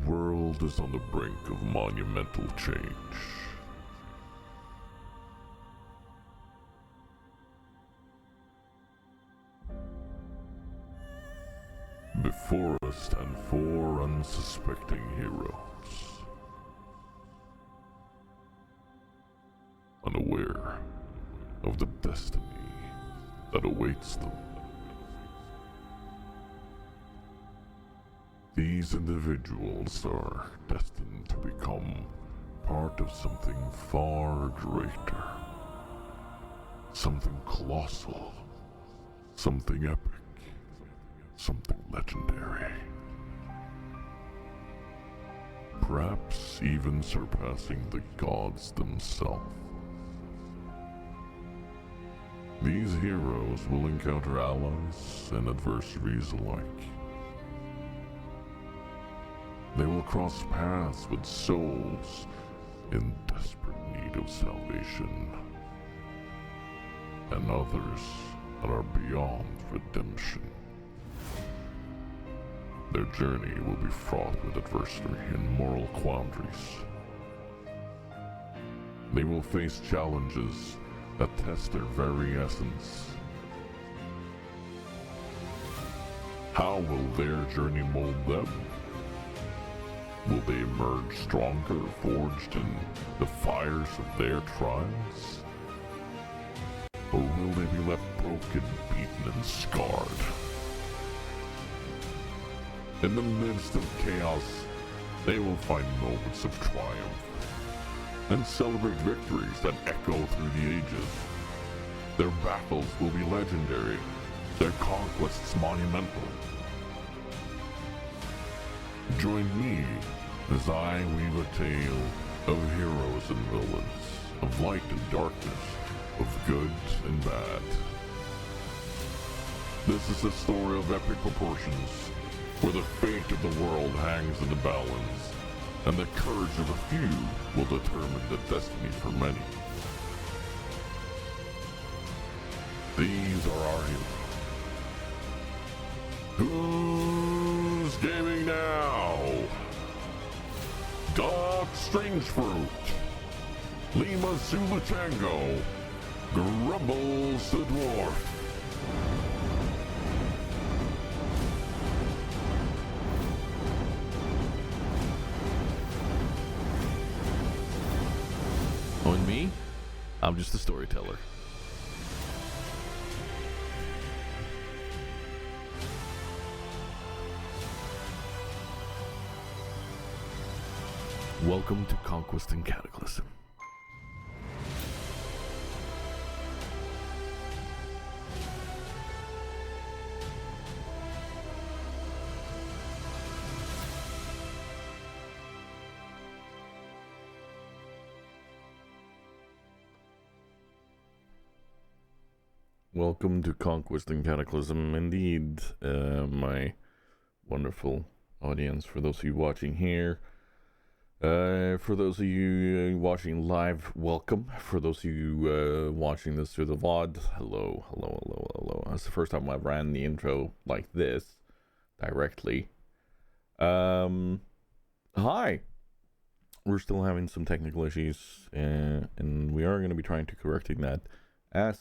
world is on the brink of monumental change. Before us stand four unsuspecting heroes, unaware of the destiny that awaits them. These individuals are destined to become part of something far greater, something colossal, something epic, something legendary. Perhaps even surpassing the gods themselves. These heroes will encounter allies and adversaries alike. They will cross paths with souls in desperate need of salvation, and others that are beyond redemption. Their journey will be fraught with adversity and moral quandaries. They will face challenges that test their very essence. How will their journey mold them? Will they emerge stronger, forged in the fires of their trials? Or will they be left broken, beaten, and scarred? In the midst of chaos, they will find moments of triumph and celebrate victories that echo through the ages. Their battles will be legendary, their conquests monumental. Join me as I weave a tale of heroes and villains, of light and darkness, of good and bad. This is a story of epic proportions, where the fate of the world hangs in the balance, and the courage of a few will determine the destiny for many. These are our heroes. Who's gaming now? Doc Strangefruit, Lima Sula Tango, Grumbles the Dwarf. On me, I'm just a storyteller. Welcome to Conquest and Cataclysm. Welcome to Conquest and Cataclysm, indeed, my wonderful audience. For those of you watching here, for those of you watching live, welcome. For those of you watching this through the VOD, hello, hello, hello, hello. That's the first time I've ran the intro like this, directly. Hi! We're still having some technical issues, and we are going to be trying to correcting that as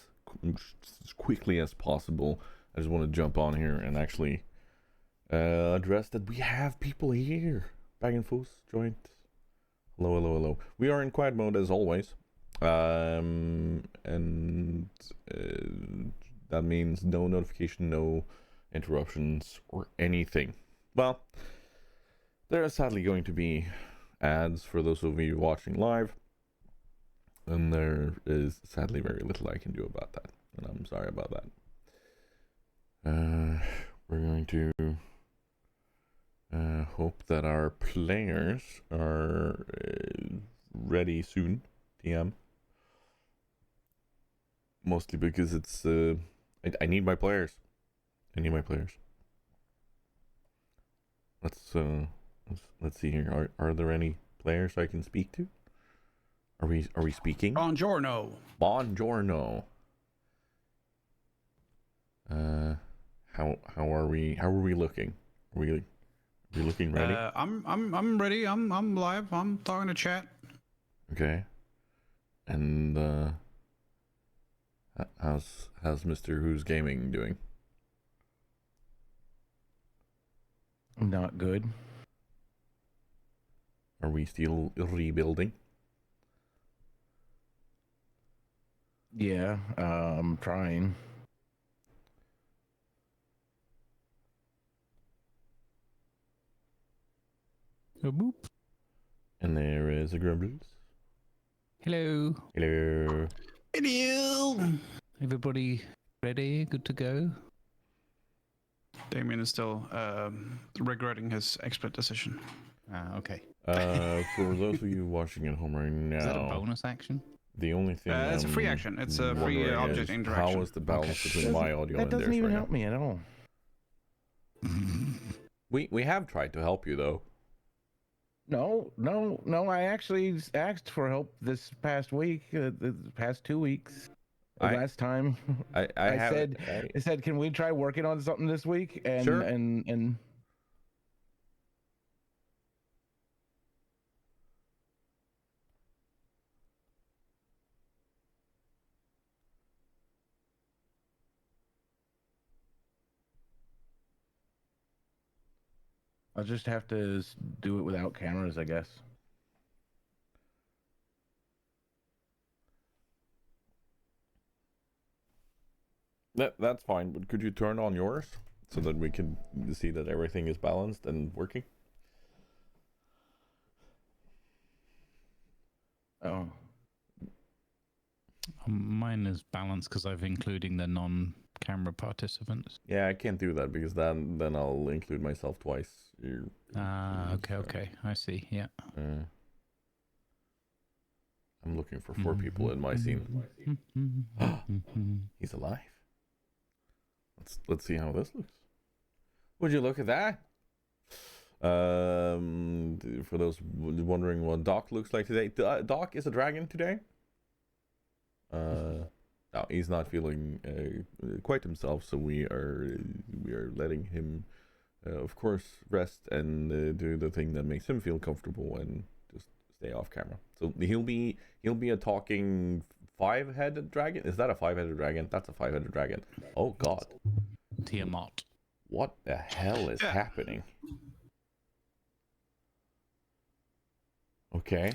quickly as possible. I just want to jump on here and actually address that we have people here. Bag and Foos joined. Hello, hello, hello. We are in quiet mode as always, and that means no notification, no interruptions or anything. Well, there are sadly going to be ads for those of you watching live, and there is sadly very little I can do about that, and I'm sorry about that. We're going to hope that our players are ready soon, TM. Mostly because it's I need my players. I need my players. Let's see here. Are there any players I can speak to? Are we speaking? Buongiorno. Buongiorno. How are we looking? Are You're looking ready? I'm ready. I'm live. I'm talking to chat. Okay. And how's Mr. Who's Gaming doing? Not good. Are we still rebuilding? Yeah, I'm trying. A boop. And there is a Grumbles. Hello. Hello. Hello. Everybody ready? Good to go? Damien is still regretting his expert decision. Ah, okay. For those of you watching at home right now, Is that a bonus action? the only thing It's a free I'm action. It's a free wondering object is interaction. how is the balance Okay. between my audio That and doesn't theirs even right help me at all. now? We have tried to help you though. No. I actually asked for help this past week, the past 2 weeks. Last time, I said, can we try working on something this week? And Sure. and I'll just have to do it without cameras, I guess. That's fine, but could you turn on yours so that we can see that everything is balanced and working? Oh, Mine is balanced because I've including the non-camera participants. Yeah, I can't do that because then I'll include myself twice. Okay. I see. Yeah. I'm looking for 4 people in my scene. He's alive. Let's see how this looks. Would you look at that? For those wondering what Doc looks like today, Doc is a dragon today. No, he's not feeling quite himself, so we are letting him, of course, rest and do the thing that makes him feel comfortable and just stay off camera. So he'll be a talking 5-headed dragon. Is that a 5-headed dragon? That's a 5-headed dragon. Oh God. Tiamat. What the hell is happening? Okay.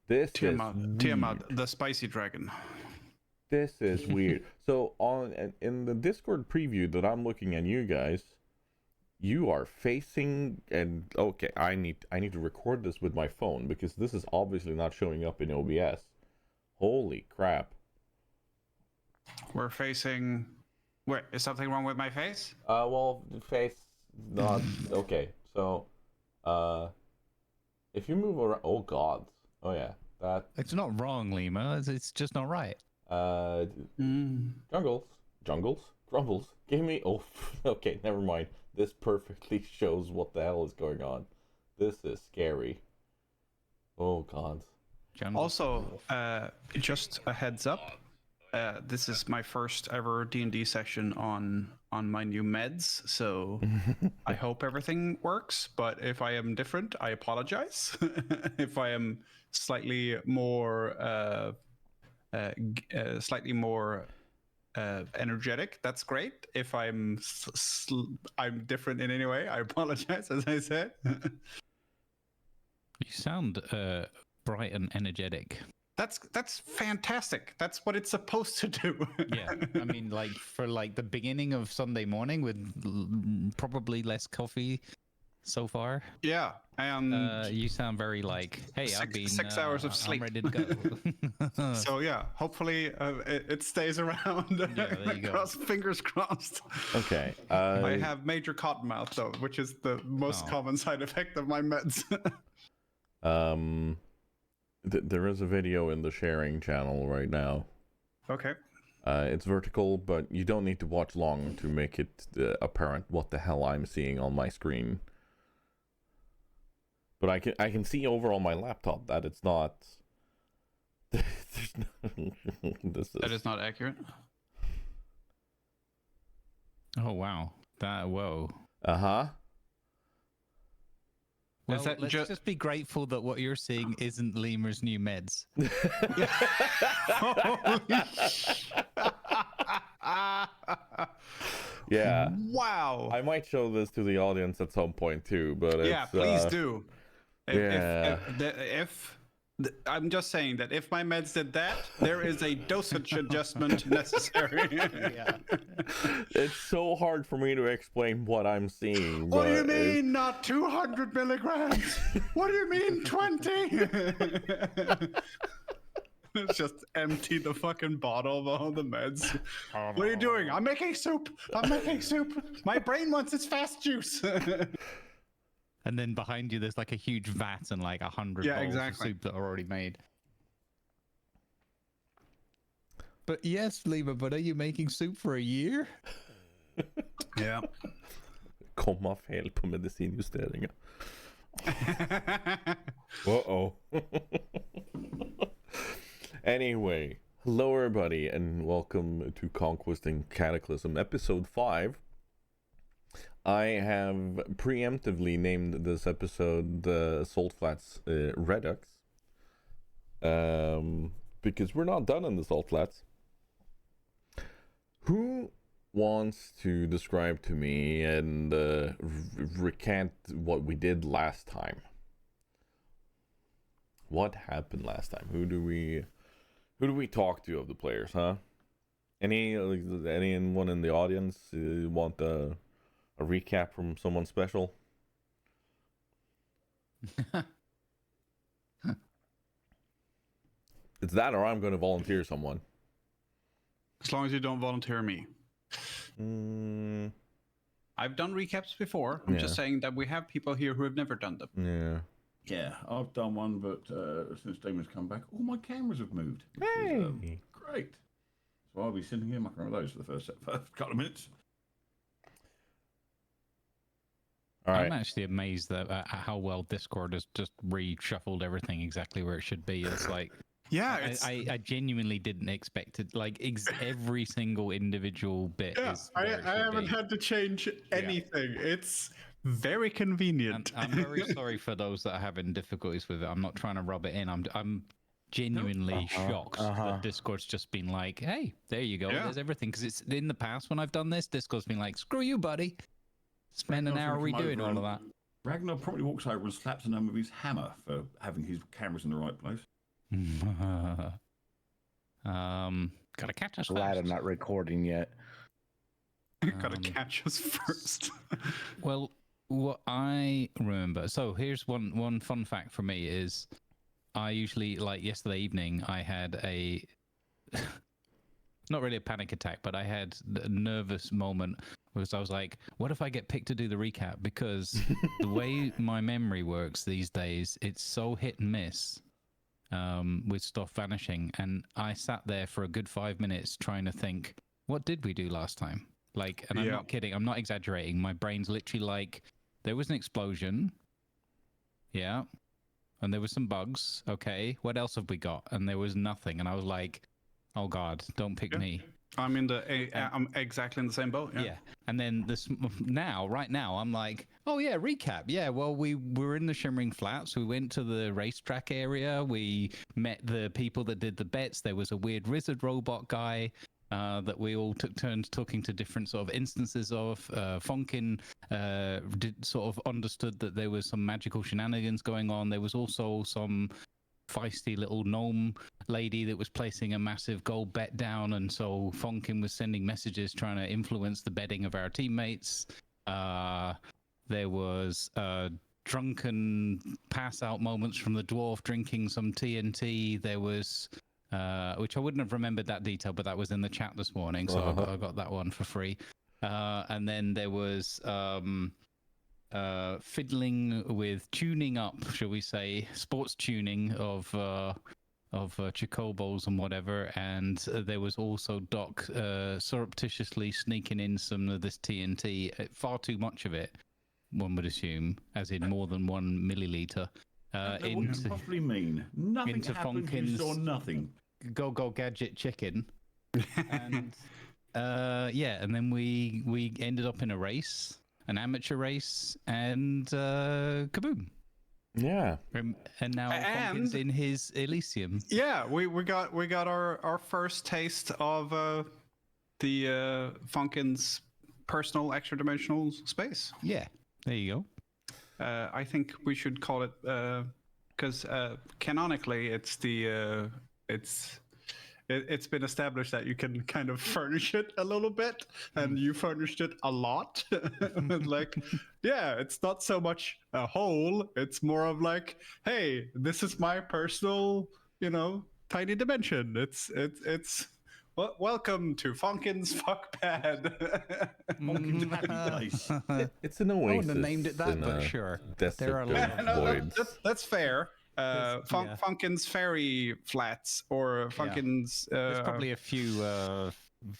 This Tiamat, is Tiamat, the spicy dragon. This is weird. So in the Discord preview that I'm looking at, you guys, you are facing and okay. I need to record this with my phone because this is obviously not showing up in OBS. Holy crap! We're facing. Wait, is something wrong with my face? Well, the face not okay. So, if you move around, oh God, oh yeah, that. It's not wrong, Lima. It's just not right. Jungles, grumbles. Give me. Oh, okay, never mind. This perfectly shows what the hell is going on. This is scary. Oh God. Jungle. Also, just a heads up. This is my first ever D&D session on my new meds, so I hope everything works. But if I am different, I apologize. If I am slightly more energetic, that's great. If I'm I'm different in any way, I apologize. As I said, You sound bright and energetic. that's fantastic. That's what it's supposed to do. Yeah, I mean, like for like the beginning of Sunday morning with probably less coffee so far. Yeah, and You sound very like, hey, I've been 6 hours of sleep. I'm ready to go. So yeah, hopefully it stays around. there you go. Fingers crossed. Okay. I have major cotton mouth though, which is the most common side effect of my meds. There is a video in the sharing channel right now. Okay. It's vertical, but you don't need to watch long to make it apparent what the hell I'm seeing on my screen. But I can see over on my laptop that it's not. That is not accurate. Oh wow, whoa. Uh-huh. Was Well, that let's just be grateful that what you're seeing isn't Lemur's new meds. Yeah. Wow. I might show this to the audience at some point too, but Yeah, it's, please do. yeah. I'm just saying that if my meds did that, there is a dosage adjustment necessary. Yeah. It's so hard for me to explain what I'm seeing. What do you but it's- mean, not 200 milligrams? What do you mean, 20? Just empty the fucking bottle of all the meds. What are you doing? I'm making soup. I'm making soup. My brain wants its fast juice. And then behind you, there's like a huge vat and like 100 Yeah, bowls exactly. of soup that are already made. But yes, Lemur, but are you making soup for a year? Yeah. Komma fel på medicinjusteringen. Uh-oh. Anyway, hello everybody and welcome to Conquest and Cataclysm episode 5. I have preemptively named this episode Saltflats Redux. Because we're not done in the Saltflats. Who wants to describe to me and recant what we did last time? What happened last time? Who do we talk to of the players, huh? Anyone in the audience want a recap from someone special? It's that or I'm going to volunteer someone. As long as you don't volunteer me. I've done recaps before. I'm just saying that we have people here who have never done them. Yeah. Yeah, I've done one, but since Damon's come back, all my cameras have moved. Hey. Great. So I'll be sitting here mucking around with those for the first couple of minutes. All right. I'm actually amazed at how well Discord has just reshuffled everything exactly where it should be. It's like, Yeah, it's, I genuinely didn't expect it. Like every single individual bit yeah, is. I where it should haven't be. had to change anything. It's very convenient. And I'm very sorry for those that are having difficulties with it. I'm not trying to rub it in. I'm genuinely shocked that Discord's just been like, hey, there you go. Yeah. There's everything. Because it's in the past when I've done this, Discord's been like, screw you, buddy. Spend an hour Ragnar's gonna redoing come all of over that. and Ragnar probably walks over and slaps the name with his hammer for having his cameras in the right place. Gotta catch us Glad fast. I'm not recording yet. Gotta catch us first. Well, what I remember, so here's one fun fact for me is I usually, like yesterday evening, I had a, not really a panic attack, but I had a nervous moment because I was like, what if I get picked to do the recap? Because the way my memory works these days, it's so hit and miss with stuff vanishing. And I sat there for a good 5 minutes trying to think, what did we do last time? Like, and I'm not kidding, I'm not exaggerating. My brain's literally like, there was an explosion. Yeah. And there was some bugs. Okay. What else have we got? And there was nothing. And I was like, oh God, don't pick me. I'm I'm exactly in the same boat. Yeah. And then right now, I'm like, oh yeah, recap. Yeah, well, we were in the Shimmering Flats. We went to the racetrack area. We met the people that did the bets. There was a weird lizard robot guy that we all took turns talking to different sort of instances of. Funkin did sort of understood that there was some magical shenanigans going on. There was also some feisty little gnome lady that was placing a massive gold bet down, and so Fonkin was sending messages trying to influence the betting of our teammates. There was drunken pass out moments from the dwarf drinking some TNT. There was which I wouldn't have remembered that detail, but that was in the chat this morning, so I got that one for free. And then there was fiddling with tuning up, shall we say, sports tuning of chocobos and whatever, and there was also Doc surreptitiously sneaking in some of this TNT, far too much of it, one would assume, as in more than 1 milliliter. What does it possibly mean? Nothing into happened, you Fonkin's- saw nothing. Go Gadget chicken. And and then we ended up in a race, an amateur race, and kaboom. Yeah. And now Funkin's in his Elysium. Yeah, we got our first taste of the Funkin's personal extra dimensional space. Yeah, there you go. I think we should call it because canonically it's been established that you can kind of furnish it a little bit, and you furnished it a lot. Like, yeah, it's not so much a whole; it's more of like, hey, this is my personal, tiny dimension. It's. Well, welcome to Funkin's Fuck Pad. Funkin's happy place. It's an I oasis. wouldn't have named it that, in but a sure. desert There are a of lot of No, voids. that's fair. Yeah. Funkin's Fairy Flats or Funkin's. There's probably a few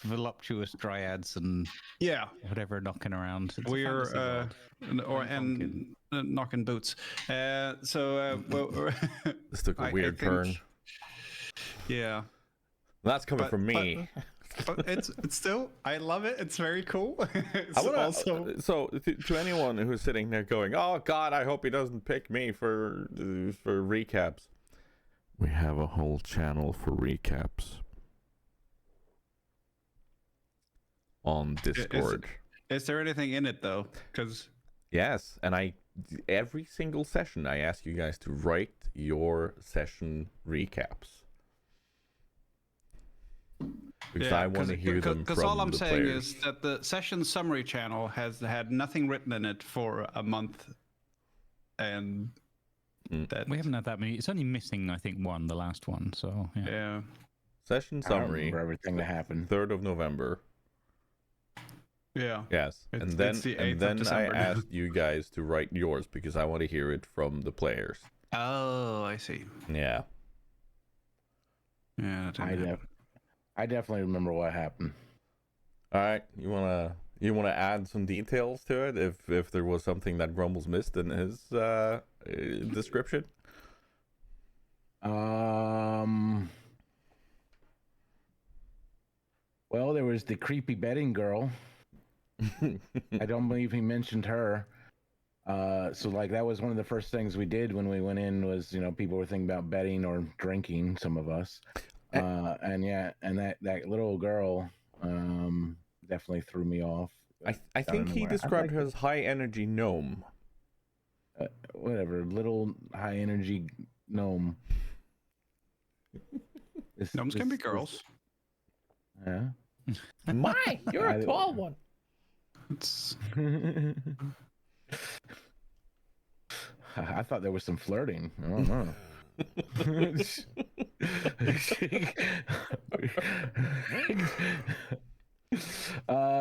voluptuous dryads and Yeah, whatever knocking around. It's a we're fantasy world. knocking boots. Well, This took a I weird think- turn. Yeah, That's coming from me. but it's still, I love it. It's very cool. It's I wanna, also so to anyone who's sitting there going, "Oh God, I hope he doesn't pick me for recaps," we have a whole channel for recaps on Discord. Is there anything in it though? Because Yes, and every single session I ask you guys to write your session recaps because I want to hear them from all I'm the saying players. is that the session summary channel has had nothing written in it for a month, and that We haven't had that many. It's only missing, I think, one, the last one. So yeah. yeah. Session I don't summary, remember everything that happened. 3rd of November. Yeah. Yes, It's- and then it's the 8th of I December now. asked you guys to write yours because I want to hear it from the players. Oh, I see. Yeah. Yeah, that didn't happen. I definitely remember what happened. All right, you wanna add some details to it if there was something that Grumbles missed in his description. Well, there was the creepy betting girl. I don't believe he mentioned her. So like that was one of the first things we did when we went in was, people were thinking about betting or drinking, some of us. And that little girl definitely threw me off. I think he described her as high energy gnome. Whatever, little high energy gnome. Gnomes can be girls. Yeah. My, you're a tall one. It's I thought there was some flirting. I don't know.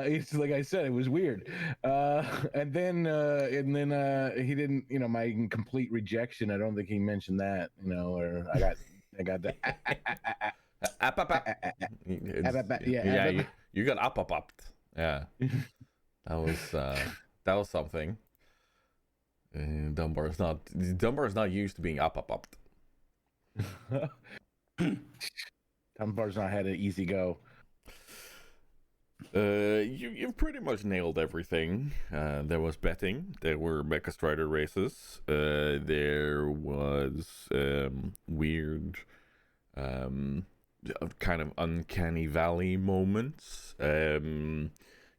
It's like I said, it was weird. And then he didn't, my complete rejection. I don't think he mentioned that, or I got the You got up. Yeah, that was something. Dunbar is not used to being up. Dunbar's not had an easy go. You've pretty much nailed everything. There was betting. There were Mecha Strider races. There was weird, kind of uncanny valley moments.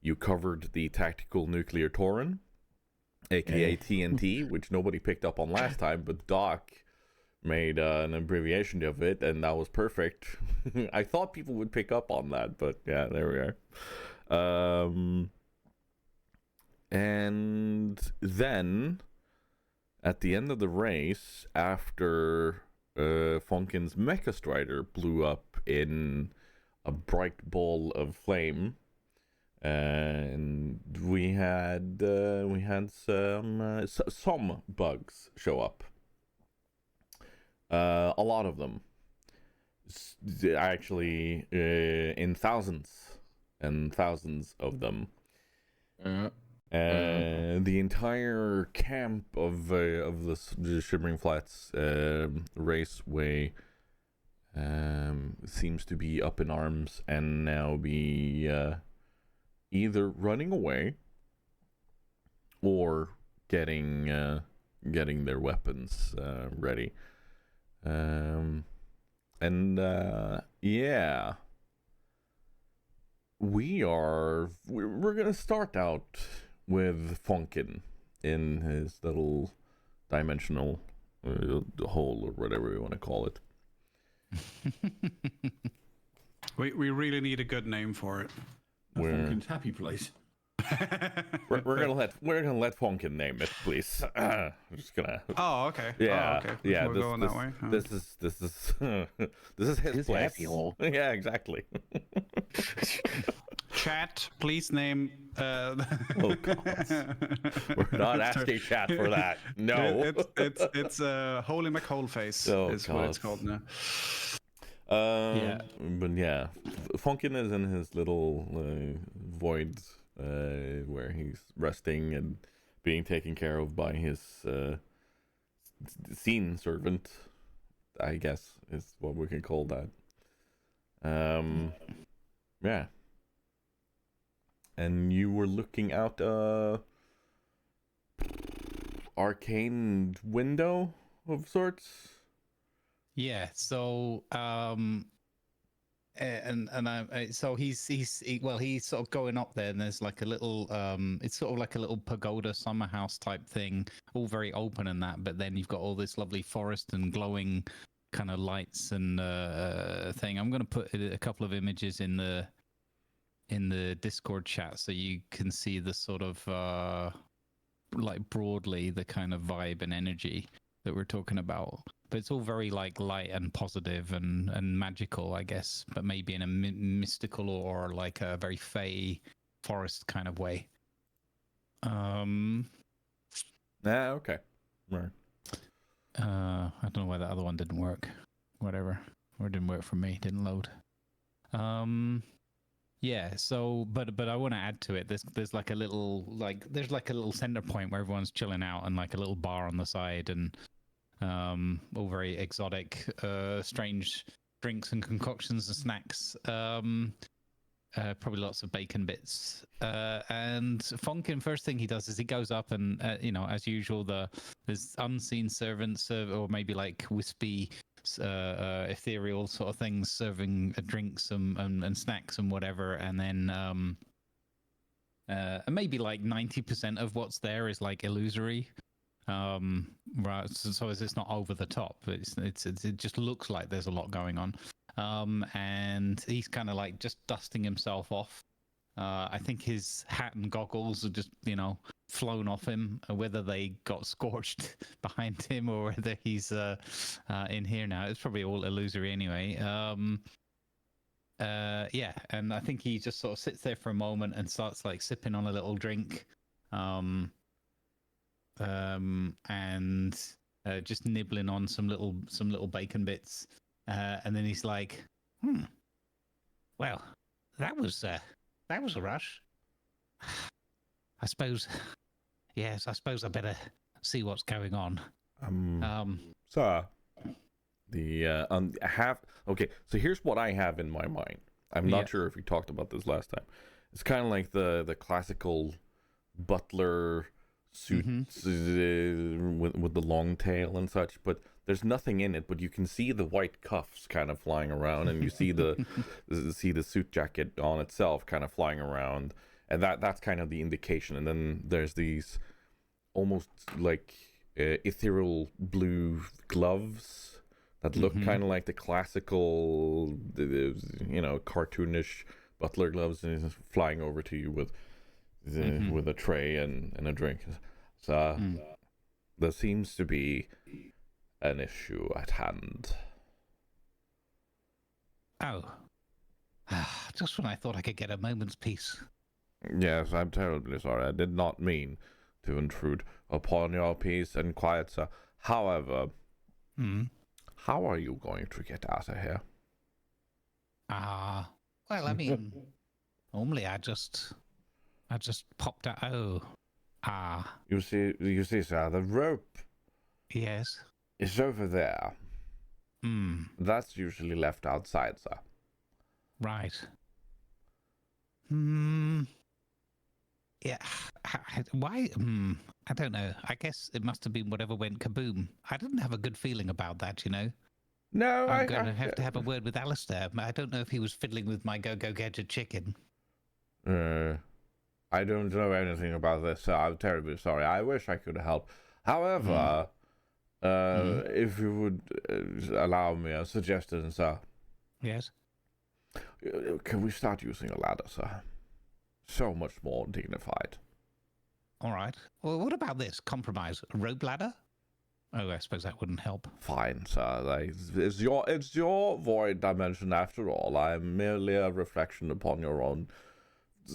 You covered the tactical nuclear Tauren, aka TNT, which nobody picked up on last time, but Doc made an abbreviation of it, and that was perfect. I thought people would pick up on that, but yeah, there we are. And then at the end of the race, after Funkin's Mecha Strider blew up in a bright ball of flame, and we had some bugs show up. A lot of them, actually, in thousands and thousands of them. The entire camp of the Shimmering Flats raceway seems to be up in arms and now be either running away or getting getting their weapons ready. Yeah, we're gonna start out with Funkin in his little dimensional hole or whatever you want to call it. We really need a good name for it. Funkin's happy place. we're gonna let Funkin name it, please. I'm just gonna. Oh, okay. Yeah, Oh, okay. yeah. We're going that way. This is this is his place. happy hole. Yeah, exactly. Chat, please name. Oh God, we're not asking chat for that. No, it's Holy McHoleface is what it's called now. Yeah. But yeah, Funkin is in his little void where he's resting and being taken care of by his scene servant, I guess is what we can call that. Yeah. And you were looking out a arcane window of sorts. Yeah. So so he's sort of going up there, and there's like a little it's sort of like a little pagoda summer house type thing, all very open and that. But then you've got all this lovely forest and glowing kind of lights and thing. I'm gonna put a couple of images in the Discord chat so you can see the sort of like broadly the kind of vibe and energy that we're talking about. But it's all very like light and positive and magical, I guess, but maybe in a mystical or like a very fey forest kind of way. Okay. Right. I don't know why the other one didn't work. Whatever. Or it didn't work for me. Didn't load. Yeah, so but I want to add to it. There's like a little center point where everyone's chilling out and like a little bar on the side and all very exotic, strange drinks and concoctions and snacks. Probably lots of bacon bits. And Funkin, first thing he does is he goes up and, as usual, there's unseen servants or maybe like wispy, ethereal sort of things serving drinks and snacks and whatever. And then maybe like 90% of what's there is like illusory. Right, so it's not over the top. It just looks like there's a lot going on. And he's kind of like just dusting himself off. I think his hat and goggles are just, flown off him, whether they got scorched behind him or whether he's in here now. It's probably all illusory anyway. Yeah, and I think he just sort of sits there for a moment and starts like sipping on a little drink. And just nibbling on some little bacon bits, and then he's like, well, that was a rush. I suppose I better see what's going on. Sir, okay. So here's what I have in my mind. I'm not sure if we talked about this last time. It's kind of like the classical butler suit with the long tail and such, but there's nothing in it, but you can see the white cuffs kind of flying around, and you see the suit jacket on itself kind of flying around, and that's kind of the indication. And then there's these almost like ethereal blue gloves that look kind of like the classical cartoonish butler gloves, and he's flying over to you with a tray and a drink. So there seems to be an issue at hand. Oh. Just when I thought I could get a moment's peace. Yes, I'm terribly sorry. I did not mean to intrude upon your peace and quiet, sir. However, how are you going to get out of here? Well, I mean, normally I just popped out. Oh. You see, sir, the rope Yes. is over there. That's usually left outside, sir. Right. Yeah. Why? I don't know. I guess it must have been whatever went kaboom. I didn't have a good feeling about that, you know. No, I'm going to have a word with Alistair. I don't know if he was fiddling with my go-go gadget chicken. I don't know anything about this, so I'm terribly sorry. I wish I could help. However, if you would allow me a suggestion, sir. Yes? Can we start using a ladder, sir? So much more dignified. All right. Well, what about this? Compromise. A rope ladder? Oh, I suppose that wouldn't help. Fine, sir. It's your void dimension after all. I'm merely a reflection upon your own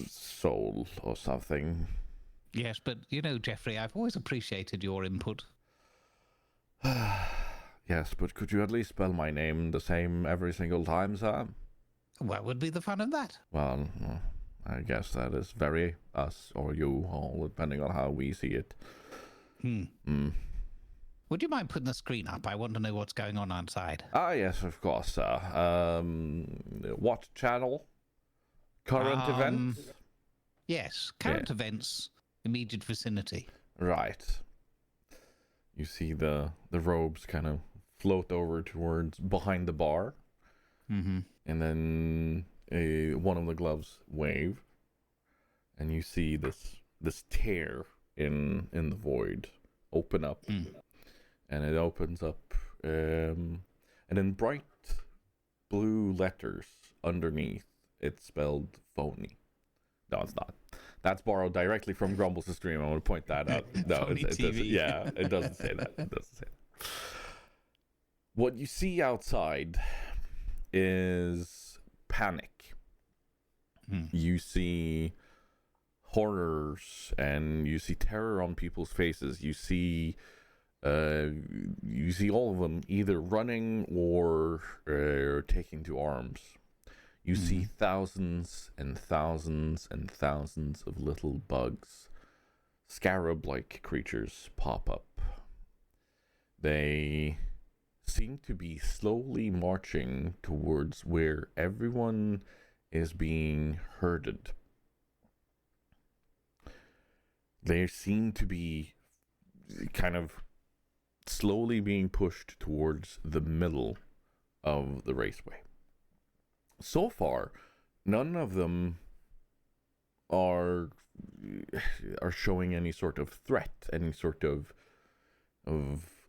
soul or something. Yes, but you know, Jeffrey, I've always appreciated your input. Yes, but could you at least spell my name the same every single time, sir? What would be the fun of that? Well, I guess that is very us or you, all depending on how we see it. Would you mind putting the screen up? I want to know what's going on outside. Ah, yes, of course, sir. What channel? Current events? Yes, current events, immediate vicinity. Right. You see the robes kind of float over towards behind the bar. Mm-hmm. And then one of the gloves wave. And you see this tear in the void open up. And it opens up, and in bright blue letters underneath, it's spelled phony. No, it's not. That's borrowed directly from Grumble's stream. I want to point that out. No, it doesn't. Yeah, it doesn't say that. It doesn't say that. What you see outside is panic. You see horrors, and you see terror on people's faces. You see all of them either running or taking to arms. You see thousands and thousands and thousands of little bugs, scarab-like creatures pop up. They seem to be slowly marching towards where everyone is being herded. They seem to be kind of slowly being pushed towards the middle of the raceway. So far, none of them are showing any sort of threat, any sort of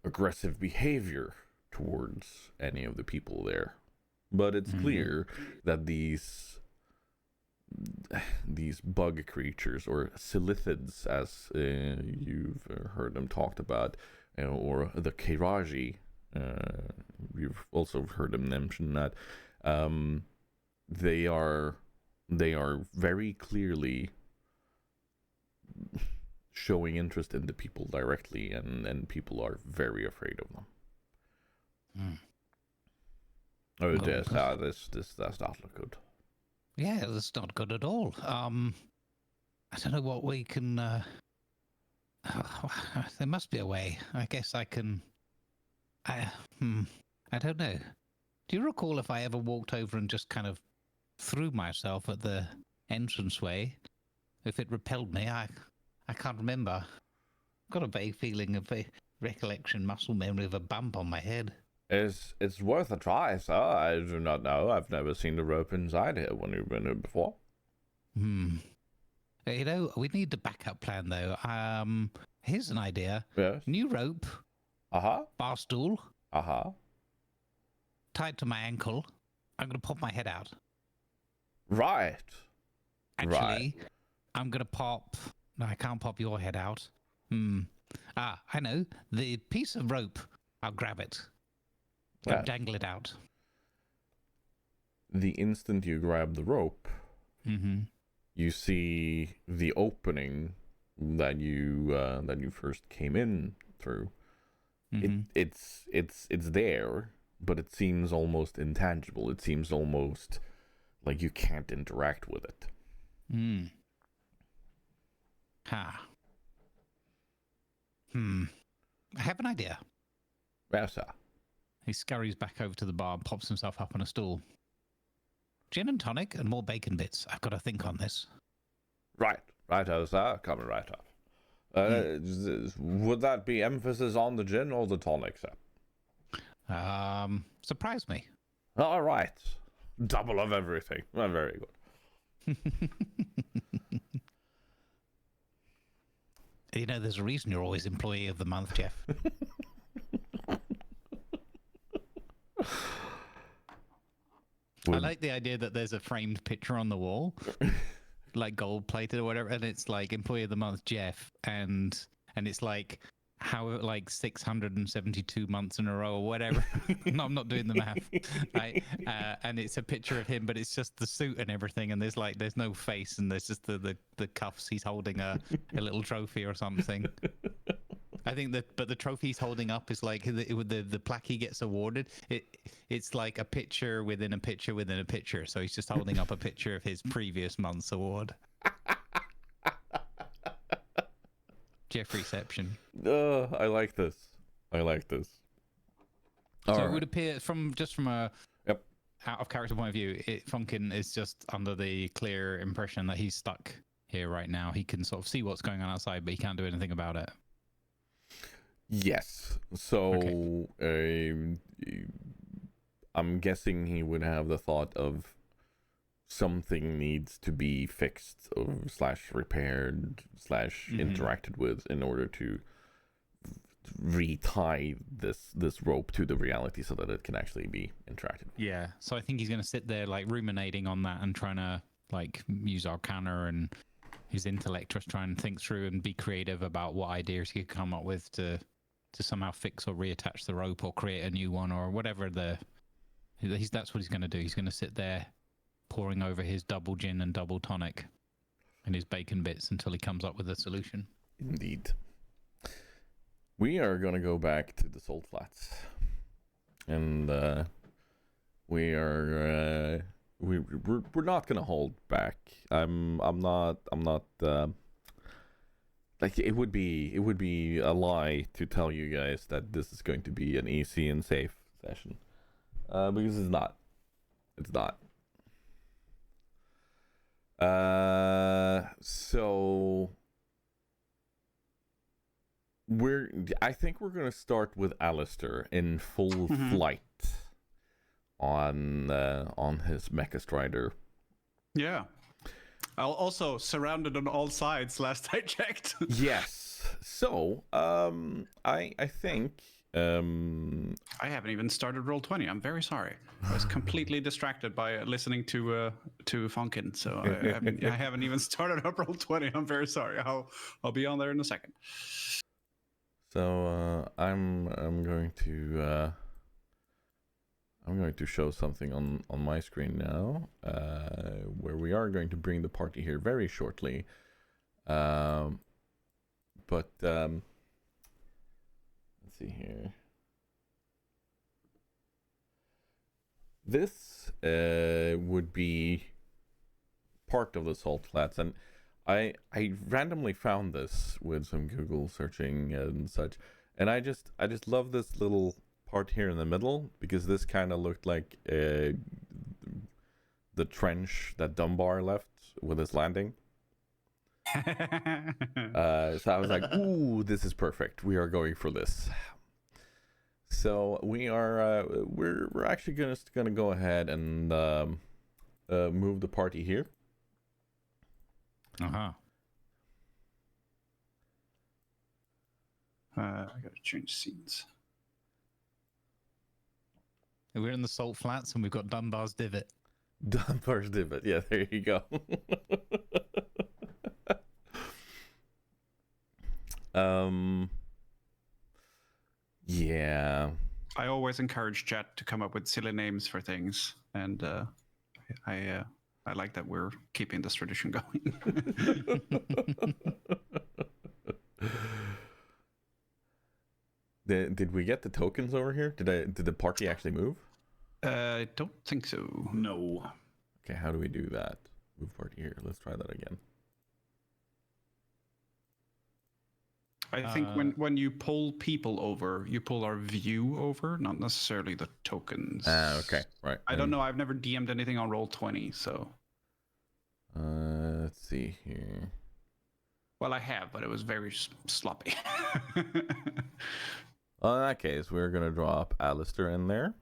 aggressive behavior towards any of the people there. But it's clear that these bug creatures, or silithids, as you've heard them talked about, or the Keiraji, you've also heard them mention that, they are very clearly showing interest in the people directly, and people are very afraid of them. Oh, that's not look good. Yeah, that's not good at all. I don't know what we can. There must be a way. I guess I can. I don't know. Do you recall if I ever walked over and just kind of threw myself at the entranceway? If it repelled me, I can't remember. I've got a vague feeling of a recollection, muscle memory of a bump on my head. It's worth a try, sir. I do not know. I've never seen the rope inside here when you've been here before. You know, we need a backup plan, though. Here's an idea. Yes. New rope. Bar stool. Tied to my ankle. I'm going to pop my head out. Right. Actually, I'm going to pop... No, I can't pop your head out. I know. The piece of rope, I'll grab it. Yeah. Dangle it out. The instant you grab the rope, you see the opening that you first came in through. It's there, but it seems almost intangible. It seems almost like you can't interact with it. I have an idea. Yes, sir. He scurries back over to the bar and pops himself up on a stool. Gin and tonic and more bacon bits. I've got to think on this. Right. Righto, sir. Coming right up. Would that be emphasis on the gin or the tonic, sir? Surprise me. All right. Double of everything. Well, very good. You know, there's a reason you're always employee of the month, Jeff. I like the idea that there's a framed picture on the wall, like gold plated or whatever, and it's like employee of the month, Jeff, and it's like how like 672 months in a row or whatever. No, I'm not doing the math. Right? And it's a picture of him, but it's just the suit and everything, and there's no face, and there's just the cuffs. He's holding a little trophy or something. I think but the trophy he's holding up is like the plaque he gets awarded. It's like a picture within a picture within a picture. So he's just holding up a picture of his previous month's award. Jeffreyception. I like this. So All it right. would appear from a Yep. out of character point of view, Funkin is just under the clear impression that he's stuck here right now. He can sort of see what's going on outside, but he can't do anything about it. Yes. So I'm guessing he would have the thought of something needs to be fixed or / repaired / interacted with in order to retie this rope to the reality so that it can actually be interacted with. Yeah. So I think he's going to sit there like ruminating on that and trying to like use Arcana and his intellect to try and think through and be creative about what ideas he could come up with to somehow fix or reattach the rope or create a new one or whatever that's what he's going to do. He's going to sit there pouring over his double gin and double tonic and his bacon bits until he comes up with a solution. Indeed. We are going to go back to the Saltflats. And we're not going to hold back. I'm not like it would be a lie to tell you guys that this is going to be an easy and safe session. Because it's not. It's not. So I think we're gonna start with Alistair in full flight on his Mecha Strider. Yeah. Also surrounded on all sides last I checked. Yes. So I think I haven't even started Roll20. I'm very sorry. I was completely distracted by listening to Funkin, so I haven't even started up Roll20. I'm very sorry. I'll be on there in a second. So I'm going to show something on my screen now, where we are going to bring the party here very shortly. But let's see here. This would be part of the Saltflats, and I randomly found this with some Google searching and such, and I just love this little part here in the middle because this kind of looked like the trench that Dunbar left with his landing. So I was like, ooh, this is perfect. We are going for this. So we are we're actually gonna go ahead and move the party here. Uh-huh. I gotta change scenes. We're in the Saltflats and we've got Dunbar's Divot. Dunbar's Divot, yeah, there you go. Yeah. I always encourage chat to come up with silly names for things, and I like that we're keeping this tradition going. Did we get the tokens over here? Did the party actually move? I don't think so. No. Okay, how do we do that? Move party here. Let's try that again. I think when you pull people over, you pull our view over, not necessarily the tokens. Okay, right. I don't know. I've never DM'd anything on Roll20, so. Let's see here. Well, I have, but it was very sloppy. Well, in that case, we're gonna drop Alistair in there.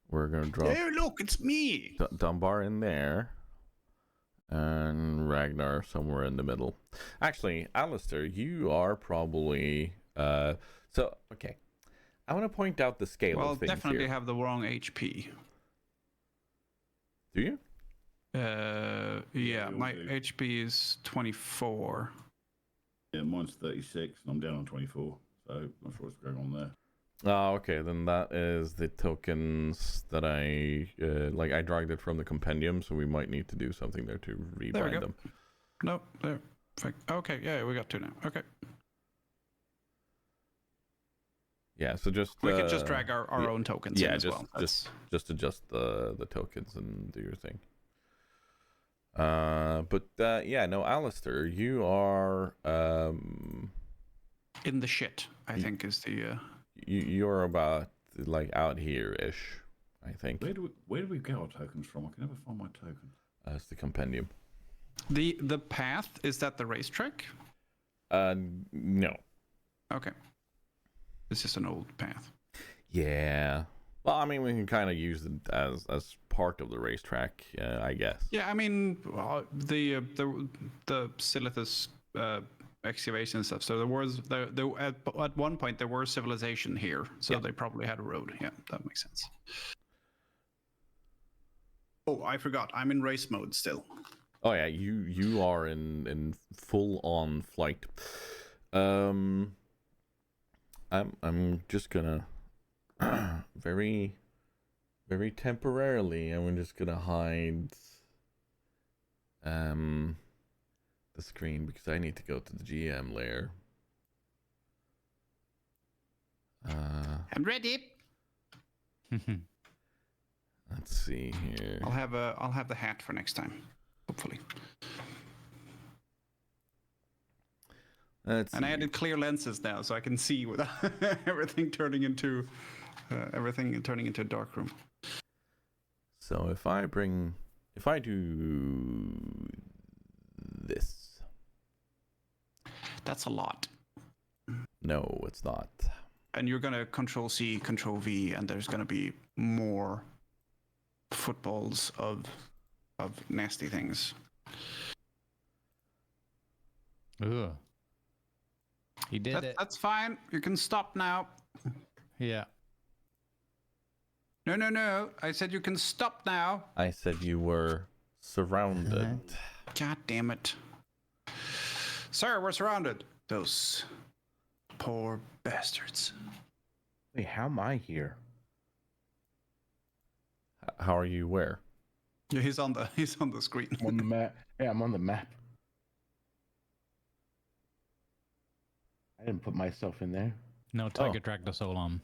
We're gonna drop Hey, look, it's me. Dunbar in there. And Ragnar somewhere in the middle. Actually, Alistair, you are probably so okay. I want to point out the scale Well, of things definitely here. have the wrong HP. Do you? Yeah, you all my do. HP is 24. Yeah, mine's 36, and I'm down on 24. So I'm not sure what's going on there. Oh, okay. Then that is the tokens that I like. I dragged it from the compendium, so we might need to do something there to There we rebind go. them. No, there. Okay, yeah, we got 2 now. Okay. Yeah. So just We could just drag our yeah, own tokens in as well. just adjust the tokens and do your thing. But yeah, no, Alistair, you are in the shit, I think is the you're about like out here ish, I think. Where do we get our tokens from? I can never find my tokens. That's the compendium. the path. Is that the racetrack? No. Okay. It's just an old path. Yeah. Well, I mean, we can kind of use it as part of the racetrack, I guess. Yeah, I mean the Silithus excavation and stuff. So there was at one point there were civilization here, so Yeah. they probably had a road. Yeah, that makes sense. Oh, I forgot. I'm in race mode still. Oh yeah, you are in full on flight. I'm just gonna very temporarily. I'm just gonna hide the screen because I need to go to the GM layer. I'm ready. Let's see here. I'll have the hat for next time, hopefully. Let's And I see. added clear lenses now, so I can see without everything turning into a dark room. So if I do this, That's a lot. no, it's not. And you're gonna Control C, Control V, and there's gonna be more footballs of nasty things. Ugh. He did it. That's fine. You can stop now. Yeah. No. I said you can stop now. I said you were surrounded. God damn it. Sir, we're surrounded. Those poor bastards. Wait, how am I here? How are you where? Yeah, he's on the screen. I'm on the map. Yeah, I'm on the map. I didn't put myself in there. No, Tiger dragged us all on.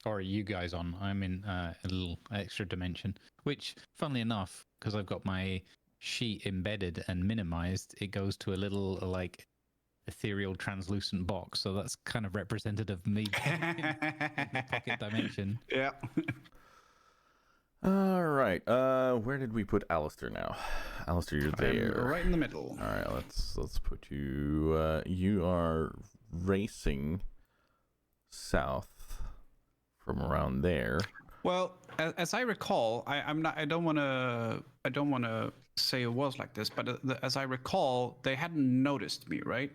Or you guys on. I'm in a little extra dimension. Which, funnily enough, because I've got my sheet embedded and minimized, it goes to a little, like, ethereal translucent box. So that's kind of representative of me in the pocket dimension. Yeah. All right. Where did we put Alistair now? Alistair, you're there. I'm right in the middle. All right. Let's put you. You are racing south from around there. Well, as I recall, I'm not. I don't want to say it was like this, but as I recall, they hadn't noticed me, right?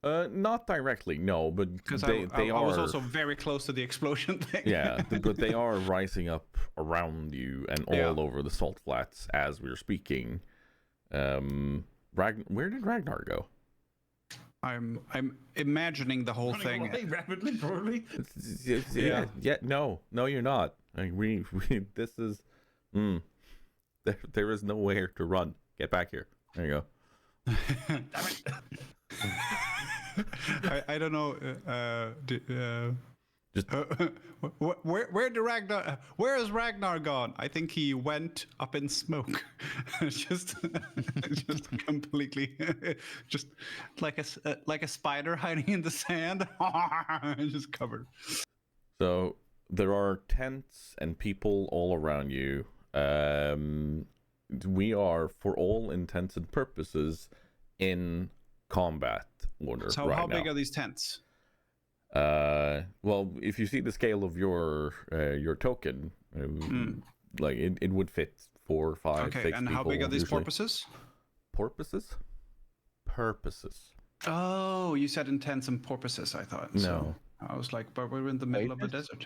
Not directly, no, but Because they I are. was also very close to the explosion thing. Yeah, but they are rising up around you and all Yeah. over the Saltflats as we're speaking. Where did Ragnar go? I'm imagining the whole thing. Running away rapidly, probably. Yeah. No, you're not. Like, we this is. There is nowhere to run. Get back here. There you go. Damn it. I don't know. Just- Where did Ragnar? Where is Ragnar gone? I think he went up in smoke. just completely, just like a spider hiding in the sand, just covered. So there are tents and people all around you. we are, for all intents and purposes, in combat order So right how now. big are these tents? Well, if you see the scale of your token, like it would fit 4, 5, Okay, 6 and people. how big are these usually. porpoises? Porpoises? Purposes. Oh, you said in tents and porpoises, I thought. So No. I was like, but we're in the middle of a desert.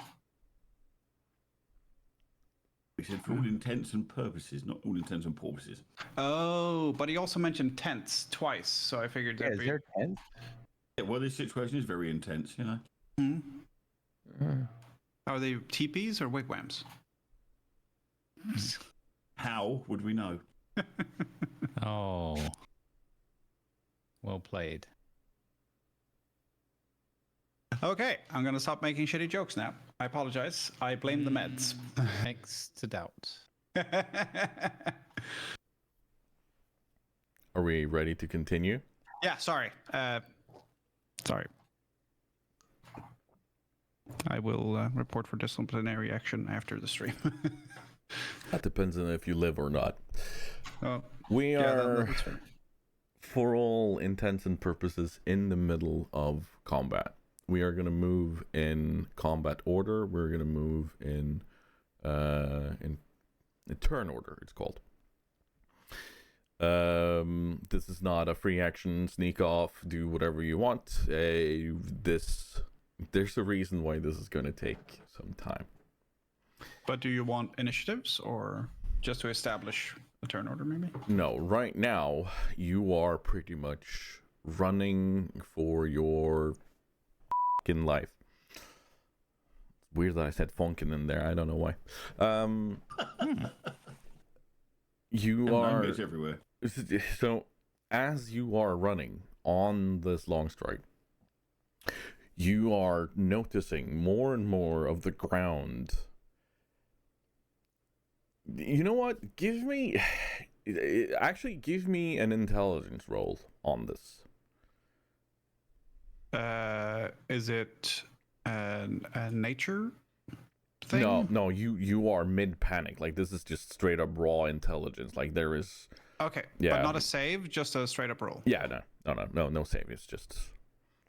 We said for all intents and purposes, not all intents and purposes. Oh, but he also mentioned tents twice, so I figured Yeah, that'd is be. there 10? Yeah, well, this situation is very intense, you know. Are they teepees or wigwams? How would we know? Oh. Well played. Okay, I'm gonna stop making shitty jokes now. I apologize. I blame the meds. X to doubt. Are we ready to continue? Yeah, sorry. Sorry. I will report for disciplinary action after the stream. That depends on if you live or not. Oh, We yeah, are, that's fair. for all intents and purposes, in the middle of combat. We are going to move in combat order. We're going to move in turn order, it's called. This is not a free action, sneak off, do whatever you want. There's a reason why this is going to take some time. But do you want initiatives or just to establish a turn order, maybe? No, right now you are pretty much running for your f***ing life. It's weird that I said funkin' in there. I don't know why. You are Mangoes everywhere. so as you are running on this long strike, you are noticing more and more of the ground. You know what? Give me an intelligence roll on this. Is it a nature thing? No, you are mid panic. Like this is just straight up raw intelligence. Like there is. Okay, Yeah. but not a save, just a straight up roll. Yeah, no save. It's just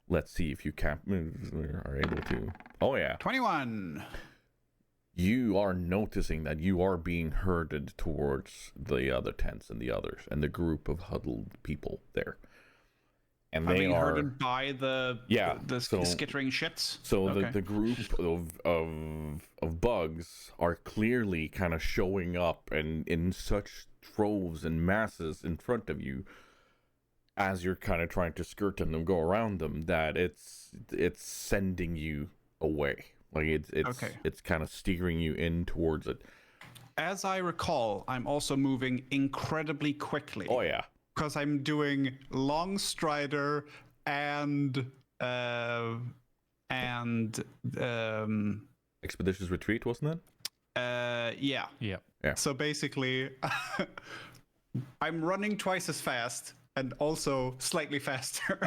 let's see if you are able to. Oh yeah. 21. You are noticing that you are being herded towards the other tents and the group of huddled people there. And Are they being are herded by the skittering shits. So Okay. the group of bugs are clearly kind of showing up and in such troves and masses in front of you as you're kind of trying to skirt them and go around them that it's sending you away. Like it's kind of steering you in towards it. As I recall, I'm also moving incredibly quickly. Oh yeah. Because I'm doing long strider and Expeditious retreat, wasn't it? yeah. Yep. Yeah. So basically, I'm running twice as fast and also slightly faster.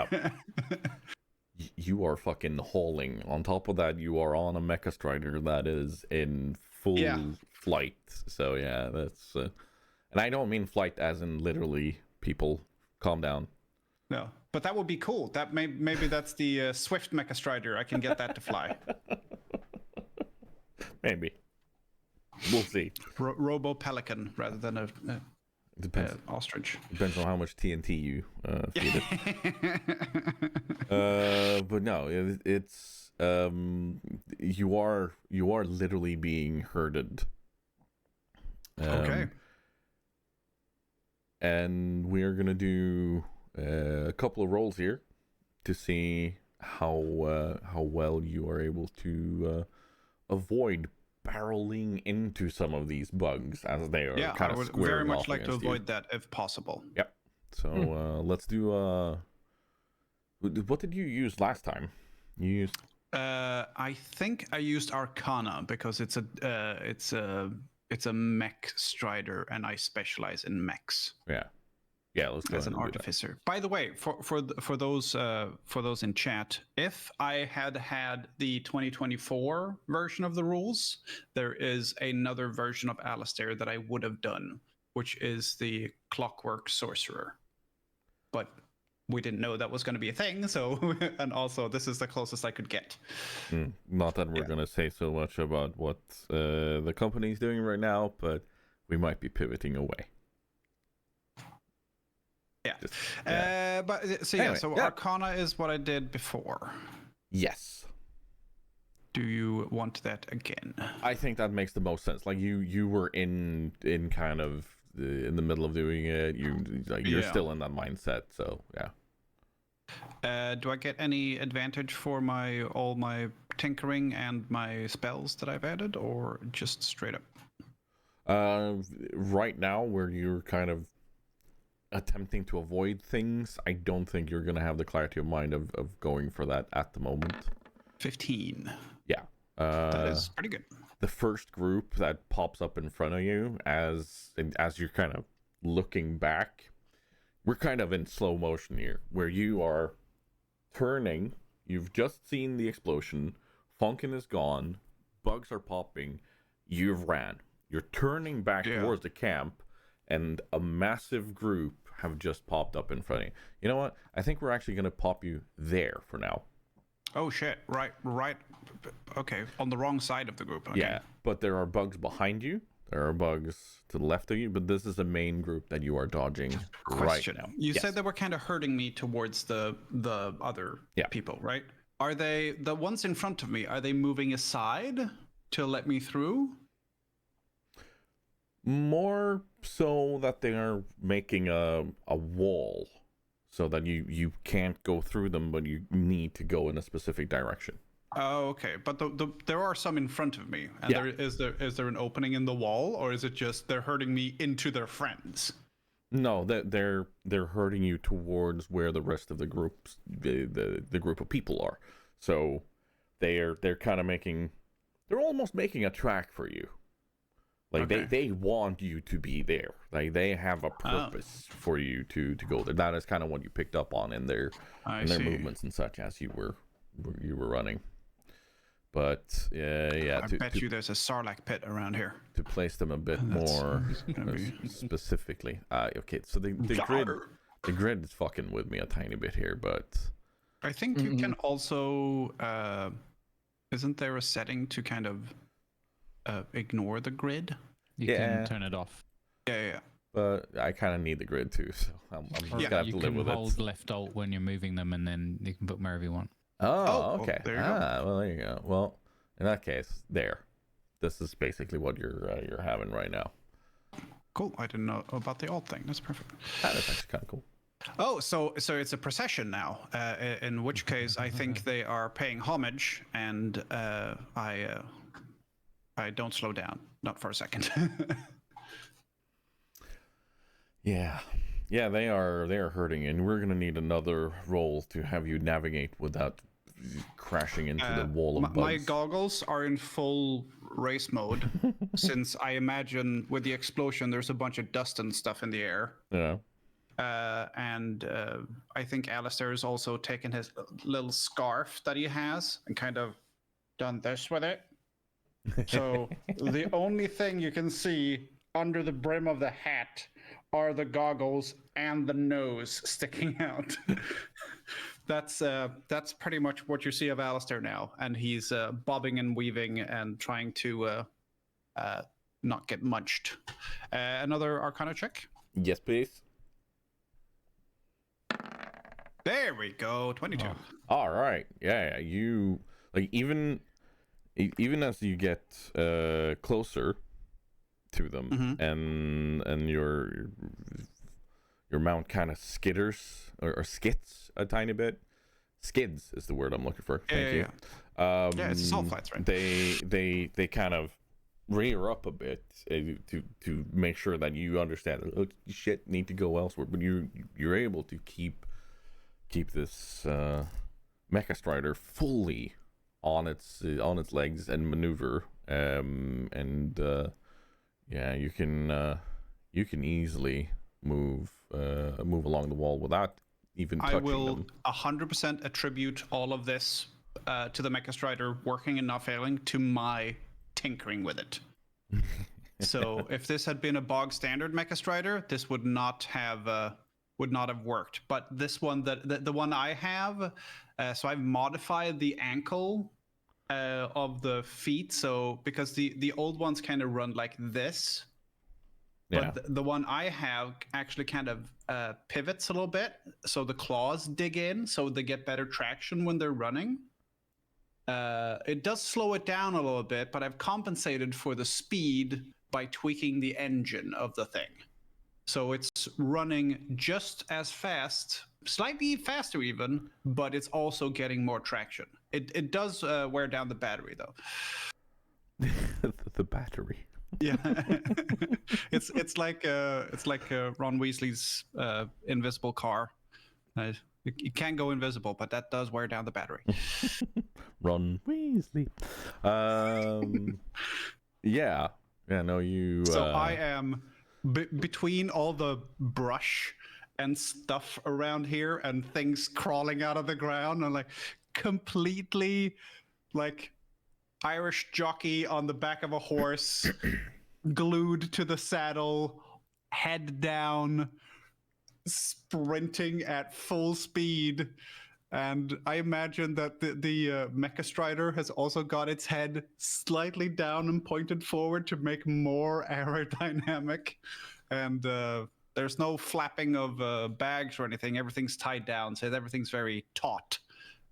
You are fucking hauling. On top of that, you are on a mecha strider that is in full flight. So yeah, that's and I don't mean flight as in literally people. Calm down. No, but that would be cool. That maybe that's the Swift mecha strider. I can get that to fly. Maybe. We'll see. Robo Pelican rather than a Depends. ostrich. Depends on how much TNT you feed it. But no, it's you are literally being herded. Okay. And we're gonna do a couple of rolls here to see how well you are able to avoid barreling into some of these bugs as they are kind of I would squaring very much off like to against you. avoid that if possible. Yep. So let's do. What did you use last time? You used. I think I used Arcana because it's a mech strider, and I specialize in mechs Yeah. Let's go as an ahead and do that. artificer. By the way, for those in chat, if I had the 2024 version of the rules, there is another version of Alistair that I would have done. which is the Clockwork Sorcerer. But we didn't know that was going to be a thing, so and also this is the closest I could get. Not that we're gonna say so much about what the company's doing right now, but we might be pivoting away. Yeah. But so Anyway, yeah. Arcana is what I did before. Yes. Do you want that again? I think that makes the most sense. Like you were in kind of in the middle of doing it. You're still in that mindset. So yeah. Do I get any advantage for all my tinkering and my spells that I've added, or just straight up? Right now, where you're kind of attempting to avoid things, I don't think you're gonna have the clarity of mind of going for that at the moment. 15. Yeah. That is pretty good. The first group that pops up in front of you as you're kind of looking back, we're kind of in slow motion here, where you are turning. You've just seen the explosion. Funkin is gone. Bugs are popping. You've ran. You're turning back towards the camp, and a massive group have just popped up in front of you. You know what? I think we're actually going to pop you there for now. Oh shit! Right. Okay, on the wrong side of the group. Okay. Yeah, but there are bugs behind you. There are bugs to the left of you, but this is the main group that you are dodging right now. You said they were kind of hurting me towards the other people, right? Are they the ones in front of me? Are they moving aside to let me through? More so that they are making a wall so that you can't go through them, but you need to go in a specific direction. Oh, okay. But there are some in front of me. And is there an opening in the wall, or is it just they're hurting me into their friends? No, they're hurting you towards where the rest of the groups, the group of people are. So they're kind of they're almost making a track for you. Like they want you to be there. Like they have a purpose for you to go there. That is kind of what you picked up on in their movements and such as you were running. But I bet you there's a Sarlacc pit around here. To place them a bit more specifically. Okay, so the grid is fucking with me a tiny bit here, but I think you can also isn't there a setting to kind of ignore the grid? You can turn it off. Yeah. But I kind of need the grid too, so I'm just gonna have to live with it. You can hold left alt when you're moving them, and then you can put them wherever you want. Oh, okay. Well, there you go. Well, there you go. Well, in that case, this is basically what you're having right now. Cool. I didn't know about the alt thing. That's perfect. That is actually kind of cool. Oh, so it's a procession now. In which case, I think they are paying homage, and I don't slow down, not for a second. Yeah, they are hurting, and we're gonna need another roll to have you navigate without crashing into the wall of bugs. My goggles are in full race mode, since I imagine with the explosion there's a bunch of dust and stuff in the air. Yeah. And I think Alistair has also taken his little scarf that he has and kind of done this with it. So the only thing you can see under the brim of the hat are the goggles and the nose sticking out. That's pretty much what you see of Alistair now, and he's bobbing and weaving and trying to not get munched. Another Arcana check. Yes, please. There we go, 22. All right. Yeah. You like even as you get closer to them, and your mount kind of skitters or skits a tiny bit. Skids is the word I'm looking for. Thank you. Yeah, it's Saltflats, right? They kind of rear up a bit to make sure that you understand that, oh shit, need to go elsewhere, but you're able to keep this Mecha Strider fully on its legs and maneuver, you can easily move along the wall without even touching them. I will 100% attribute all of this to the Mecha Strider working and not failing to my tinkering with it. So if this had been a bog standard Mecha Strider, this would not have worked. But this one, the one I have, so I've modified the ankle of the feet. So because the old ones kind of run like this, Yeah. but the one I have actually kind of pivots a little bit, so the claws dig in, so they get better traction when they're running. It does slow it down a little bit, but I've compensated for the speed by tweaking the engine of the thing. So it's running just as fast, slightly faster even, but it's also getting more traction. It does wear down the battery though. The battery. Yeah, it's like Ron Weasley's invisible car. It can go invisible, but that does wear down the battery. Ron Weasley. Yeah. No, you. So I am between all the brush and stuff around here and things crawling out of the ground, and like completely like Irish jockey on the back of a horse, glued to the saddle, head down, sprinting at full speed. And I imagine that the Mecha Strider has also got its head slightly down and pointed forward to make more aerodynamic. And there's no flapping of bags or anything. Everything's tied down, so everything's very taut.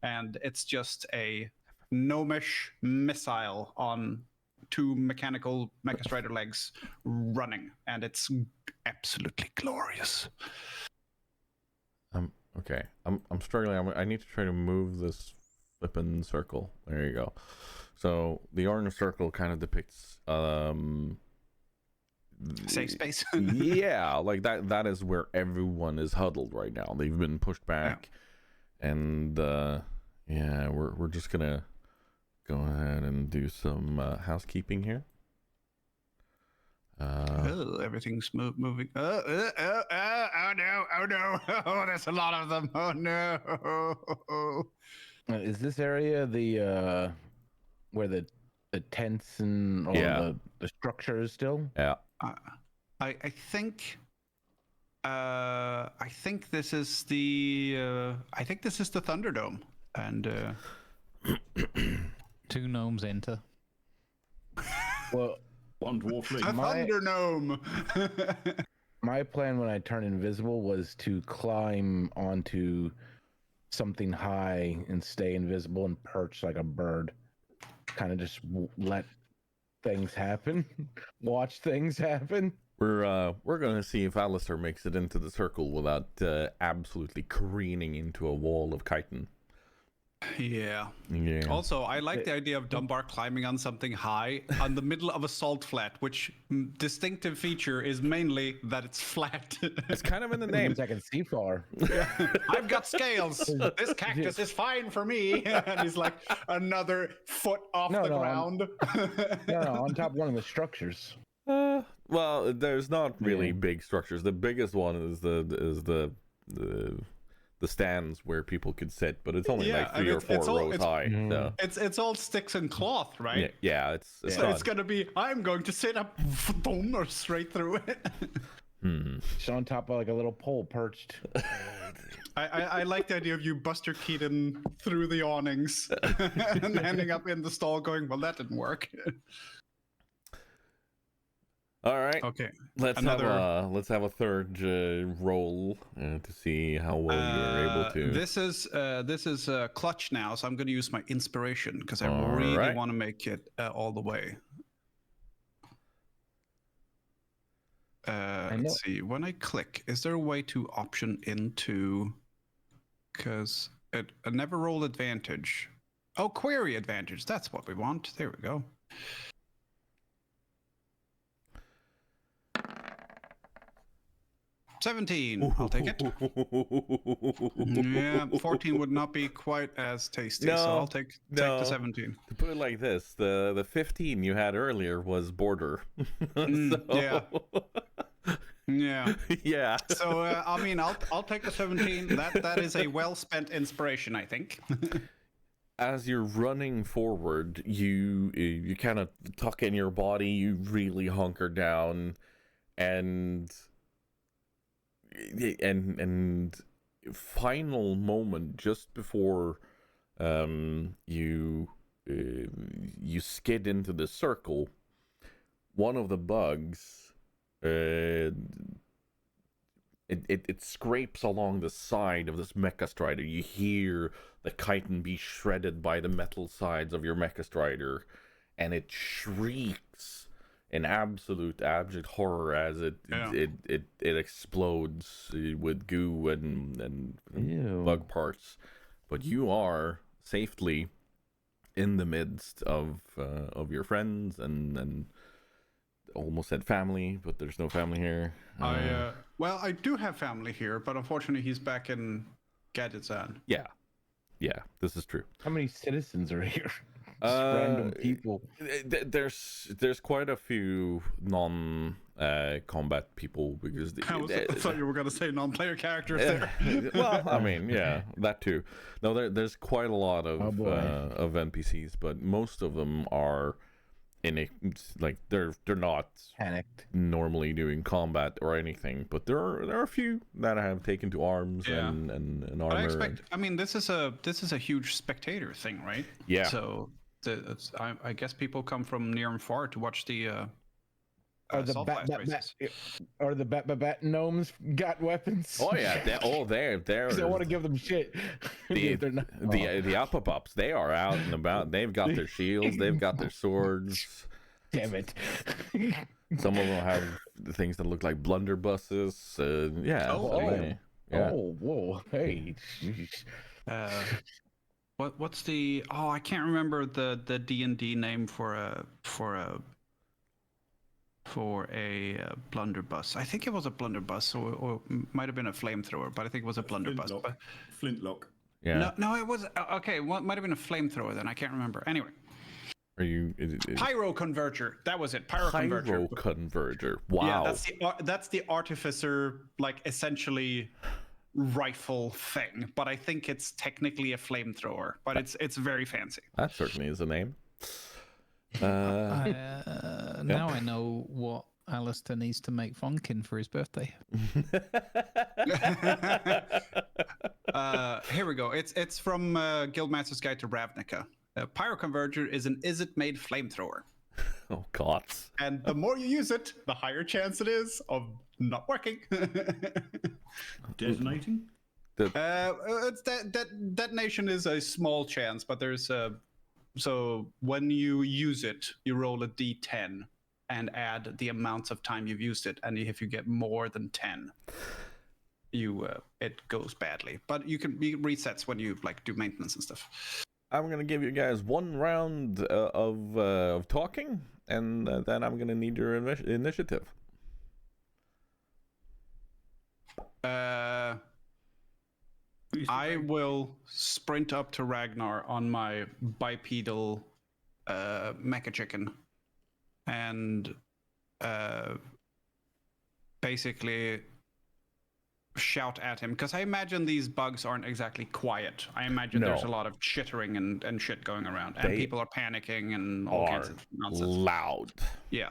And it's just a gnomish missile on two mechanical Mecha Strider legs running. And it's absolutely glorious. Okay, I'm struggling. I need to try to move this flippin' circle. There you go. So the orange circle kind of depicts safe space. Yeah, like that is where everyone is huddled right now. They've been pushed back, and yeah, we're just gonna go ahead and do some housekeeping here. Everything's moving. Oh no! Oh, there's a lot of them. Oh no! Is this area the where the tents and all the structure is still? Yeah. I think this is the Thunderdome, and two gnomes enter. Well, One dwarf league. a Thundernome. my plan when I turned invisible was to climb onto something high and stay invisible and perch like a bird. Kind of just let things happen, watch things happen. We're gonna see if Alistair makes it into the circle without absolutely careening into a wall of chitin. Yeah. Yeah. Also, I like the idea of Dunbar climbing on something high on the middle of a salt flat, which distinctive feature is mainly that it's flat. It's kind of in the name. I can see far. I've got scales. This cactus is fine for me. And he's like another foot off the ground. No, on top of one of the structures. Well, there's not really big structures. The biggest one is the stands where people could sit, but it's only like 3 or 4 rows high. So. It's all sticks and cloth, right? Yeah, it's so fun. it's gonna be. I'm going to sit up, boom, or straight through it. It's on top of like a little pole perched. I like the idea of you Buster Keaton through the awnings and ending up in the stall going, well, that didn't work. All right. Okay. Let's have a third roll to see how well you're able to. This is clutch now, so I'm going to use my inspiration because I really want to make it all the way. Let's see. When I click, is there a way to option into? Because I never roll advantage. Oh, query advantage. That's what we want. There we go. $17. I'll take it. Yeah, 14 would not be quite as tasty, so I'll take the 17. To put it like this, the 15 you had earlier was border. Yeah. Yeah. Yeah. So I mean, I'll take the 17. That is a well spent inspiration, I think. as you're running forward, you kind of tuck in your body, you really hunker down, and final moment just before you skid into the circle, one of the bugs it scrapes along the side of this Mecha Strider. You hear the chitin be shredded by the metal sides of your Mecha Strider, and it shrieks in absolute abject horror as it explodes with goo and bug parts. But you are safely in the midst of your friends and almost said family, but there's no family here. I do have family here, but unfortunately he's back in Gadgetzan. Yeah, this is true. How many citizens are here? Just random people. There's quite a few non-combat people because I thought you were going to say non-player characters there. Well, I mean, yeah, that too. No, there's quite a lot of NPCs, but most of them are they're not Panicked. normally doing combat or anything, but there are a few that have taken to arms and armor. I mean, this is a huge spectator thing, right? Yeah. So I guess people come from near and far to watch the Saltflats races. Or the bat gnomes got weapons. Oh yeah, they're. I want to give them shit. The upper pups, they are out and about. They've got their shields, they've got their swords. Damn it! Some of them have things that look like blunderbusses. Yeah. Oh, whoa! Hey. What's the? Oh, I can't remember the D&D name for a blunderbuss. I think it was a blunderbuss, or might have been a flamethrower, but I think it was a blunderbuss. Flintlock. Yeah. No, it was okay. Well, it might have been a flamethrower then. I can't remember. Anyway. Are you Pyro converger? That was it. Pyro converger. Wow. Yeah, that's the artificer, like essentially rifle thing. But I think it's technically a flamethrower. But it's very fancy. That certainly is a name. Now I know what Alistair needs to make Funkin for his birthday. Here we go. It's from Guildmaster's Guide to Ravnica. Pyroconverger is an is-it-made flamethrower. Oh God! And the more you use it, the higher chance it is of not working. Detonating? It's detonation is a small chance, but there's so when you use it, you roll a d10 and add the amounts of time you've used it, and if you get more than 10, it goes badly. But you can be resets when you do maintenance and stuff. I'm gonna give you guys one round of talking, and then I'm gonna need your initiative. I will sprint up to Ragnar on my bipedal mecha chicken, and basically shout at him, because I imagine these bugs aren't exactly quiet. I imagine there's a lot of chittering and shit going around, and people are panicking and all kinds of nonsense. Loud. Yeah.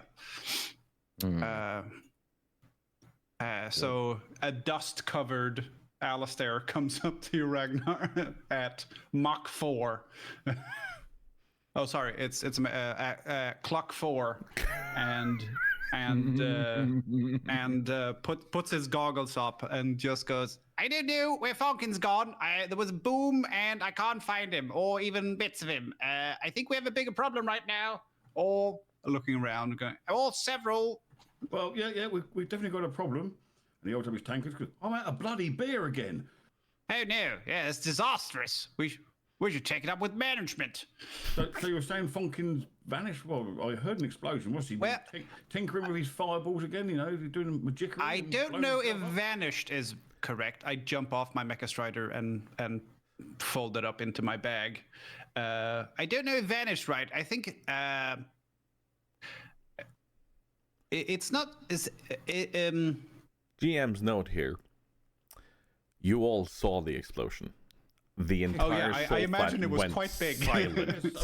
So a dust-covered Alistair comes up to you, Ragnar, at Mach 4. Oh, sorry, it's clock 4, and puts his goggles up and just goes, "I don't know where Falcon's gone. There was a boom and I can't find him, or even bits of him. I think we have a bigger problem right now." Or looking around, going, "Or several." Well, yeah, we've definitely got a problem. And he opens up his tankard because I'm out of bloody beer again. Oh no, yeah, it's disastrous. We should take it up with management. So you were saying Funkin's vanished? Well, I heard an explosion. What's he tinkering with his fireballs again? Doing magickery? I don't know if vanished is correct. I jump off my Mecha Strider and fold it up into my bag. I don't know if vanished right. I think it's not. GM's note here. You all saw the explosion. the entire I imagine it was went quite big. silent. Yes,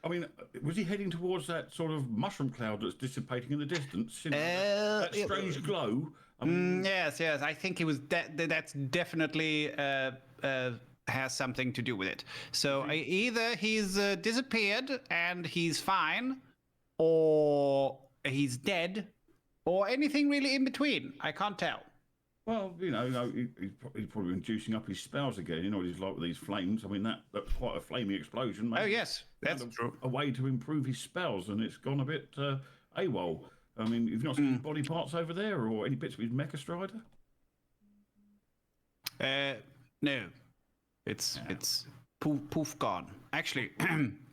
I mean, was he heading towards that sort of mushroom cloud that's dissipating in the distance? That strange glow. I mean, Yes. I think he was. That's definitely has something to do with it. So either he's disappeared and he's fine, or he's dead, or anything really in between. I can't tell. well, he's probably been juicing up his spells again. You know what he's like with these flames. I mean, that's quite a flaming explosion. Oh Maybe yes, that's true. a way to improve his spells, and it's gone a bit AWOL. I mean, you've not seen his body parts over there, or any bits of his mecha strider? No, it's poof gone. Actually,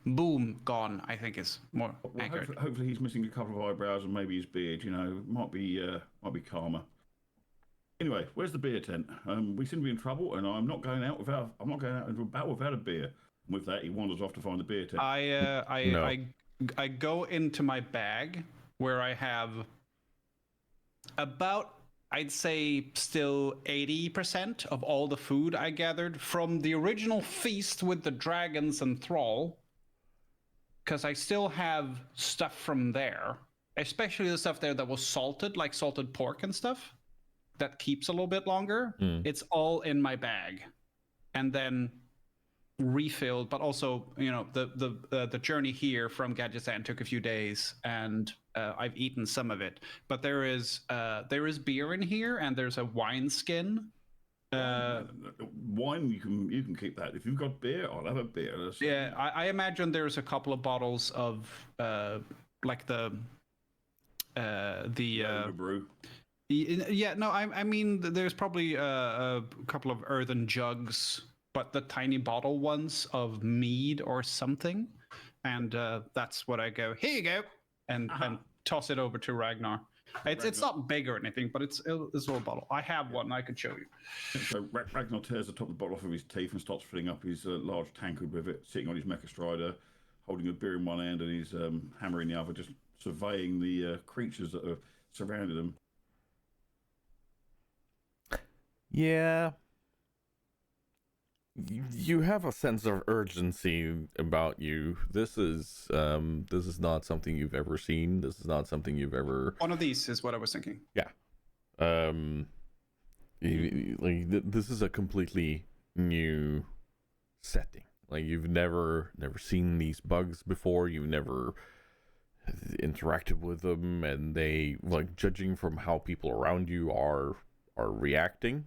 boom gone. I think is more Well, accurate. hopefully he's missing a couple of eyebrows and maybe his beard. You know, might be calmer. Anyway, where's the beer tent? We seem to be in trouble, and I'm not going out into a battle without a beer. And with that, he wanders off to find the beer tent. I go into my bag where I have about, I'd say, still 80% of all the food I gathered from the original feast with the dragons and Thrall, because I still have stuff from there, especially the stuff there that was salted, like salted pork and stuff, that keeps a little bit longer. It's all in my bag, and then refilled. But also, the journey here from Gadgetzan took a few days, and I've eaten some of it. But there is beer in here, and there's a wine skin. Wine, you can keep that. If you've got beer, I'll have a beer. Yeah, I imagine there's a couple of bottles of like the brew. Yeah, no, I mean, there's probably a couple of earthen jugs, but the tiny bottle ones of mead or something, and that's what I go. Here you go, and toss it over to Ragnar. It's not big or anything, but it's a little bottle. I have one I could show you. So Ragnar tears the top of the bottle off of his teeth and starts filling up his large tankard with it, sitting on his mecha strider, holding a beer in one hand and his hammer in the other, just surveying the creatures that are surrounding him. Yeah. You have a sense of urgency about you. This is not something you've ever seen. This is not something you've ever. One of these is what I was thinking. Yeah. This is a completely new setting. Like, you've never seen these bugs before. You've never interacted with them, and they, like, judging from how people around you are reacting,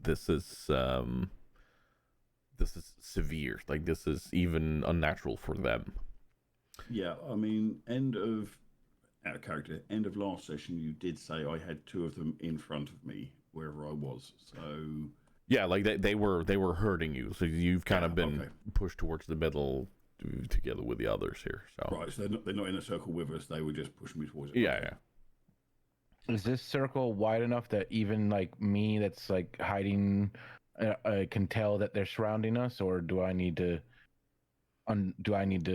this is severe. Like, this is even unnatural for them. Yeah, I mean, end of last session, you did say I had two of them in front of me wherever I was. So yeah, like they were hurting you. So you've kind of been pushed towards the middle together with the others here. So right, so they're not in a circle with us. They were just pushing me towards it. Yeah. Is this circle wide enough that even like me, that's like hiding, can tell that they're surrounding us, or do I need to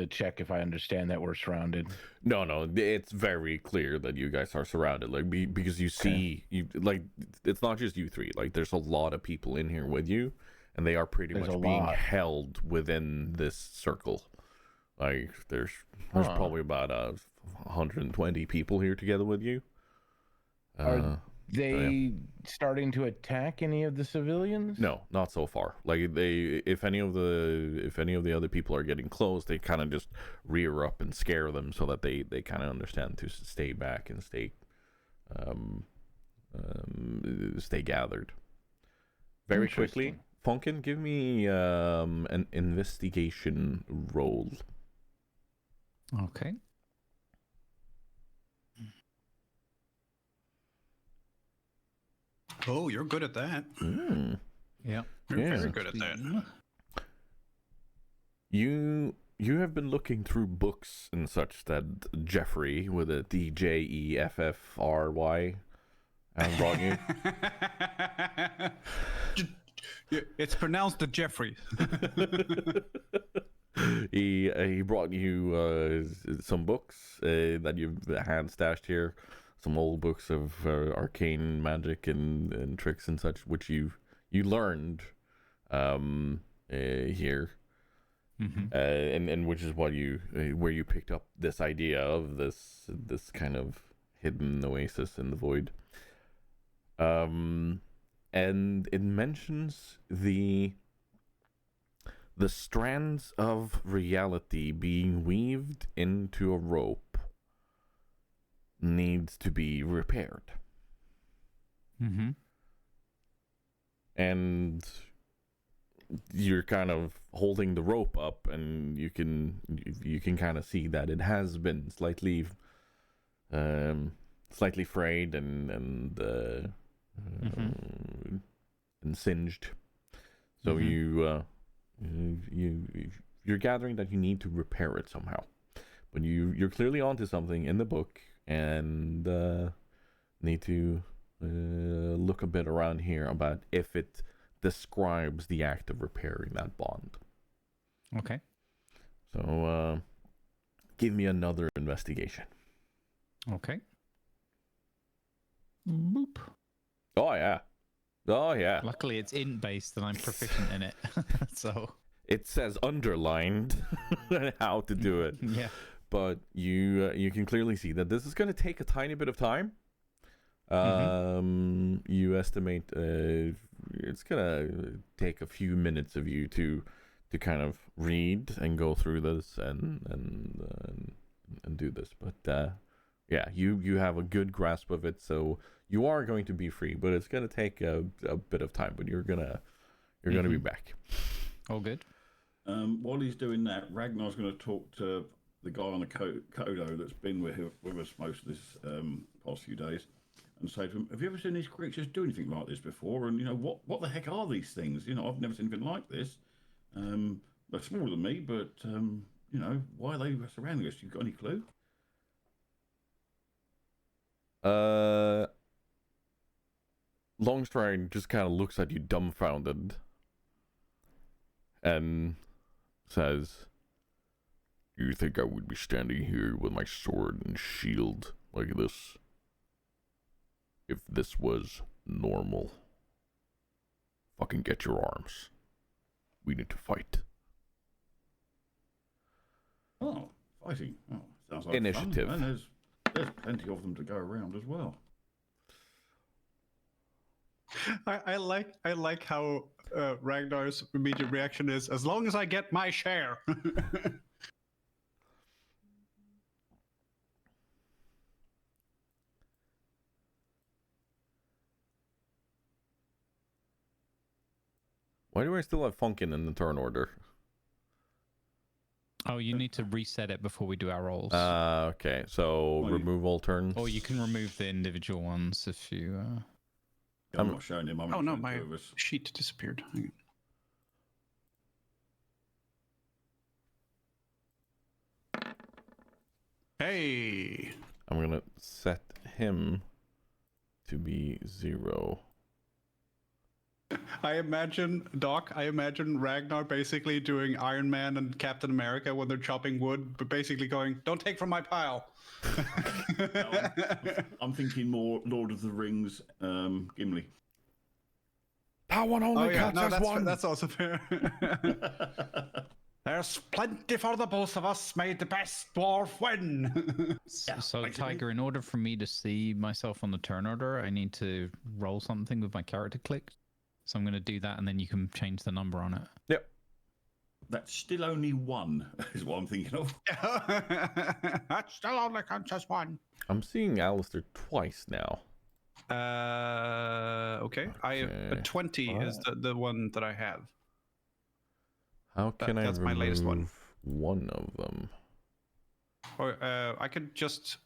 check if I understand that we're surrounded? No, it's very clear that you guys are surrounded. Like, because you see, you like, it's not just you three. Like, there's a lot of people in here with you, and they are pretty much being held within this circle. Like, there's probably about 120 people here together with you. Are they starting to attack any of the civilians? No, not so far. Like, if any of the other people are getting close, they kind of just rear up and scare them so that they kind of understand to stay back and stay gathered. Very quickly, Funkin, give me an investigation roll. Okay. Oh, you're good at that. Yeah. You're very good at that. You have been looking through books and such that Jeffrey, with a DJEFFRY, has brought you. It's pronounced the Jeffrey. He brought you some books that you've had stashed here. Some old books of arcane magic and tricks and such, which you learned here. Mm-hmm. And which is what you where you picked up this idea of this kind of hidden oasis in the void. And it mentions the strands of reality being weaved into a rope needs to be repaired. Mm-hmm. And you're kind of holding the rope up, and you can kind of see that it has been slightly frayed and singed. So you're gathering that you need to repair it somehow, but you're clearly onto something in the book, and need to look a bit around here about if it describes the act of repairing that bond. Okay. So give me another investigation. Okay. Boop. Oh yeah. Luckily, it's int based, and I'm proficient in it. So it says underlined how to do it. Yeah. But you can clearly see that this is going to take a tiny bit of time. You estimate it's gonna take a few minutes of you to kind of read and go through this and do this. But yeah, you have a good grasp of it, so you are going to be free. But it's gonna take a bit of time. But you're gonna be back. All good. While he's doing that, Ragnar's going to talk to the guy on the Kodo that's been with us most of this past few days, and say to him, "Have you ever seen these creatures do anything like this before? And what the heck are these things? I've never seen anything like this. They're smaller than me, but why are they surrounding us? You got any clue?" Longstride just kind of looks at you dumbfounded and says, "You think I would be standing here with my sword and shield like this if this was normal? Fucking get your arms. We need to fight." Oh, fighting. Oh, sounds like Initiative. Fun. And there's plenty of them to go around as well. I like how Ragnar's immediate reaction is, as long as I get my share. Why do I still have Funkin in the turn order? Oh, you need to reset it before we do our rolls. Okay, so Well, remove all turns. Or you can remove the individual ones if you... I'm not showing him. I'm Oh no, showing my two of us. sheet disappeared. Hang on. Hey. I'm gonna set him to be 0. I imagine Ragnar basically doing Iron Man and Captain America when they're chopping wood, but basically going, "Don't take from my pile." No, I'm thinking more Lord of the Rings, Gimli. That one only counts as one. That's also fair. There's plenty for the both of us. May the best dwarf win. So, basically. Tiger, in order for me to see myself on the turn order, I need to roll something with my character clicked. So I'm going to do that, and then you can change the number on it. Yep. That's still only one, is what I'm thinking of. That still only counts as one. I'm seeing Alistair twice now. Okay. A 20 is the one that I have. How can That's I my remove latest one. one of them? Or I could just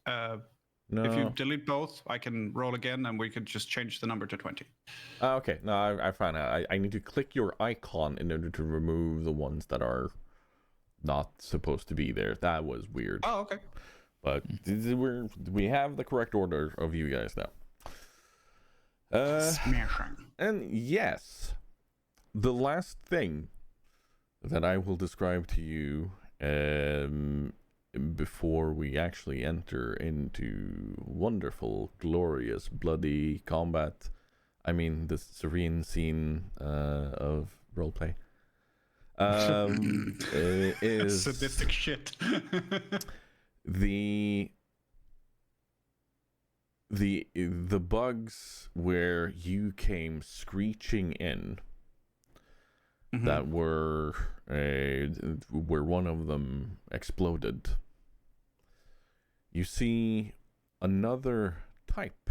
No. if you delete both, I can roll again, and we could just change the number to 20. Okay, no, I found out. I need to click your icon in order to remove the ones that are not supposed to be there. That was weird. Oh, okay. But we have the correct order of you guys now. Smashing. And yes, the last thing that I will describe to you before we actually enter into wonderful, glorious, bloody combat. I mean, the serene scene of roleplay. Is sadistic shit. the bugs where you came screeching in, that were where one of them exploded. You see another type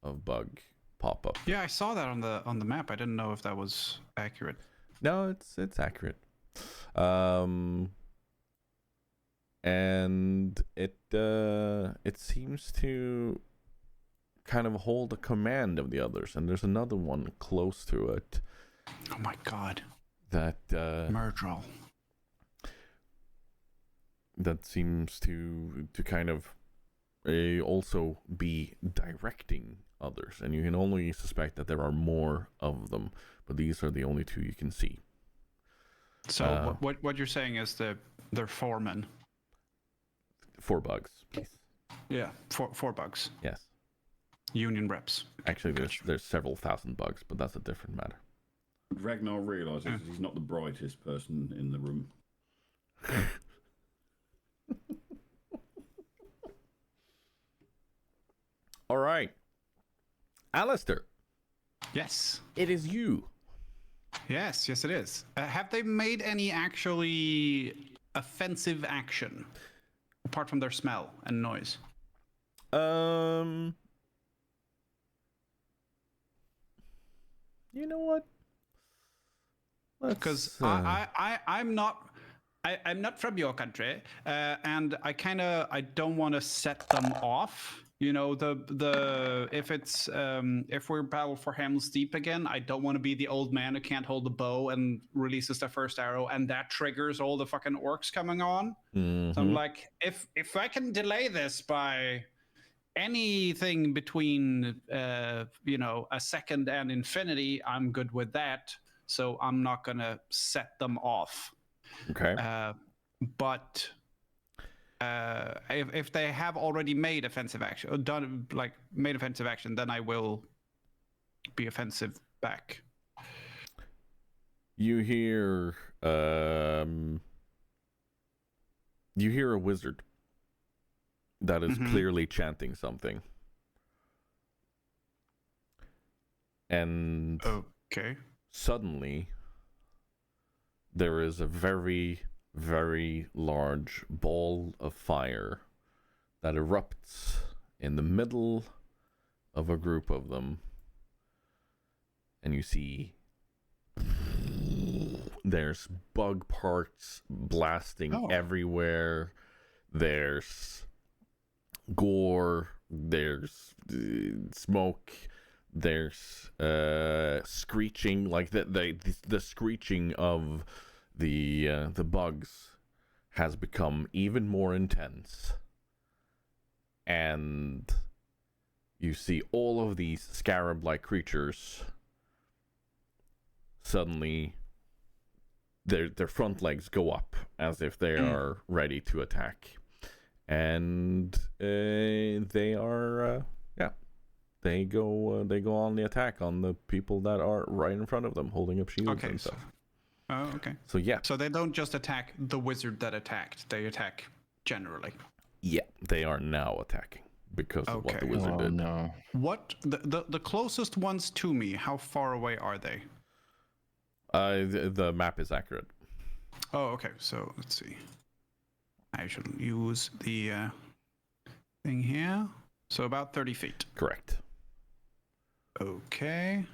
of bug pop up. Yeah, I saw that on the map. I didn't know if that was accurate. No, it's accurate. And it seems to kind of hold a command of the others, and there's another one close to it. Oh my god. That Murdrol. That seems to kind of also be directing others, and you can only suspect that there are more of them, but these are the only two you can see. So what you're saying is they're foremen. 4 bugs, please. Yeah, four bugs. Yes. Union reps. Actually, there's several thousand bugs, but that's a different matter. Ragnar realizes he's not the brightest person in the room. All right. Alistair, Yes. it is you. Yes, it is. Have they made any actually offensive action apart from their smell and noise? You know what? Because I'm not from your country, and I don't want to set them off. You know, if we're battle for Helm's Deep again, I don't want to be the old man who can't hold the bow and releases the first arrow, and that triggers all the fucking orcs coming on. Mm-hmm. So I'm like, if I can delay this by anything between a second and infinity, I'm good with that. So I'm not gonna set them off. Okay. But if they have already made offensive action, or made offensive action, then I will be offensive back. You hear a wizard that is clearly chanting something. And okay. Suddenly there is a very, very large ball of fire that erupts in the middle of a group of them, and you see there's bug parts blasting everywhere. There's gore, there's smoke, there's screeching, like the screeching of the bugs has become even more intense, and you see all of these scarab-like creatures suddenly their front legs go up as if they are ready to attack, and they are they go on the attack on the people that are right in front of them holding up shields and stuff. Oh, okay. So yeah. So they don't just attack the wizard that attacked; they attack generally. Yeah, they are now attacking because of what the wizard did. No. What the closest ones to me? How far away are they? The map is accurate. Oh, okay. So let's see. I should use the thing here. So about 30 feet. Correct. Okay.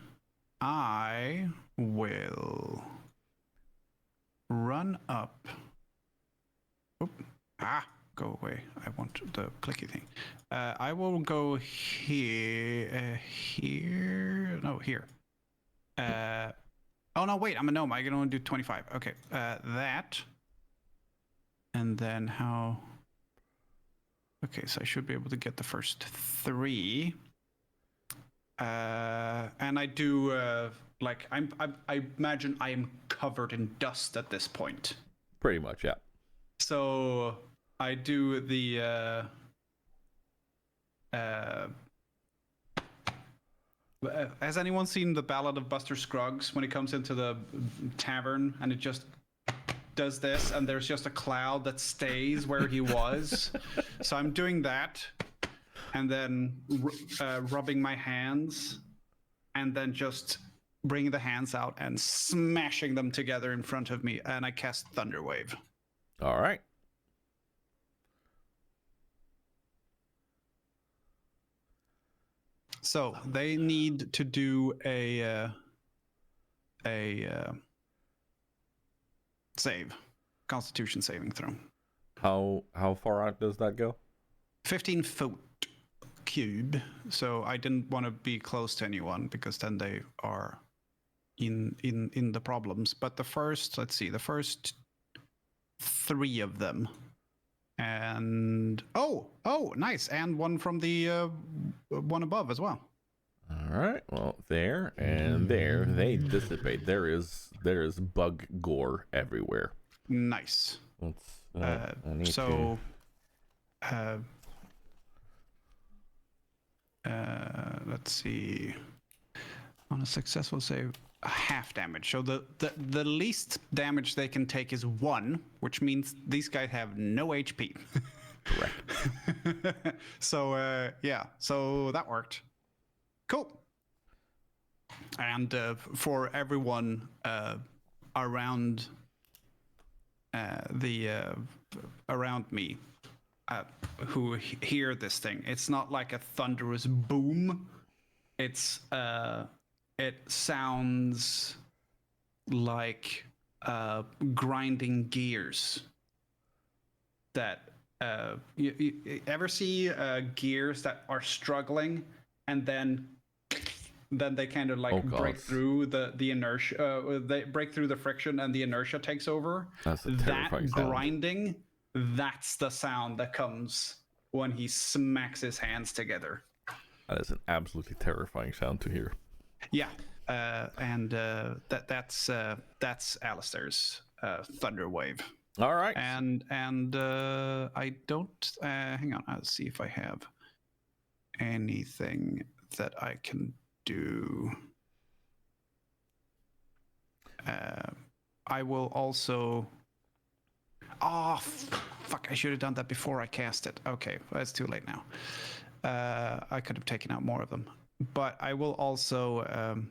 I will run up. Oop. Go away. I want the clicky thing. I will go here. No, here. Oh, no, wait. I'm a gnome. I can only do 25. Okay. That. And then how... Okay, so I should be able to get the first 3. And I do, I imagine I am covered in dust at this point. Pretty much, yeah. So I do the Has anyone seen the Ballad of Buster Scruggs when he comes into the tavern and it just does this and there's just a cloud that stays where he was? So I'm doing that and then rubbing my hands and then just bringing the hands out and smashing them together in front of me, and I cast Thunderwave. All right. So they need to do a save, Constitution saving throw. How far out does that go? 15-foot cube. So I didn't want to be close to anyone because then they are in the problems. But the first 3 of them, and oh, nice, and one from the one above as well. All right. Well, there and there they dissipate. There is bug gore everywhere. Nice. Let's. I need so. Let's see. On a successful save, half damage. So the least damage they can take is 1, which means these guys have no HP. Correct. So yeah, so that worked. Cool. And for everyone around around me who hear this thing, it's not like a thunderous boom. It's it sounds like grinding gears. That you ever see gears that are struggling and then they kind of like break through the inertia, they break through the friction and the inertia takes over. That's a terrifying sound. Grinding, that's the sound that comes when he smacks his hands together. That is an absolutely terrifying sound to hear. Yeah, and that's Alistair's Thunderwave. All right. And I don't hang on. I'll see if I have anything that I can do. I will also. Oh, fuck! I should have done that before I cast it. Okay, well, it's too late now. I could have taken out more of them, but I will also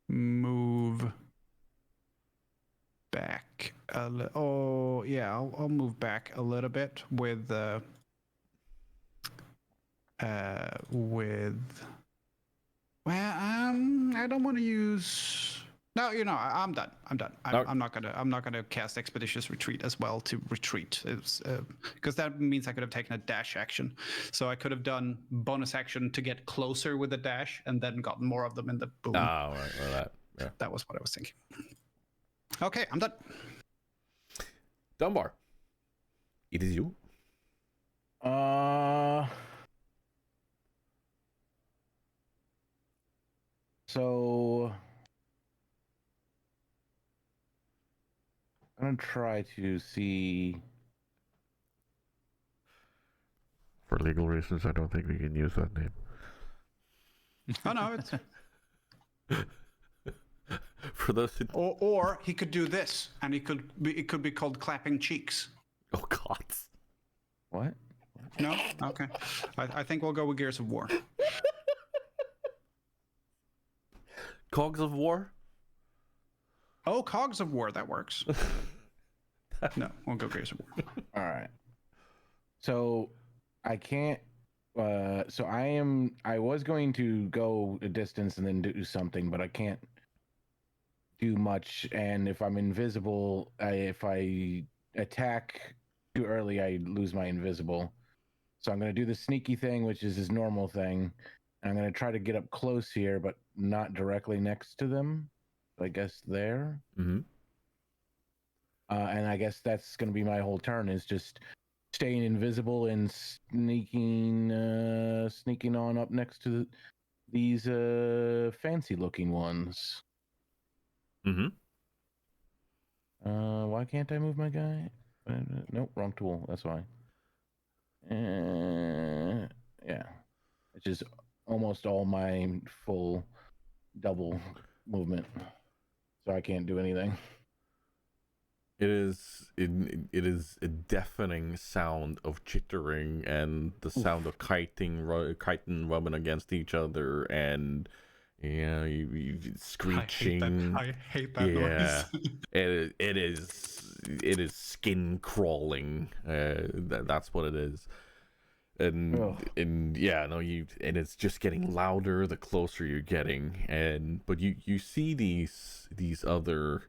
move back a little. Oh, yeah, I'll move back a little bit with. Well, I don't want to use. No, I'm done. I'm not gonna cast Expeditious Retreat as well to retreat. It's because that means I could have taken a dash action. So I could have done bonus action to get closer with the dash and then gotten more of them in the boom. Oh, right. Well, That was what I was thinking. Okay, I'm done. Dunbar, it is you. So I'm gonna try to see. For legal reasons, I don't think we can use that name. Oh no, it's. For those who... Or he could do this, and it could be called Clapping Cheeks. Oh God. What? No? Okay. I think we'll go with Gears of War. Cogs of War? Oh, Cogs of War, that works. No, we'll go Gears of War. All right. So I can't. So I was going to go a distance and then do something, but I can't do much. And if I'm invisible, if I attack too early, I lose my invisible. So I'm going to do the sneaky thing, which is his normal thing. And I'm going to try to get up close here, but not directly next to them. I guess there. Mm-hmm. And I guess that's going to be my whole turn, is just staying invisible and sneaking on up next to these fancy looking ones. Mm-hmm. Why can't I move my guy? Nope, wrong tool. That's why. Yeah, which is almost all my full double movement, so I can't do anything. It is a deafening sound of chittering and the sound of chitin rubbing against each other, and you screeching. I hate that Yeah, noise. it is skin crawling. That's what it is. And yeah, no, and it's just getting louder the closer you're getting, but you see these other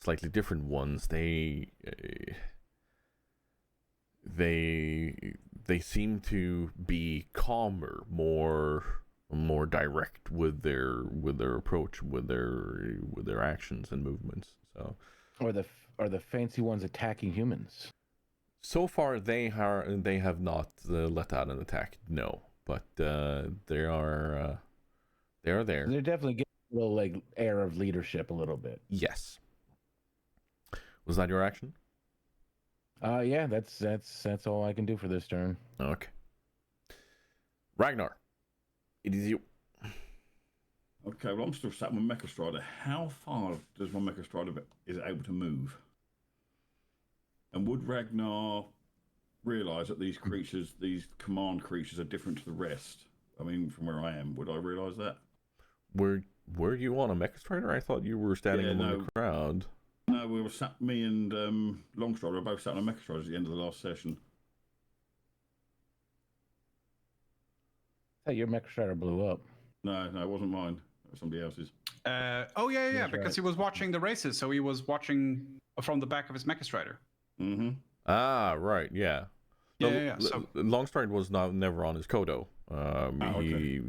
slightly different ones. They seem to be calmer, more direct with their approach, with their actions and movements. So, Or the fancy ones attacking humans. so far they have not let out an attack. No, but they are there. They're definitely getting a little like air of leadership a little bit. Yes. Was that your action? Yeah, that's all I can do for this turn. Okay. Ragnar, it is you. Okay, well, I'm still sat with my Mecha Strider. How far does my Mecha Strider is it able to move? And would Ragnar realise that these creatures, these command creatures, are different to the rest? I mean, from where I am, would I realise that? Were you on a Mecha Strider? I thought you were standing in the crowd. No, we were sat. Me and Longstrider were both sat on a Mecha Strider at the end of the last session. I thought your Mecha Strider blew up. No, it wasn't mine. It was somebody else's. Yeah, because right. he was watching the races, so he was watching from the back of his Mecha Strider. Mm-hmm. Ah, right, yeah. Yeah. So Longstride was never on his Kodo. Okay.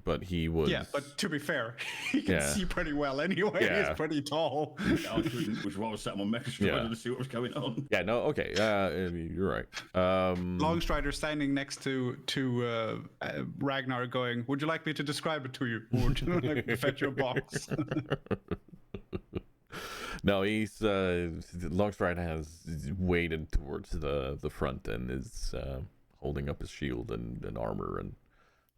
But he was. yeah, but to be fair, he can see pretty well anyway. Yeah. He's pretty tall. I couldn't, which is why I was sat on my Mecha Strider to see what was going on. Yeah, no, okay. You're right. Longstrider standing next to Ragnar, going, "Would you like me to describe it to you, or would you like to fetch your box?" No, he's Longstride has waded towards the front and is holding up his shield and armor, and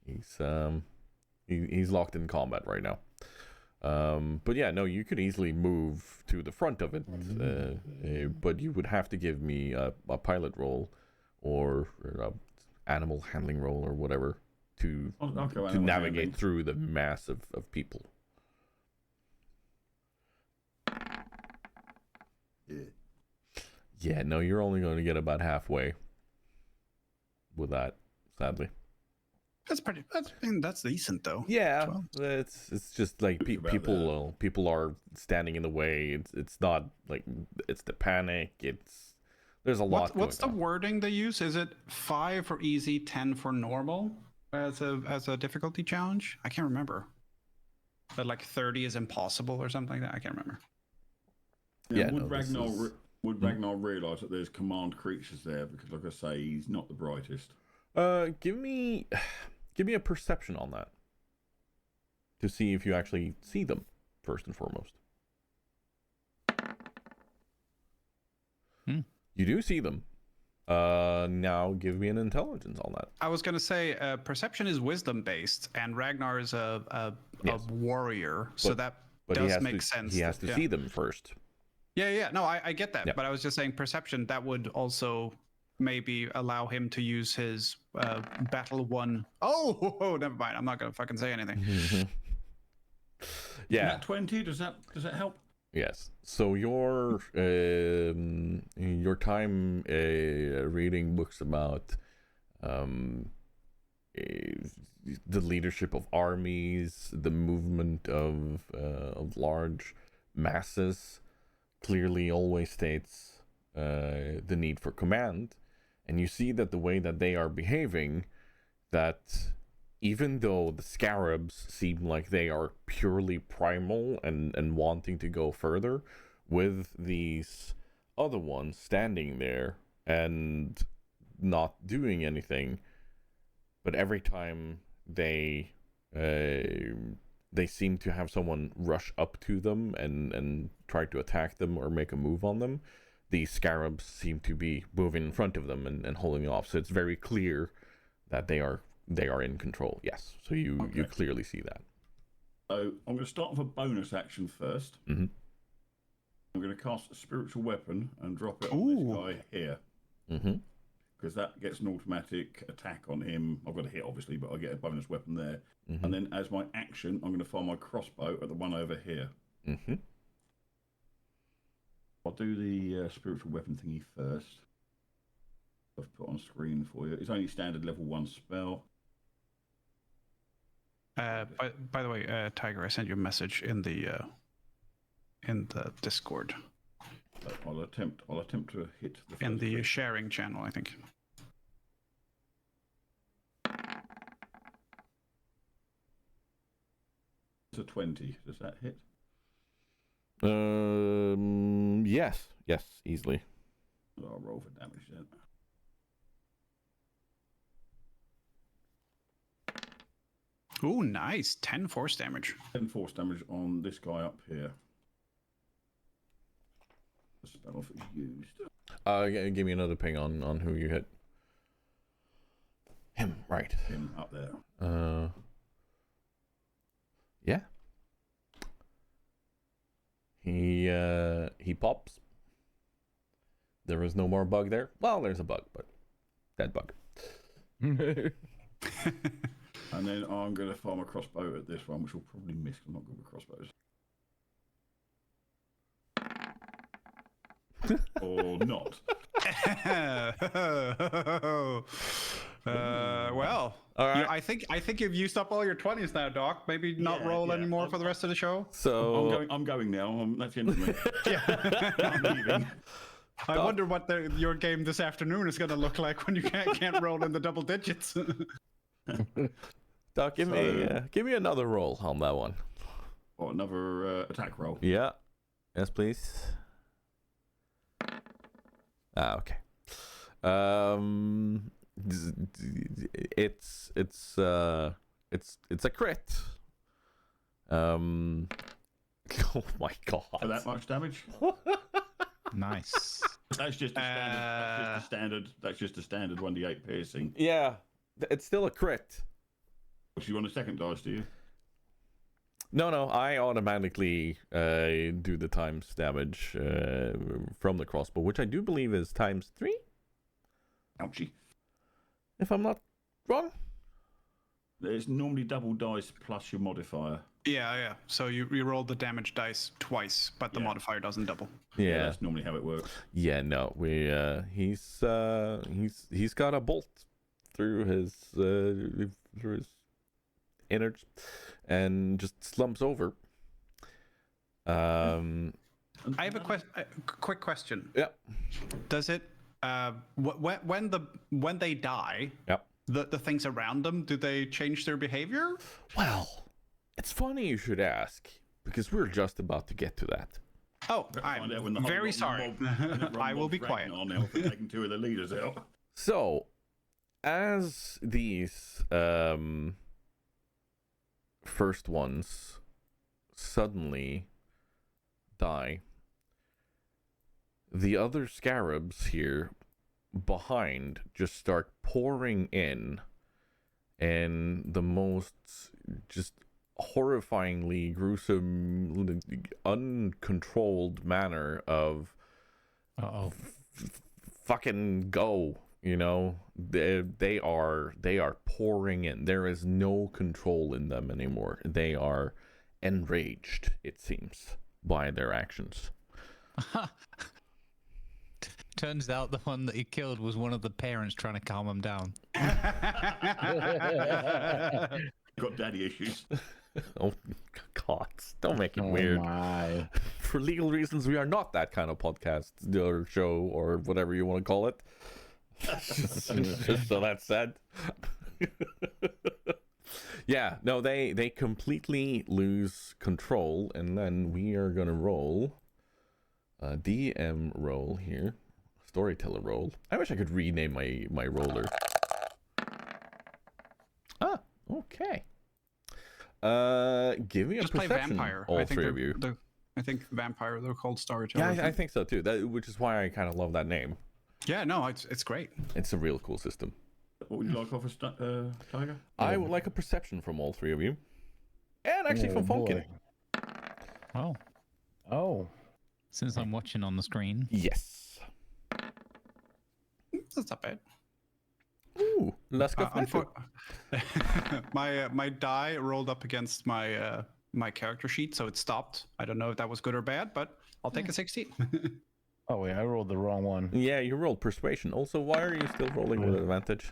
he's locked in combat right now. But yeah, no, you could easily move to the front of it, but you would have to give me a pilot roll or animal handling roll or whatever to navigate through the mass of people. Yeah, no, you're only going to get about halfway with that, sadly. That's decent though. Yeah, it's just like people are standing in the way. It's not like it's the panic. There's a lot. What's the wording they use? Is it 5 for easy, 10 for normal as a difficulty challenge? I can't remember. But like 30 is impossible or something like that. I can't remember. Yeah, would Ragnar realise that there's command creatures there? Because, like I say, he's not the brightest. Give me a perception on that to see if you actually see them first and foremost. You do see them. Now give me an intelligence on that. I was gonna say perception is wisdom based, and Ragnar is a warrior, so that does make sense. He has to see them first. Yeah. No, I get that, but I was just saying perception. That would also maybe allow him to use his battle one. Oh, never mind. I'm not gonna fucking say anything. Yeah. Nat 20. Does that help? Yes. So your time reading books about the leadership of armies, the movement of large masses, clearly always states the need for command, and you see that the way that they are behaving, that even though the scarabs seem like they are purely primal and wanting to go further, with these other ones standing there and not doing anything, but every time they seem to have someone rush up to them and try to attack them or make a move on them, the scarabs seem to be moving in front of them and holding off. So it's very clear that they are they are in control. Yes, so you clearly see that. So I'm going to start with a bonus action first. Mm-hmm. I'm going to cast a spiritual weapon and drop it on this guy here. Mm-hmm. Because that gets an automatic attack on him. I've got a hit, obviously, but I get a bonus weapon there. Mm-hmm. And then as my action, I'm going to fire my crossbow at the one over here. Mm-hmm. I'll do the spiritual weapon thingy first. I've put on screen for you. It's only standard level 1 spell. By the way, Tiger, I sent you a message in the Discord. I'll attempt to hit the In first the hit. sharing channel, I think. It's a 20. Does that hit? Yes, easily. I'll roll for damage then. Ooh, nice. 10 force damage. 10 force damage on this guy up here. The spell off is used. Give me another ping on who you hit. Him, right? Him up there. Yeah. He pops. There is no more bug there. Well, there's a bug, but dead bug. And then I'm going to fire my crossbow at this one, which will probably miss. I'm not good with crossbows. Or not. Well, All right. I think you've used up all your 20s now, Doc. Maybe not Yeah, roll yeah. anymore for the rest of the show. So I'm going now. That's the end of me. Yeah. I'm leaving. I wonder what your game this afternoon is going to look like when you can't roll in the double digits. Doc, give me another roll on that one. Or another attack roll. Yeah. Yes, please. Okay. It's a crit. Oh my god. For that much damage? Nice. That's just a standard. That's just a standard 1d8 piercing. Yeah, it's still a crit. Which you want a second dice, do you? No, I automatically do the times damage from the crossbow, which I do believe is times 3, Ouchie. if I'm not wrong. It's normally double dice plus your modifier. Yeah. So you roll the damage dice twice, but the modifier doesn't double. Yeah, That's normally how it works. yeah. No, he's got a bolt through his innards and just slumps over. I have a quick question. Yeah. Does it when they die? Yep. The things around them, do they change their behavior? Well, it's funny you should ask, because we're just about to get to that. Oh, Find out when the I'm whole very mob- sorry. mob- I will be mob's quiet. raging on now for taking 2 of the leaders out. So, as these first ones suddenly die, the other scarabs here behind just start pouring in the most just horrifyingly gruesome, uncontrolled manner of fucking go. You know, they are pouring in. There is no control in them anymore. They are enraged, it seems, by their actions. Turns out the one that he killed was one of the parents trying to calm him down. Got daddy issues. Oh God! Don't make it weird. My. For legal reasons, we are not that kind of podcast or show or whatever you want to call it. Just so that's said. Yeah, no, they completely lose control, and then we are gonna roll a DM roll here, storyteller roll. I wish I could rename my roller. Ah, okay. Give me a Just play perception. vampire. All I think three of you. I think vampire. They're called storytellers. Yeah, I think so too. Which is why I kind of love that name. Yeah, no, it's great. It's a real cool system. What would you like off a Tiger? I would like a perception from all three of you, and actually from Falcon. Oh, Oh. since I'm watching on the screen. Yes. That's not bad. Ooh, let's go. My die rolled up against my my character sheet, so it stopped. I don't know if that was good or bad, but I'll take a 16. Oh wait, I rolled the wrong one. Yeah, you rolled persuasion. Also, why are you still rolling with advantage?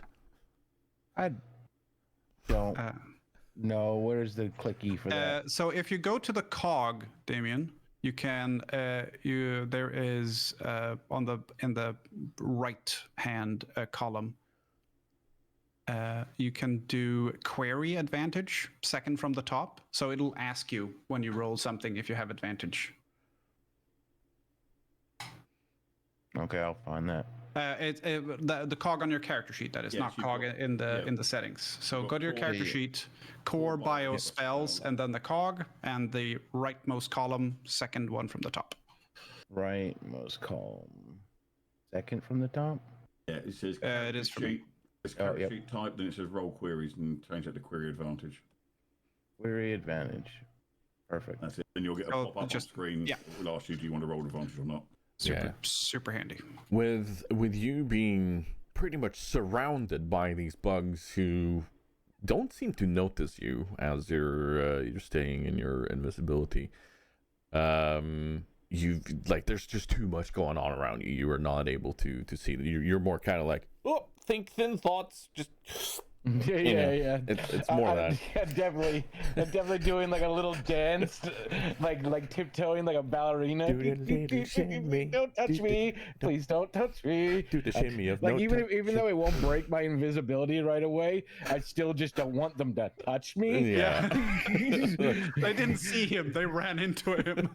I don't know. Where's the clicky for that? So if you go to the cog, Damien, you can there is in the right hand column. You can do query advantage, second from the top. So it'll ask you when you roll something if you have advantage. Okay, I'll find that. The cog on your character sheet, that is, Yes, not you've cog got- in the yeah. settings. So You've go got to your core- character sheet, core bio spells, and then the cog, and the rightmost column, second one from the top. Rightmost column. Second from the top? Yeah, it says It is for me. sheet. It's character yep. sheet type, then it says roll queries, and change that to query advantage. Query advantage. Perfect. That's it. Then you'll get a Oh, pop up just- on screen. yeah. It will ask you, do you want to roll advantage or not? Super handy. With you being pretty much surrounded by these bugs who don't seem to notice you as you're staying in your invisibility. There's just too much going on around you. You are not able to see. You're more kind of like, oh, think thin thoughts. Just Yeah. It's more that. Yeah, definitely doing like a little dance, like tiptoeing like a ballerina. Do a little shimmy. Don't touch me, please don't touch me. Do the shimmy of Like no even though it won't break my invisibility right away, I still just don't want them to touch me. Yeah. They didn't see him. They ran into him.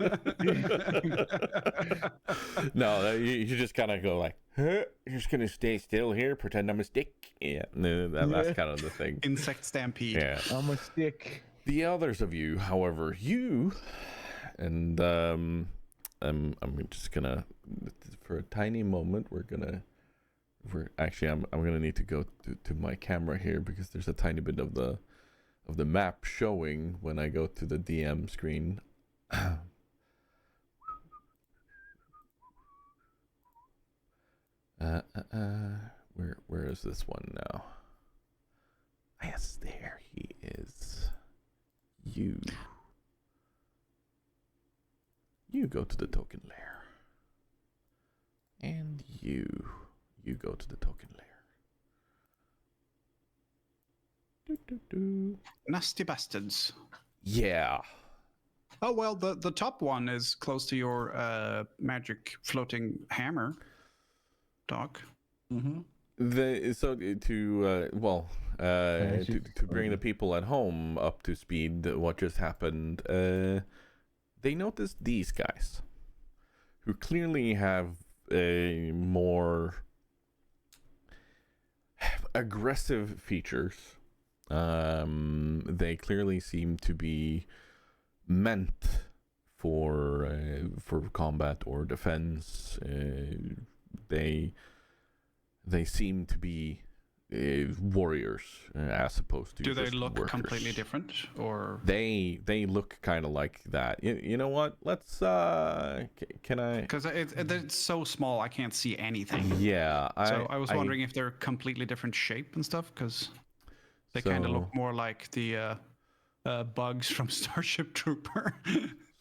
No, you just kind of go like, huh? You're just gonna stay still here, pretend I'm a stick. Yeah, no, that's kind of the thing. Insect stampede. Yeah. I'm a stick. The others of you, however, you and I'm just gonna, for a tiny moment, I'm gonna need to go to my camera here because there's a tiny bit of the map showing when I go to the DM screen. Where is this one now? Yes, there he is. You go to the token lair. And you go to the token lair. Nasty bastards. Yeah. Oh, well, the top one is close to your magic floating hammer, Doc. Mm-hmm. To bring the people at home up to speed, what just happened, they noticed these guys, who clearly have a more aggressive features. They clearly seem to be meant for combat or defense. They seem to be warriors as opposed to. Do they just look workers. completely different, or They look kind of like that. You know what? Let's can I? because it's so small I can't see anything. Yeah. So I was wondering if they're completely different shape and stuff, because they kind of look more like the bugs from Starship Trooper.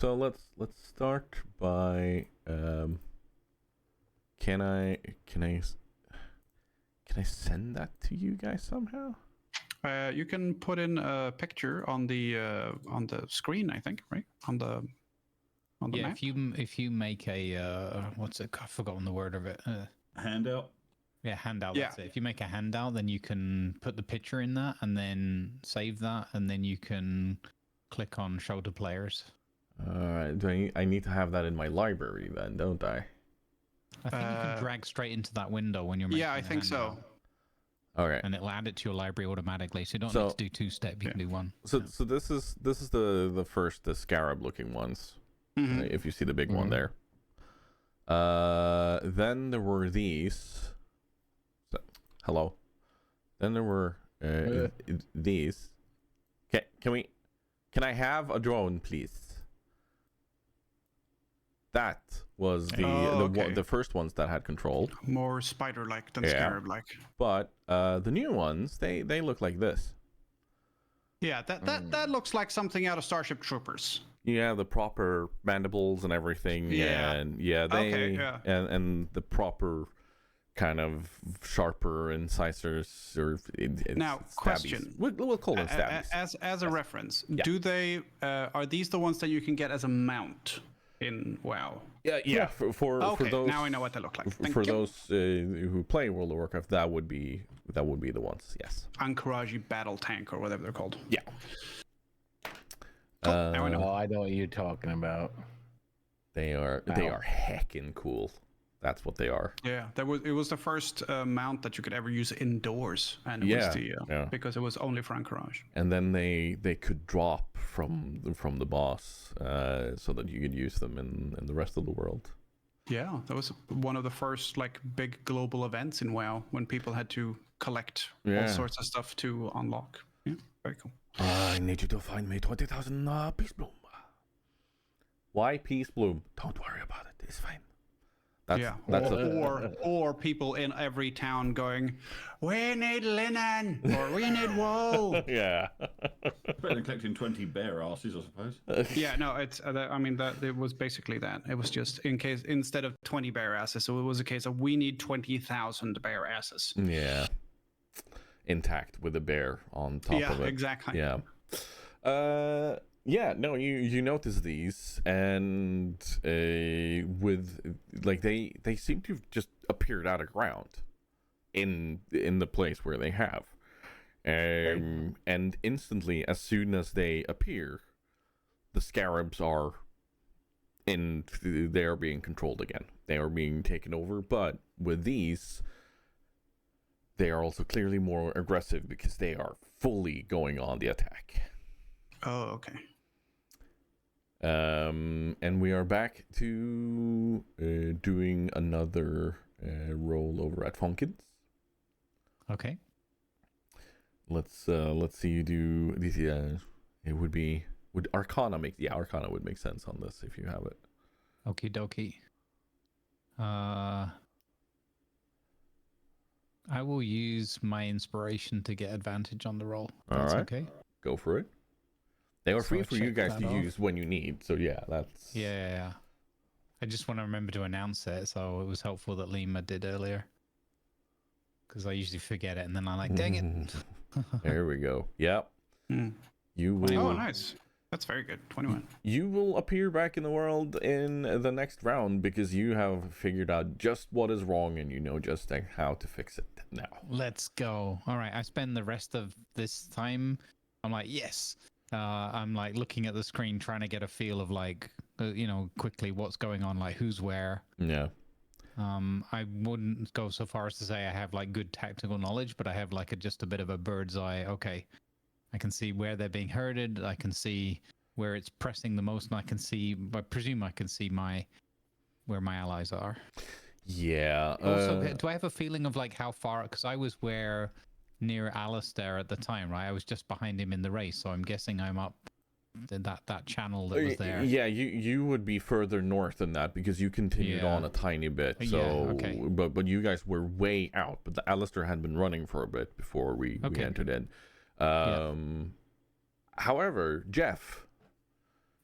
So let's start by can I send that to you guys somehow? You can put in a picture on the screen, I think, right? On the Yeah, map. if you make a what's it? I've forgotten the word of it. Handout. Yeah, handout. Yeah. That's it. If you make a handout, then you can put the picture in that, and then save that, and then you can click on show to players. All right. I need to have that in my library then, don't I? I think you can drag straight into that window when you're making Yeah, I the think so. handout, All right. and it'll add it to your library automatically. So you don't So- need to do two-step. You can do one. So this is the first, the scarab looking ones. Mhm. If you see the big one there. Then there were these. So, hello. Then there were these. Can I have a drone, please? That was the first ones that had control. More spider-like than Yeah. scarab-like. But the new ones, they look like this. Yeah, that looks like something out of Starship Troopers. Yeah, the proper mandibles and everything. Yeah. And they Okay, yeah. and the proper kind of sharper incisors or Now, stabbies. question. We'll call them stabbies. As a reference, Yeah. do they are these the ones that you can get as a mount in WoW? Yeah. For Okay, those, now I know what they look like. Thank for you. those who play World of Warcraft, that would be the ones. Yes. Ankaraji Battle Tank or whatever they're called. Yeah. Cool, now I know. Oh, I know what you're talking about. They are heckin' cool. That's what they are. Yeah, it was the first mount that you could ever use indoors, and it Yeah, was the yeah. because it was only for Anchorage. And then they could drop from the boss, so that you could use them in the rest of the world. Yeah, that was one of the first like big global events in WoW when people had to collect all Yeah. sorts of stuff to unlock. Yeah, very cool. I need you to find me 20,000 Peace Bloom. Why Peace Bloom? Don't worry about it. It's fine. That's or people in every town going, "We need linen," or "We need wool." yeah. Better than collecting 20 bear asses, I suppose. Yeah, no, it's. I mean, that it was basically that. It was just in case instead of 20 bear asses, so it was a case of we need 20,000 bear asses. Yeah. Intact with a bear on top of it. Yeah, exactly. Yeah. Yeah, no, you notice these, and with like they seem to have just appeared out of ground in the place where they have, and instantly as soon as they appear, the scarabs are they are being controlled again. They are being taken over, but with these, they are also clearly more aggressive because they are fully going on the attack. Oh, okay. And we are back to doing another roll over at Funkins. Okay. Let's see you do this. It would Arcana make Arcana would make sense on this if you have it. Okie dokie. I will use my inspiration to get advantage on the roll. That's All right. okay. Go for it. They are So free I for you check guys that to off. use when you need. So yeah, that's Yeah. I just want to remember to announce it, so it was helpful that Lima did earlier. Because I usually forget it, and then I'm like, dang it. There we go. Yep. Hmm. You will. Oh, nice. That's very good. 21. You will appear back in the world in the next round because you have figured out just what is wrong and you know just how to fix it now. Let's go. All right, I spend the rest of this time, I'm like, yes. I'm like looking at the screen, trying to get a feel of like, quickly what's going on, like who's where. Yeah. I wouldn't go so far as to say I have like good tactical knowledge, but I have like just a bit of a bird's eye. Okay, I can see where they're being herded. I can see where it's pressing the most, and I presume I can see where my allies are. Yeah. Also, do I have a feeling of like how far? Because I was near Alistair at the time, right? I was just behind him in the race, so I'm guessing I'm up that channel that was there. Yeah, you would be further north than that because you continued on a tiny bit. So, okay. but you guys were way out. But the Alistair had been running for a bit before we entered in. However, Jeff,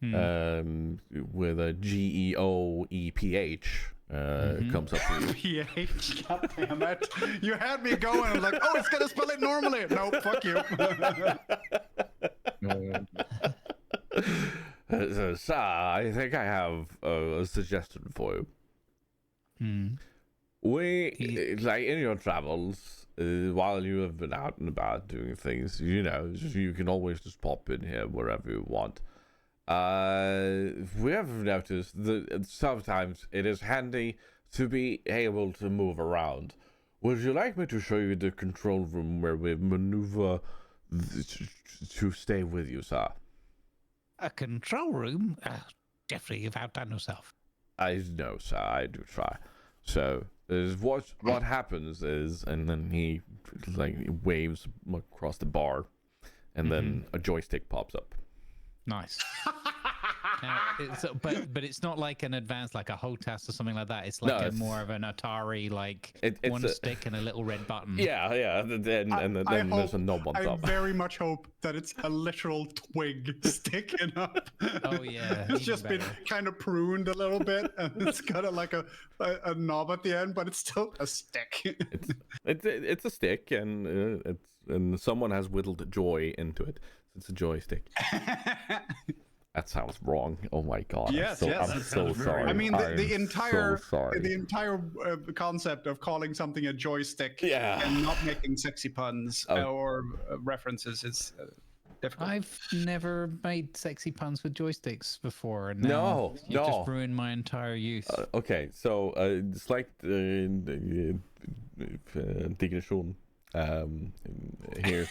with a GEOEPH, comes up to you. PH, god damn it. You had me going. I was like, oh, it's going to spell it normally. Nope, fuck you. So, I think I have a suggestion for you. We, like in your travels, while you have been out and about doing things, you can always just pop in here wherever you want. We have noticed that sometimes it is handy to be able to move around. Would you like me to show you the control room where we maneuver to stay with you, sir? A control room? Jeffrey, you've outdone yourself. I know, sir. I do try. So, is what happens is, and then he like waves across the bar, and then a joystick pops up. Nice. Now, but it's not like an advanced, like a HOTAS or something like that. It's like it's more of an Atari, like it's one stick and a little red button. Yeah, and then there's a knob on I top. very much hope that it's a literal twig sticking up. Oh yeah, It's just been kind of pruned a little bit, and it's got like a knob at the end, but it's still a stick. It's a stick, and someone has whittled joy into it. It's a joystick. That sounds wrong. Oh my god. Yes, I'm so sorry. I mean, the entire concept of calling something a joystick and not making sexy puns or references is difficult. I've never made sexy puns with joysticks before, and No, you just ruined my entire youth. Okay, so it's like digression here.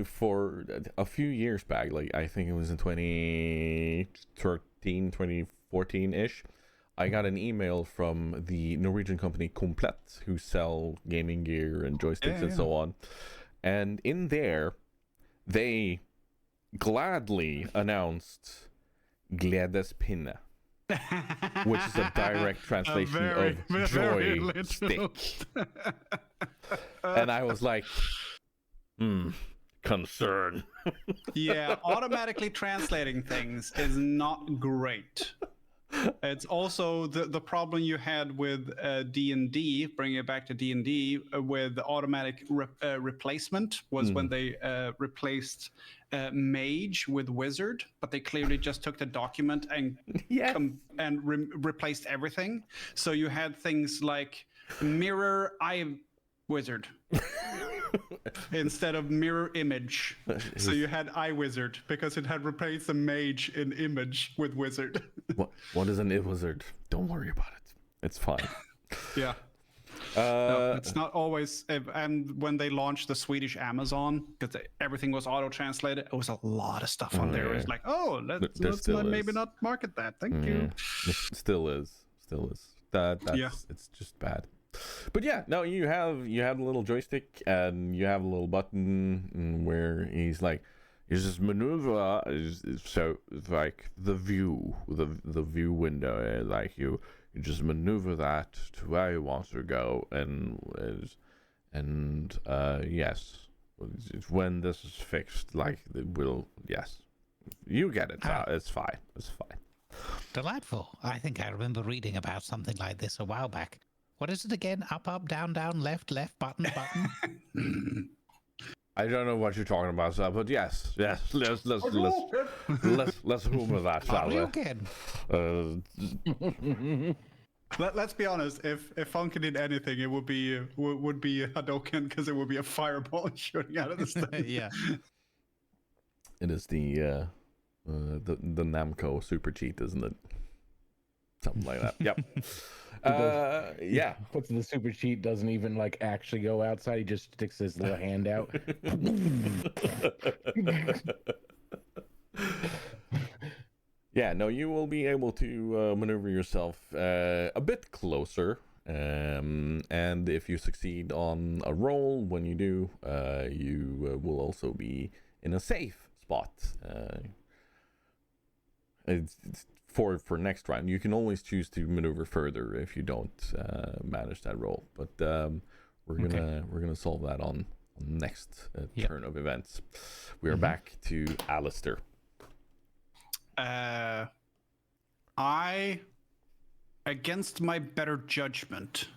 For a few years back, like I think it was in 2013, 2014-ish, I got an email from the Norwegian company Conquest, who sell gaming gear and joysticks and so on. And in there, they gladly announced Gledespinne, which is a direct translation of joystick. And I was like, concern. Yeah, automatically translating things is not great. It's also the problem you had with D&D, bringing it back to D&D, with automatic replacement was when they replaced mage with wizard, but they clearly just took the document and replaced everything. So you had things like mirror eye wizard instead of mirror image. So you had eye wizard because it had replaced the mage in image with wizard. What is an wizard? Don't worry about it. It's fine. Yeah. No, it's not always. And when they launched the Swedish Amazon, because everything was auto translated, it was a lot of stuff on there. It was like, oh, let's maybe not market that. Thank you. It still is. It's just bad. But yeah, no, you have a little joystick and you have a little button where he's like, you just maneuver. So like the view window, like you just maneuver that to where you want to go, and yes, when this is fixed, like it will, yes, you get it. It's fine. Delightful. I think I remember reading about something like this a while back. What is it again? Up, up, down, down, left, left, button, button. I don't know what you're talking about, sir, but yes. Let's humor that, shall we? Let's be honest. If Funky did anything, it would be Hadoken, because it would be a fireball shooting out of the thing. Yeah. It is the Namco super cheat, isn't it? Something like that. Yep. Yeah. Puts the super cheat, doesn't even like actually go outside. He just sticks his little hand out. Yeah, no, you will be able to maneuver yourself a bit closer. And if you succeed on a roll, when you do, you will also be in a safe spot. It's for next round. You can always choose to maneuver further if you don't manage that roll, but we're gonna solve that on next turn of events. We are back to Alistair. I, against my better judgment,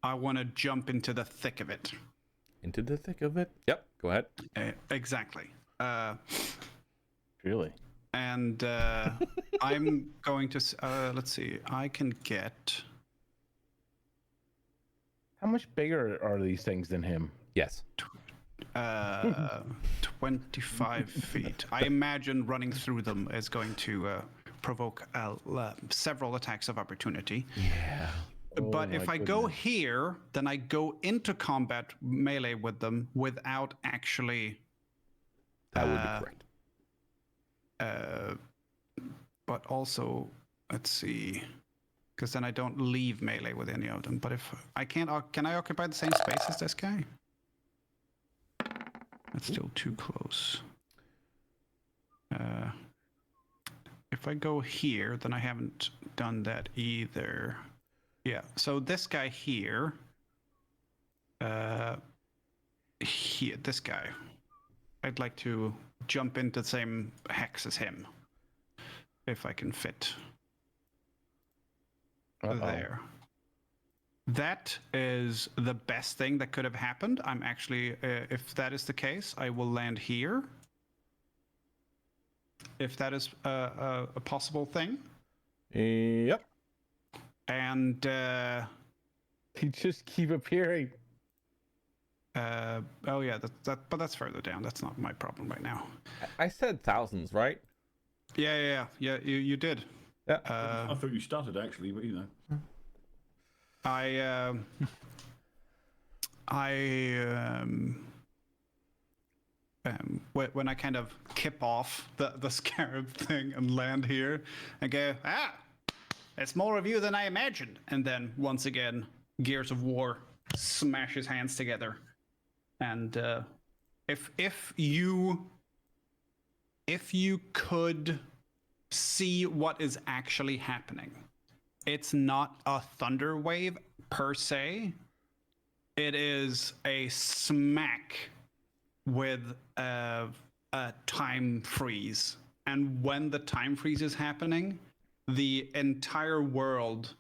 I want to jump into the thick of it. Into the thick of it? Yep, go ahead. Exactly. Really? And I'm going to, let's see, I can get... How much bigger are these things than him? Yes. 25 feet. I imagine running through them is going to provoke several attacks of opportunity. Yeah. But if I go here, then I go into combat melee with them without actually... That would be correct. But also, let's see. because then I don't leave melee with any of them. But if I can't, can I occupy the same space as this guy? That's still too close. If I go here, then I haven't done that either. Yeah, so this guy here, this guy, I'd like to jump into the same hex as him, if I can fit. There. That is the best thing that could have happened. I'm actually, if that is the case, I will land here. If that is a possible thing. Yep. And He just keep appearing. oh yeah, but that's further down. That's not my problem right now. I said thousands, right? Yeah. You did. Yeah. I thought you stuttered actually, but you know. When I kind of kip off the scarab thing and land here and go, it's more of you than I imagined. And then once again, Gears of War smashes hands together. And if you could see what is actually happening, it's not a thunder wave per se. It is a smack with a time freeze. And when the time freeze is happening, the entire world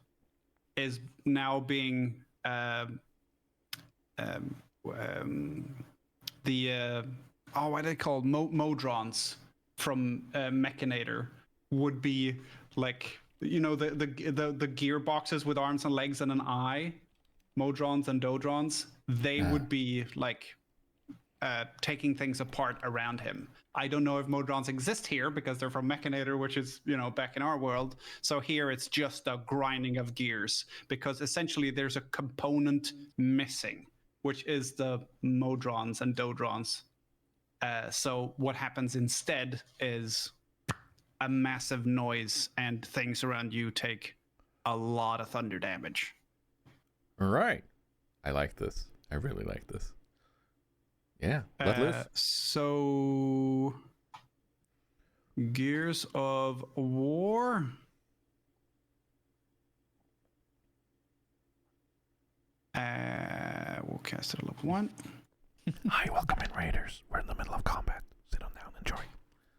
is now being what are they called? Modrons from Mechanator would be like, you know, the gearboxes with arms and legs and an eye, Modrons and Dodrons. They would be like taking things apart around him. I don't know if Modrons exist here because they're from Mechanator, which is, you know, back in our world. So here it's just a grinding of gears because essentially there's a component missing, which is the Modrons and Dodrons. So what happens instead is a massive noise and things around you take a lot of thunder damage. All right. I like this. I really like this. Yeah, let loose. So, Gears of War. We'll cast it at level 1. Hi, welcome in, Raiders. We're in the middle of combat. Sit on down, enjoy.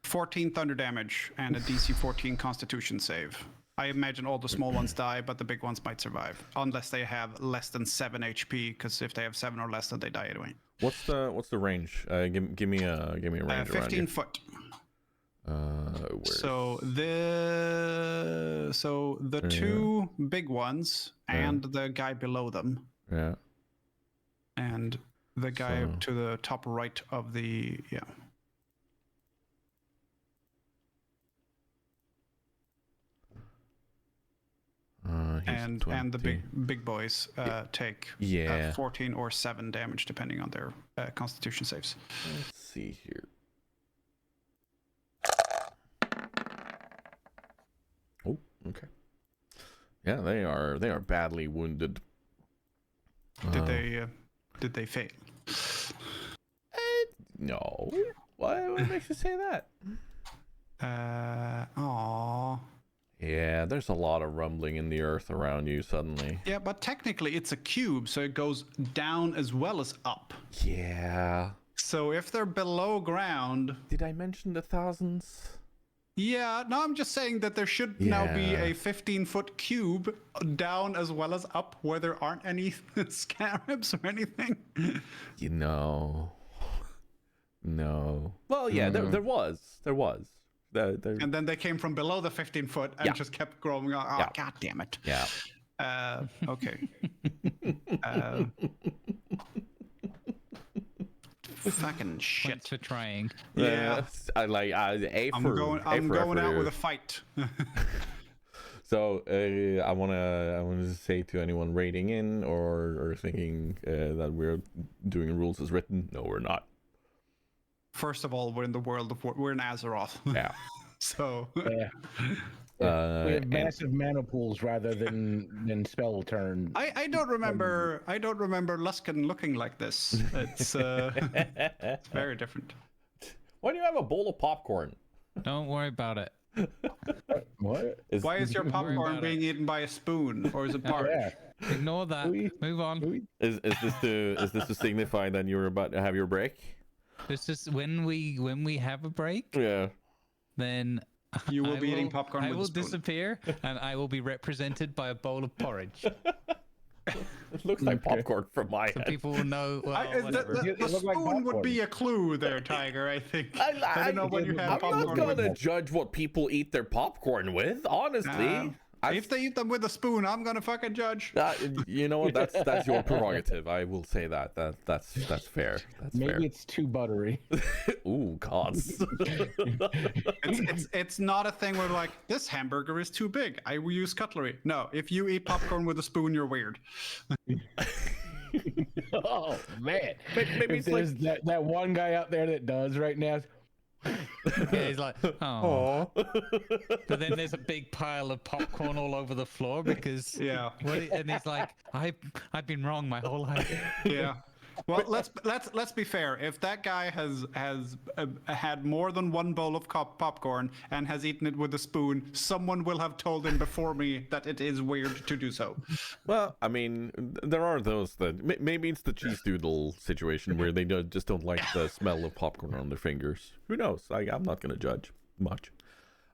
14 thunder damage and a DC 14 Constitution save. I imagine all the small ones die, but the big ones might survive, unless they have less than 7 HP. Because if they have 7 or less, then they die anyway. What's the range? Give me a range around 15 here. foot. Where's... So the two big ones and the guy below them. Yeah. And the guy to the top right of the and the big boys take 14 or 7 damage depending on their Constitution saves. Let's see here. Oh, okay. Yeah, they are badly wounded. Did they fail? No. What makes you say that? Yeah, there's a lot of rumbling in the earth around you suddenly. Yeah, but technically it's a cube, so it goes down as well as up. Yeah. So if they're below ground... Did I mention the thousands? Yeah, no, I'm just saying that there should now be a 15-foot cube down as well as up where there aren't any scarabs or anything. You know... No. Well, yeah, there was. And then they came from below the 15-foot and just kept growing. Oh, God damn it. Yeah. Okay. Fucking shit. Thanks for trying. Yeah. I like I'm going out with a fight. So I wanna say to anyone raiding in or thinking that we're doing rules as written. No, we're not. First of all, we're in the world of war. We're in Azeroth. Yeah. So We have and massive mana pools rather than spell turn. I don't remember. I don't remember Luskan looking like this. It's very different. why do you have a bowl of popcorn? Don't worry about it. What? Why is your Don't worry popcorn about being eaten by a spoon, or is it porridge? Yeah. Ignore that. Move on. Is this to signify that you're about to have your break? This is when we have a break, Yeah. then You will be eating popcorn I with a will spoon. disappear, and I will be represented by a bowl of porridge. It looks like popcorn from my So head. people will know. Well, The whatever. It spoon looked like would popcorn. be a clue there, Tiger. I think. I don't know when you had I'm popcorn. not gonna with- judge what people eat their popcorn with, honestly. If they eat them with a spoon, I'm gonna fucking judge. You know what? That's your prerogative. I will say that. That's fair. That's Maybe fair. it's too buttery. Ooh, gods. It's not a thing where like this hamburger is too big. I will use cutlery. No, if you eat popcorn with a spoon, you're weird. Oh man! Maybe If it's like there's that one guy out there that does right now. Yeah, he's like, oh. But then there's a big pile of popcorn all over the floor because Yeah. and he's like, I've been wrong my whole life. Yeah. Well, let's be fair. If that guy has had more than one bowl of popcorn and has eaten it with a spoon, someone will have told him before me that it is weird to do so. Well, I mean, there are those that maybe it's the cheese doodle situation where they just don't like the smell of popcorn on their fingers. Who knows? I'm not gonna judge much.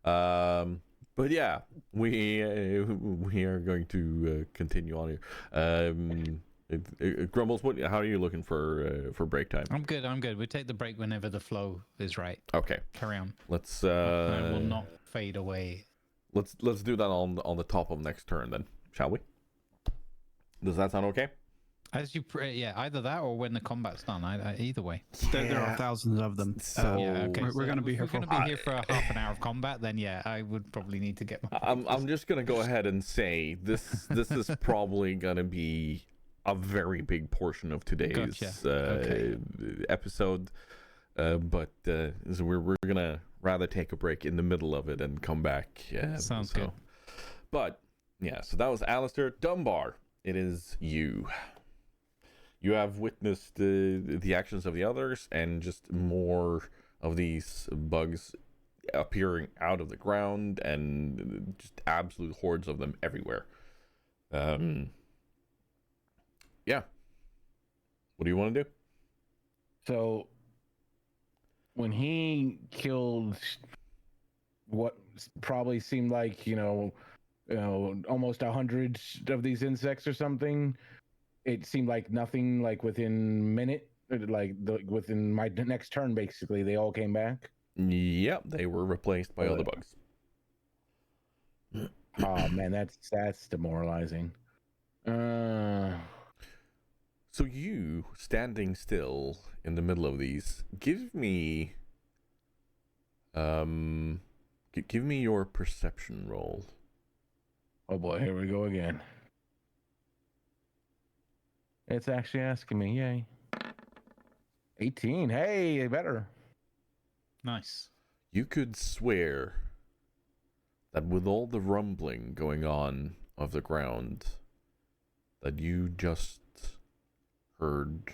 But yeah, we are going to continue on here. Grumbles, how are you looking for break time? I'm good. We take the break whenever the flow is right. Okay, Carry on. let's I will not fade away. let's do that on the top of next turn then, shall we? Does that sound okay? As you yeah, either that or when the combat's done. Either way. There are thousands of them. So Yeah, okay. we're gonna be here if we're for- gonna be here for a half an hour of combat. Then yeah, I would probably need to get my. I'm just gonna go ahead and say this is probably gonna be a very big portion of today's Okay. episode, but so we're gonna rather take a break in the middle of it and come back. Sounds good. But yeah, so that was Alistair. Dunbar, it is you. You have witnessed the actions of the others and just more of these bugs appearing out of the ground and just absolute hordes of them everywhere. Yeah. What do you want to do? So when he killed what probably seemed like almost 100 of these insects or something, it seemed like nothing. Like within minute, within my next turn, basically they all came back. Yep, they were replaced by other bugs. Oh man, that's demoralizing. So you standing still in the middle of these, give me your perception roll. Oh boy, here we go again. It's actually asking me, yay. 18. Hey, better. Nice. You could swear that with all the rumbling going on of the ground, that you just heard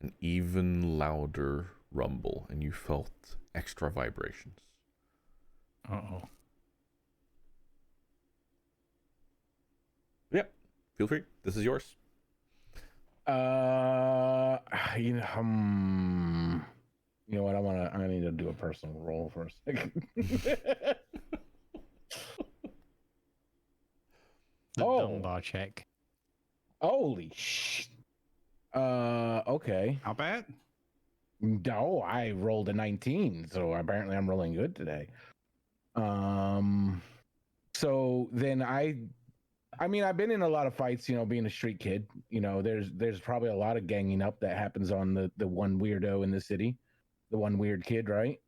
an even louder rumble and you felt extra vibrations. Uh-oh. Yep, feel free. This is yours. You know what? I need to do a personal roll for a second. The Oh. Dunbar check. Holy okay. How bad? No, I rolled a 19, so apparently I'm rolling good today. So then I mean, I've been in a lot of fights, being a street kid. There's probably a lot of ganging up that happens on the one weirdo in the city, the one weird kid, right?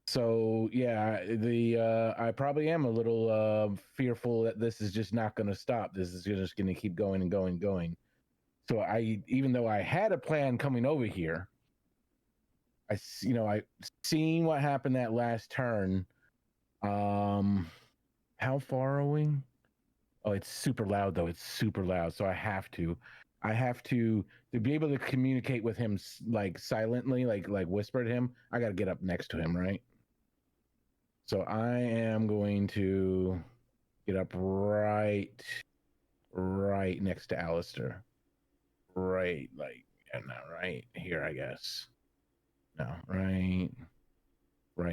So yeah, I probably am a little fearful that this is just not going to stop. This is just going to keep going and going and going. So even though I had a plan coming over here, I seen what happened that last turn. How far are we? Oh, it's super loud though. It's super loud. So I have to be able to communicate with him like silently, like whisper to him. I got to get up next to him, right? So I am going to get up right next to Alistair. Right, like, yeah, no, right here, I guess. No, right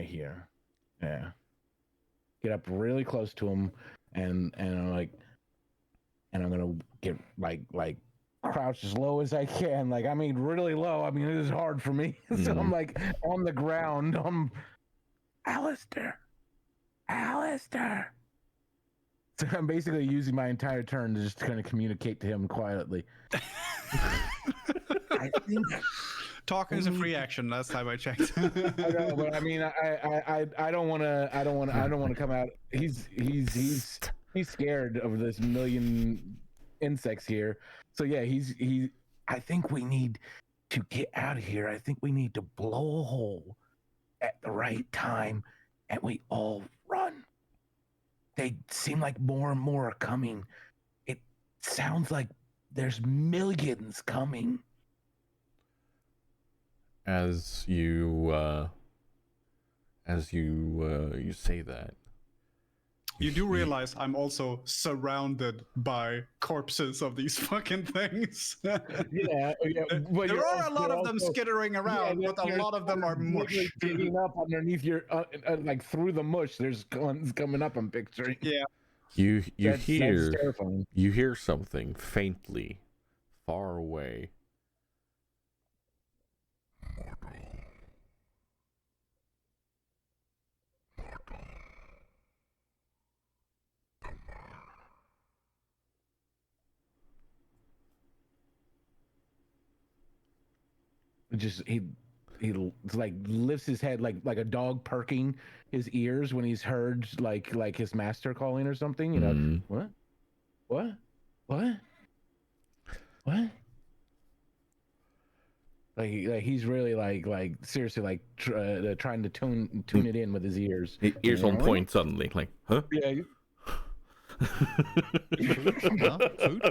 here. Yeah. Get up really close to him, and I'm like, and I'm gonna get like crouch as low as I can. Like, I mean, really low. I mean, it is hard for me. So I'm like on the ground. I'm Alistair. So I'm basically using my entire turn to just kind of communicate to him quietly. I think Talking is a free action. Last time I checked. I know, but I mean, I don't want to come out. He's scared of this million insects here. So yeah, I think we need to get out of here. I think we need to blow a hole at the right time, and we all run. They seem like more and more are coming. It sounds like there's millions coming. As you say that, You do realize I'm also surrounded by corpses of these fucking things. Yeah, but There are a lot of them skittering around, but a lot of them are mush. Digging up underneath your, like through the mush. There's ones coming up. I'm picturing. Yeah. you That's hear terrifying. you hear something faintly far away. Just he like lifts his head like a dog perking his ears when he's heard like his master calling or something. You know what? Like he's really like seriously like trying to tune it in with his ears. Ears on point suddenly, like, huh? Yeah. Food?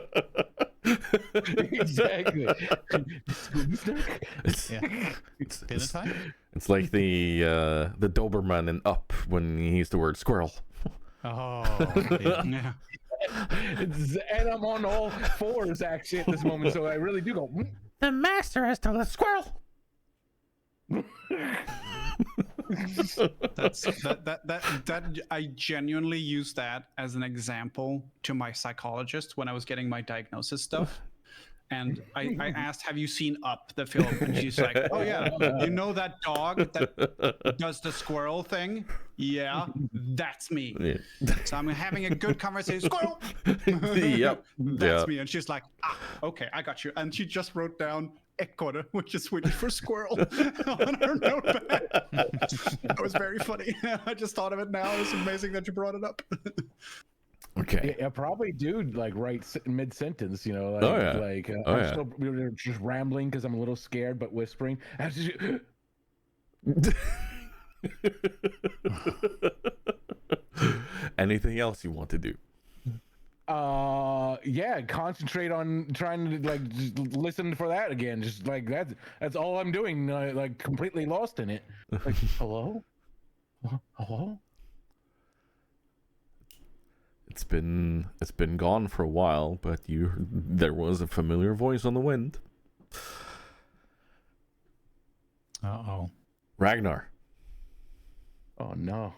Exactly. It's, Dinner time? it's like the Doberman in Up when he used the word squirrel. Oh, Yeah. And I'm on all fours actually at this moment, so I really do go. The master has told us squirrel. That I genuinely used that as an example to my psychologist when I was getting my diagnosis stuff. And I asked, "Have you seen Up, the film?" And she's like, "Oh yeah, you know that dog that does the squirrel thing? Yeah, that's me." Yeah. So I'm having a good conversation. Squirrel. Yep. That's me. And she's like, okay, I got you. And she just wrote down ekorre, which is Swedish for squirrel, on her notepad. That was very funny. I just thought of it now. It's amazing that you brought it up. Okay. Yeah, probably do like right mid sentence, you know, like we were just rambling because I'm a little scared, but whispering. Anything else you want to do? Yeah, concentrate on trying to like just listen for that again. Just like that's all I'm doing. Like completely lost in it. Like hello. It's been gone for a while, but there was a familiar voice on the wind. Uh-oh. Ragnar. Oh no.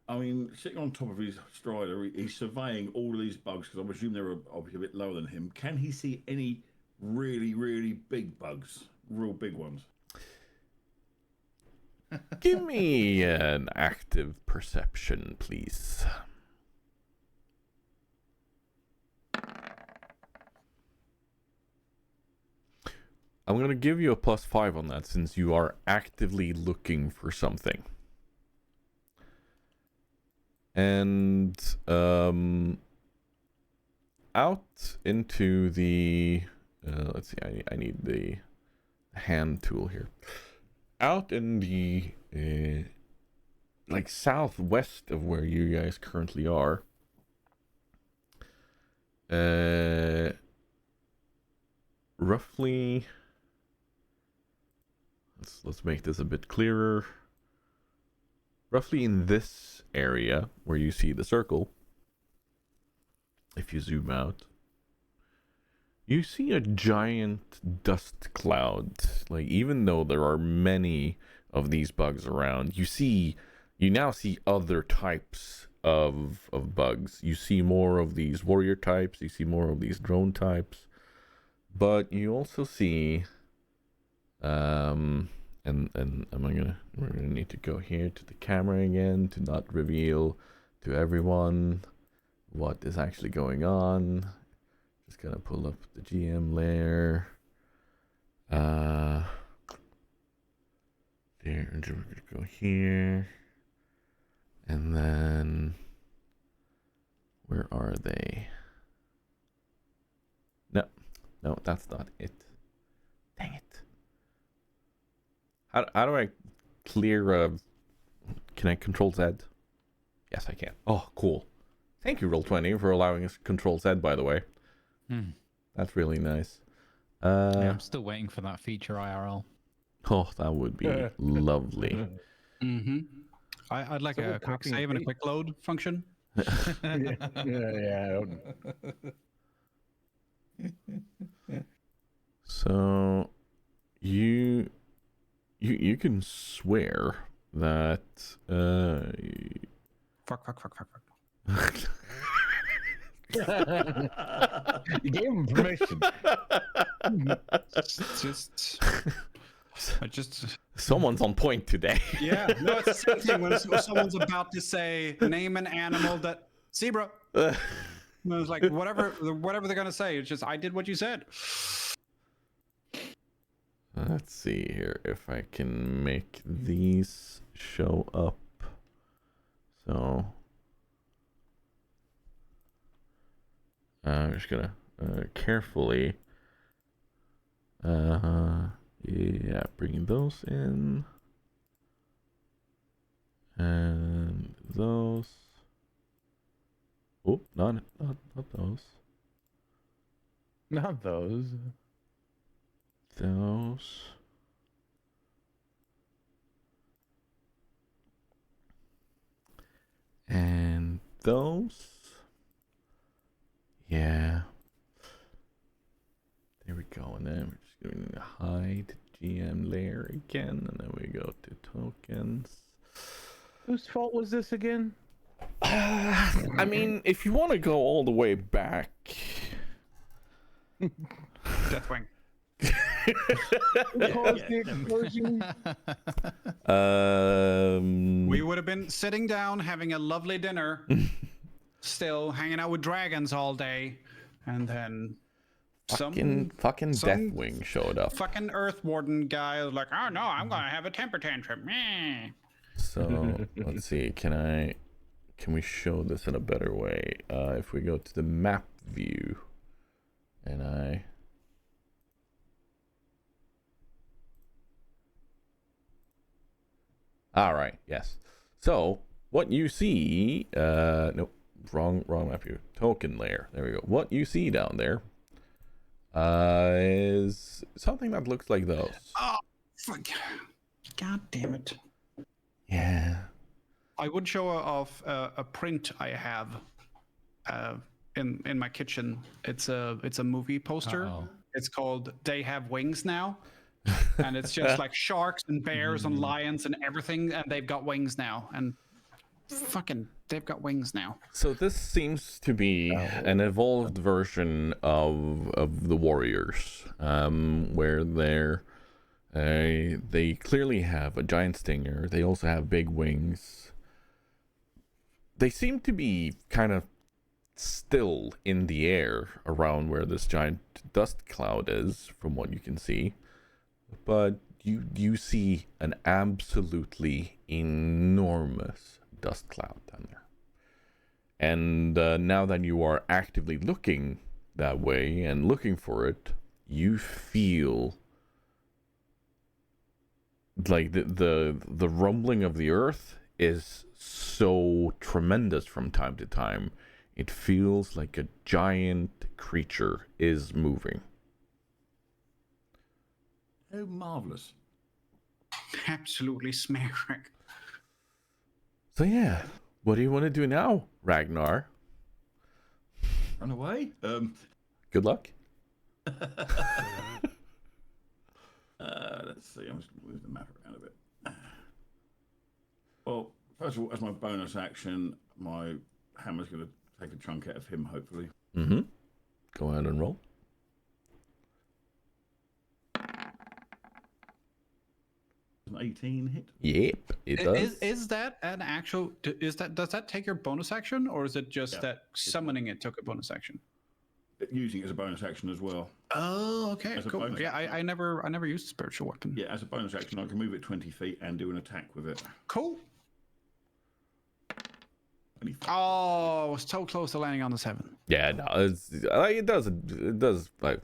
I mean, sitting on top of his strider, he's surveying all of these bugs because I'm assuming they're obviously a bit lower than him. Can he see any really, really big bugs? Real big ones? Give me an active perception, please. I'm going to give you a +5 on that since you are actively looking for something. And out into the let's see, I need the hand tool here. Out in the like southwest of where you guys currently are. Roughly, let's make this a bit clearer. Roughly in this area where you see the circle, if you zoom out, you see a giant dust cloud. Like, even though there are many of these bugs around, you now see other types of bugs. You see more of these warrior types, you see more of these drone types, but you also see and we're gonna need to go here to the camera again to not reveal to everyone what is actually going on. Just gonna pull up the GM layer. There, and we're gonna go here, and then where are they? No, that's not it. Dang it. How do I clear can I control Z? Yes, I can. Oh, cool. Thank you, Roll20, for allowing us to control Z, by the way. That's really nice. Yeah, I'm still waiting for that feature IRL. Oh, that would be lovely. Mm-hmm. I'd like a quick save and a quick load function. Yeah. So you can swear that Fuck. You gave him permission. Someone's on point today. Yeah, no, it's the same thing when someone's about to say name an animal that zebra. It was like whatever they're gonna say. It's just I did what you said. Let's see here if I can make these show up. So I'm just gonna carefully bring those in and those. Oh, not those. Not those. Those. And those. Yeah. There we go. And then we're just going to hide GM layer again. And then we go to tokens. Whose fault was this again? I mean, if you want to go all the way back. Deathwing. We would have been sitting down having a lovely dinner, still hanging out with dragons all day, and then fucking Deathwing showed up. Fucking Earth Warden guy was like, "Oh no, I'm gonna have a temper tantrum." Meh. So let's see. Can we show this in a better way? If we go to the map view, and all right, yes. So what you see, nope, wrong map view. Token layer. There we go. What you see down there is something that looks like those. Oh, fuck. God damn it. Yeah. I would show off a print I have in my kitchen. It's a movie poster. Uh-oh. It's called "They Have Wings Now," and it's just like sharks and bears and lions and everything, and they've got wings now. And fucking, they've got wings now. So this seems to be an evolved version of the warriors, where they clearly have a giant stinger. They also have big wings. They seem to be kind of still in the air around where this giant dust cloud is, from what you can see. But you see an absolutely enormous dust cloud down there. And now that you are actively looking that way and looking for it, you feel like the rumbling of the earth is so tremendous from time to time. It feels like a giant creature is moving. Oh, marvelous. Absolutely smack. So yeah, what do you want to do now, Ragnar? Run away? Good luck. Let's see. I'm just going to move the map around a bit. Well, first of all, as my bonus action, my hammer's going to take a chunk out of him, hopefully. Mm-hmm. Go ahead and roll. An 18 hit. Yep, it does. Is that an actual? Does that take your bonus action, or is it just that summoning it took a bonus action? Using it as a bonus action as well. Oh, okay, As a cool. bonus Yeah, action. I never used spiritual weapon. Yeah, as a bonus action, I can move it 20 feet and do an attack with it. Cool. 25. Oh, so close to landing on the 7. Yeah, no, it does like,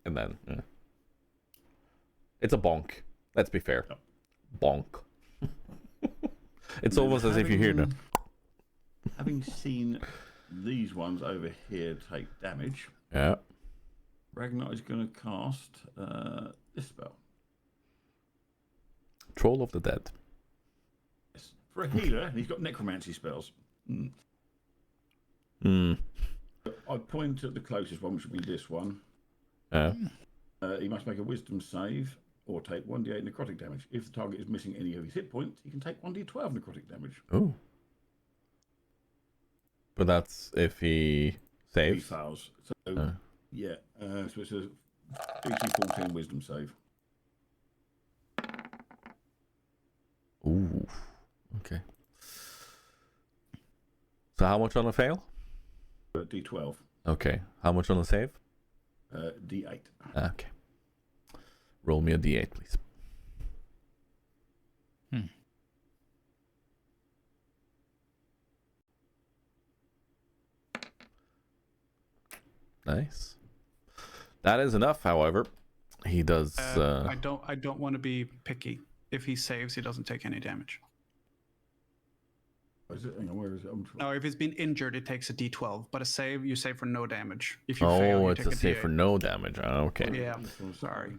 and then it's a bonk. Let's be fair, bonk. It's almost as if you hear them. Having seen these ones over here take damage, Yeah. Ragnar is going to cast this spell. Troll of the Dead. Yes. For a healer, he's got necromancy spells. Hmm. I point at the closest one, which would be this one. Yeah. He must make a wisdom save or take 1d8 necrotic damage. If the target is missing any of his hit points, he can take 1d12 necrotic damage. Oh. But that's if he He saves. fails. So, yeah. So it's a DC 14 wisdom save. Ooh. Okay. So how much on a fail? D12. Okay. How much on a save? D8. Okay. Roll me a d8, please. Nice. That is enough, however. He does I don't want to be picky. If he saves, he doesn't take any damage. Is it? Hang on, where is it? No, if he's been injured, it takes a D12. But a save, you save for no damage. If you fail, Oh, you it's take a save D8. for no damage. Okay. Yeah, sorry.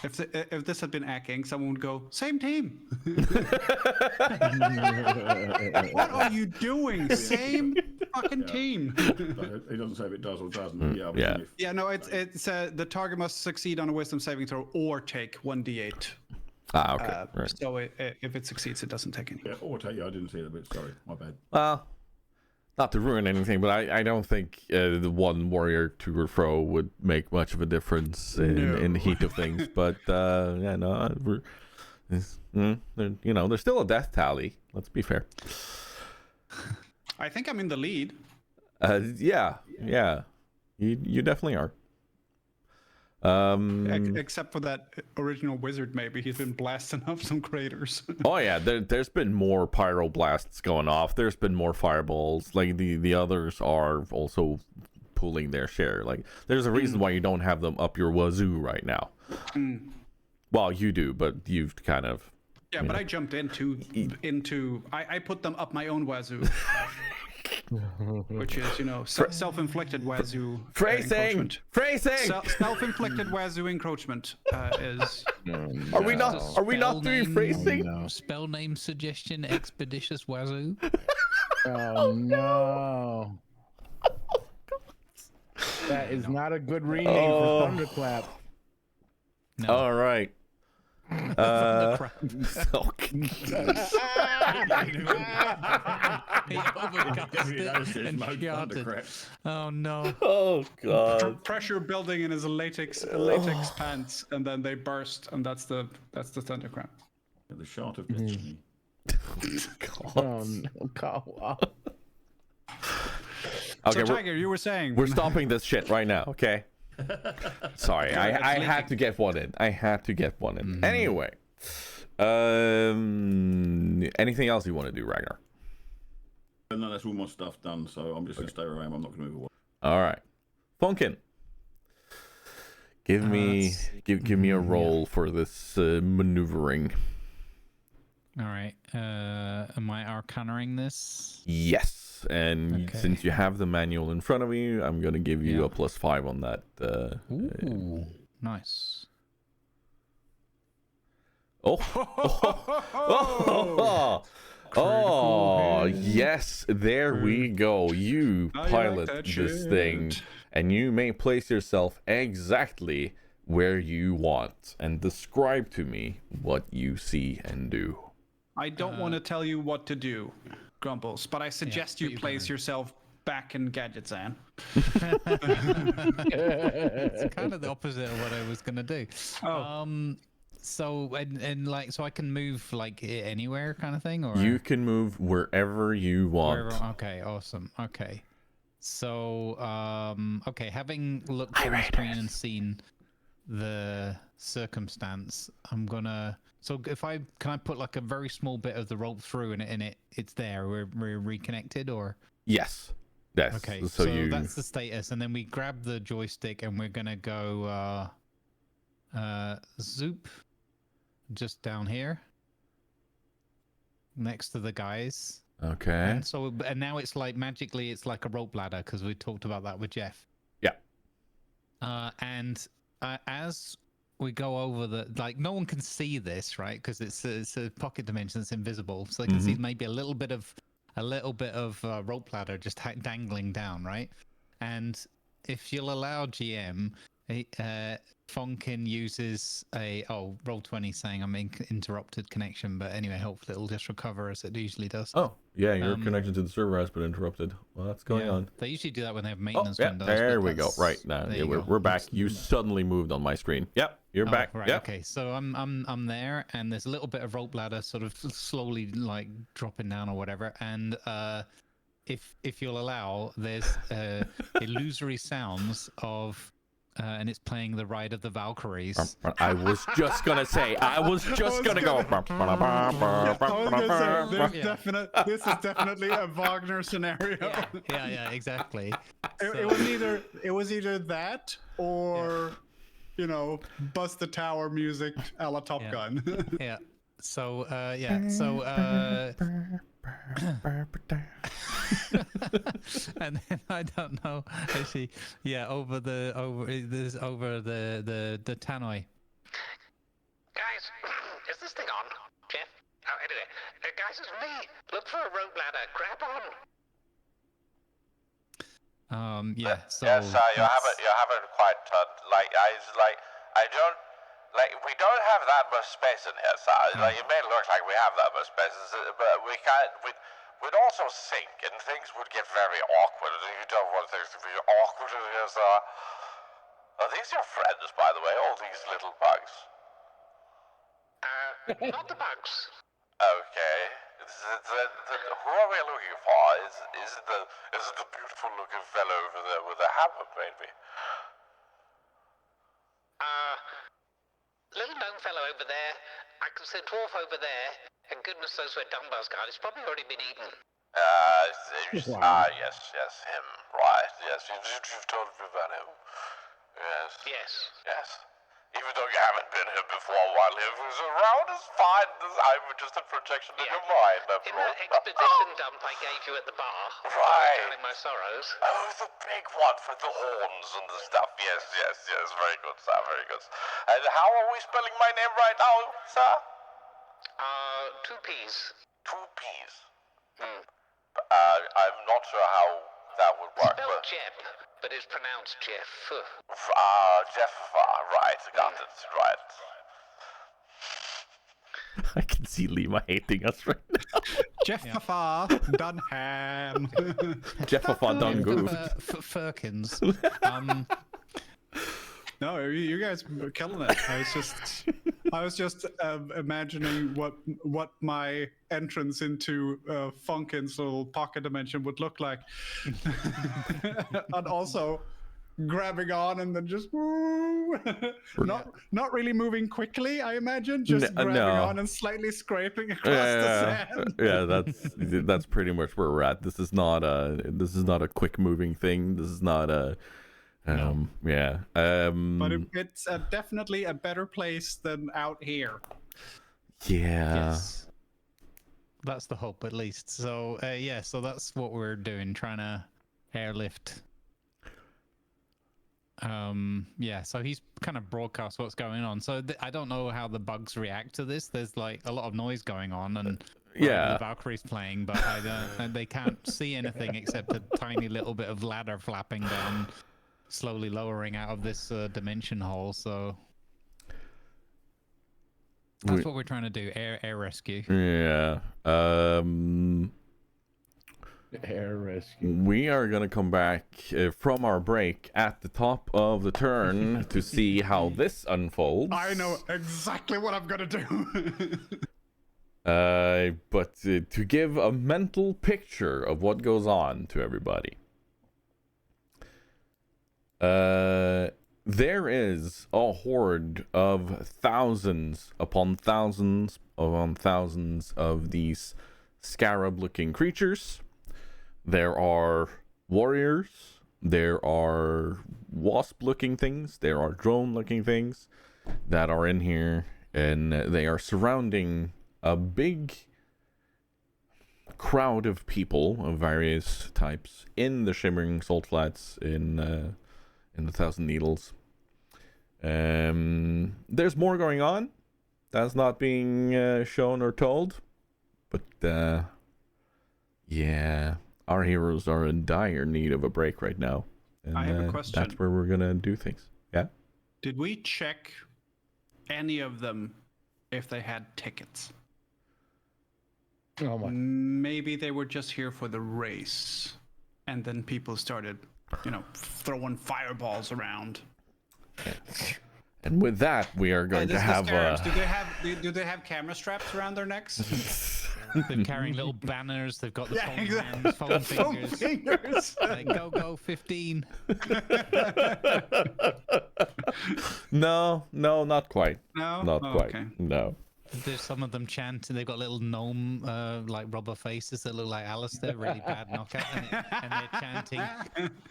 If this had been Acking, someone would go, same team. What are you doing? Same fucking team. He doesn't say if it does or doesn't. Yeah. Yeah. Yeah, no, it's the target must succeed on a wisdom saving throw or take 1d8. Ah, okay. Right. So if it succeeds, it doesn't take any. Yeah, or take. Yeah, I didn't see that bit. Sorry, my bad. Well, not to ruin anything, but I don't think the one warrior to or fro would make much of a difference in the heat of things. But yeah, no, there's still a death tally. Let's be fair. I think I'm in the lead. Yeah, you definitely are. Except for that original wizard, maybe he's been blasting up some craters. Oh yeah, there's been more pyroblasts going off. There's been more fireballs. Like the others are also pulling their share. Like there's a reason why you don't have them up your wazoo right now. Well, you do, but you've kind of. Yeah, but I jumped into I put them up my own wazoo. Which is, self-inflicted wazoo encroachment. Phrasing. Self-inflicted wazoo encroachment is. Are we not doing phrasing? No. Spell name suggestion: Expeditious Wazoo. Oh no. That is not a good rename for Thunderclap. No. All right. He overcast it and shouted. Oh no! Oh god! Pressure building in his latex pants, and then they burst, and that's the thundercrap. The shot of destiny. Oh no! God. Okay, So Tiger, you were saying we're stopping this shit right now. Okay. Sorry, I had to get one in. Anyway, anything else you want to do, Ragnar? No, that's all my stuff done. So I'm just gonna stay where I am. I'm not gonna move away. All right, Funkin. Give me a roll for this maneuvering. All right. Am I arcanaing this? Yes, and Okay. since you have the manual in front of you, I'm gonna give you Yeah. a +5 on that. Ooh, nice. Oh, oh, yes, there we go. You How you like pilot that this thing, shit? and you may place yourself exactly where you want, and describe to me what you see and do. I don't want to tell you what to do, Grumbles, but I suggest you but you place better. yourself back in Gadgetzan. It's kind of the opposite of what I was gonna do. Oh. So and like so I can move like anywhere kind of thing, or You can move wherever you want. wherever? Okay, awesome. Okay. So okay, having looked on the screen and seen the circumstance, I'm gonna. So if I put like a very small bit of the rope through and it's there. We're reconnected, or Yes. Yes. okay. So you. That's the status, and then we grab the joystick and we're gonna go zoop just down here next to the guys. Okay. And now it's like magically it's like a rope ladder because we talked about that with Jeff. Yeah. And as we go over no one can see this, right? Because it's a pocket dimension that's invisible, so they can see maybe a little bit of rope ladder just dangling down, right? And if you'll allow GM, Fonkin uses roll 20 saying I'm in interrupted connection, but anyway, hopefully it'll just recover as it usually does. Oh, yeah, your connection to the server has been interrupted. What's going on? They usually do that when they have Oh, maintenance yeah, windows. there but we go. Right now, there yeah, you go. we're back. You suddenly moved on my screen. Yep, you're back. Right. Yep. Okay. So I'm there, and there's a little bit of rope ladder, sort of slowly like dropping down or whatever. And if you'll allow, there's illusory sounds of. And it's playing the Ride of the Valkyries. I was just gonna say. I was just gonna go. This is definitely a Wagner scenario. Yeah, exactly. It was either that or, Bust the Tower music a la Top Gun. Yeah. So and then I don't know actually. Yeah, over the tannoy. Guys, is this thing on? Jeff? Oh, anyway. Guys, it's me. Look for a rope ladder. Grab on. Yeah. So yes, you haven't quite turned. We don't have that much space in here, sir. Like, it may look like we have that much space, but we can't. We'd also sink, and things would get very awkward. And you don't want things to be awkward in here, sir. Are these your friends, by the way? All these little bugs? Not the bugs. Okay. Who are we looking for? Is it the beautiful-looking fellow over there with the hammer, maybe? Little gnome fellow over there. I can see a dwarf over there. And goodness knows where Dunbar's gone. It's probably already been eaten. Yes, him. Right, yes. You've told me about him. Yes. Yes. Even though you haven't been here before while he was around, it's fine. I'm just a projection in your mind. In that expedition dump I gave you at the bar. Right. Telling my sorrows. Oh, the big one for the horns and the stuff. Yes. Very good, sir. Very good. And how are we spelling my name right now, sir? 2 P's. 2 P's. I'm not sure how that would work. Spelled Jeb, but it's pronounced Jeff. Jeff, right. Got it. Right. I can see Lima hating us right now. Jeff Dunham. Jeff Dungoose. Firkins. No, you guys were killing it. I was just imagining what my entrance into Funkin's little pocket dimension would look like, and also grabbing on and then just woo. not really moving quickly. I imagine just grabbing on and slightly scraping across the sand. Yeah, that's pretty much where we're at. This is not a quick moving thing. This is not a. Yeah. But it's definitely a better place than out here. Yeah. Yes. That's the hope, at least. So yeah, so that's what we're doing, trying to airlift. Yeah, so he's kind of broadcast what's going on. So I don't know how the bugs react to this. There's like a lot of noise going on, and Yeah. the Valkyrie's playing, but I don't. And they can't see anything except a tiny little bit of ladder flapping down, slowly lowering out of this dimension hole. So that's what we're trying to do: air rescue. Yeah. Air rescue. We are gonna come back from our break at the top of the turn to see how this unfolds. I know exactly what I'm gonna do. But to give a mental picture of what goes on to everybody, there is a horde of thousands upon thousands of these scarab-looking creatures. There are warriors, there are wasp-looking things, there are drone-looking things that are in here, and they are surrounding a big crowd of people of various types in the Shimmering Saltflats in the Thousand Needles. There's more going on that's not being shown or told, but yeah, our heroes are in dire need of a break right now. And, I have a question. That's where we're gonna do things. Yeah. Did we check any of them if they had tickets? Oh my. Maybe they were just here for the race, and then people started, throwing fireballs around. And with that, we are going to have. Do they have camera straps around their necks? They're carrying little banners. They've got the Yeah, phone exactly. hands, phone Phone fingers. fingers. Like, go 15. No, not quite. No, Not Oh, quite. Okay. No. There's some of them chanting. They've got little gnome, like rubber faces that look like Alistair, really bad knockout, and they're chanting,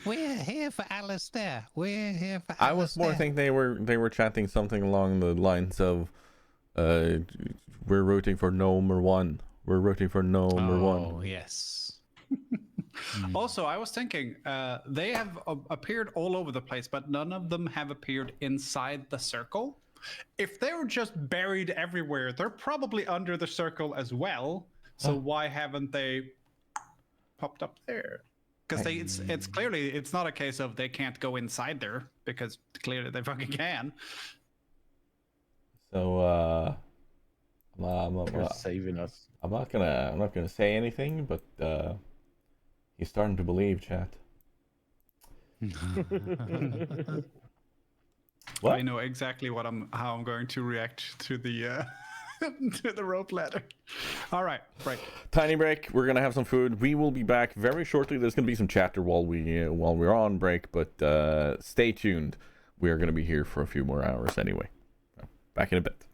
"We're here for Alistair. We're here for Alistair." I was more thinking they were chanting something along the lines of, "We're rooting for number one. We're rooting for number one." Oh yes. Also, I was thinking they have appeared all over the place, but none of them have appeared inside the circle. If they were just buried everywhere, they're probably under the circle as well. So why haven't they popped up there? Because it's clearly it's not a case of they can't go inside there, because clearly they fucking can. So They're saving us. I'm not gonna say anything, but he's starting to believe, chat. What? I know exactly how I'm going to react to the to the rope ladder. All right, break. Tiny break. We're gonna have some food. We will be back very shortly. There's gonna be some chatter while we're on break, but stay tuned. We are gonna be here for a few more hours anyway. Back in a bit.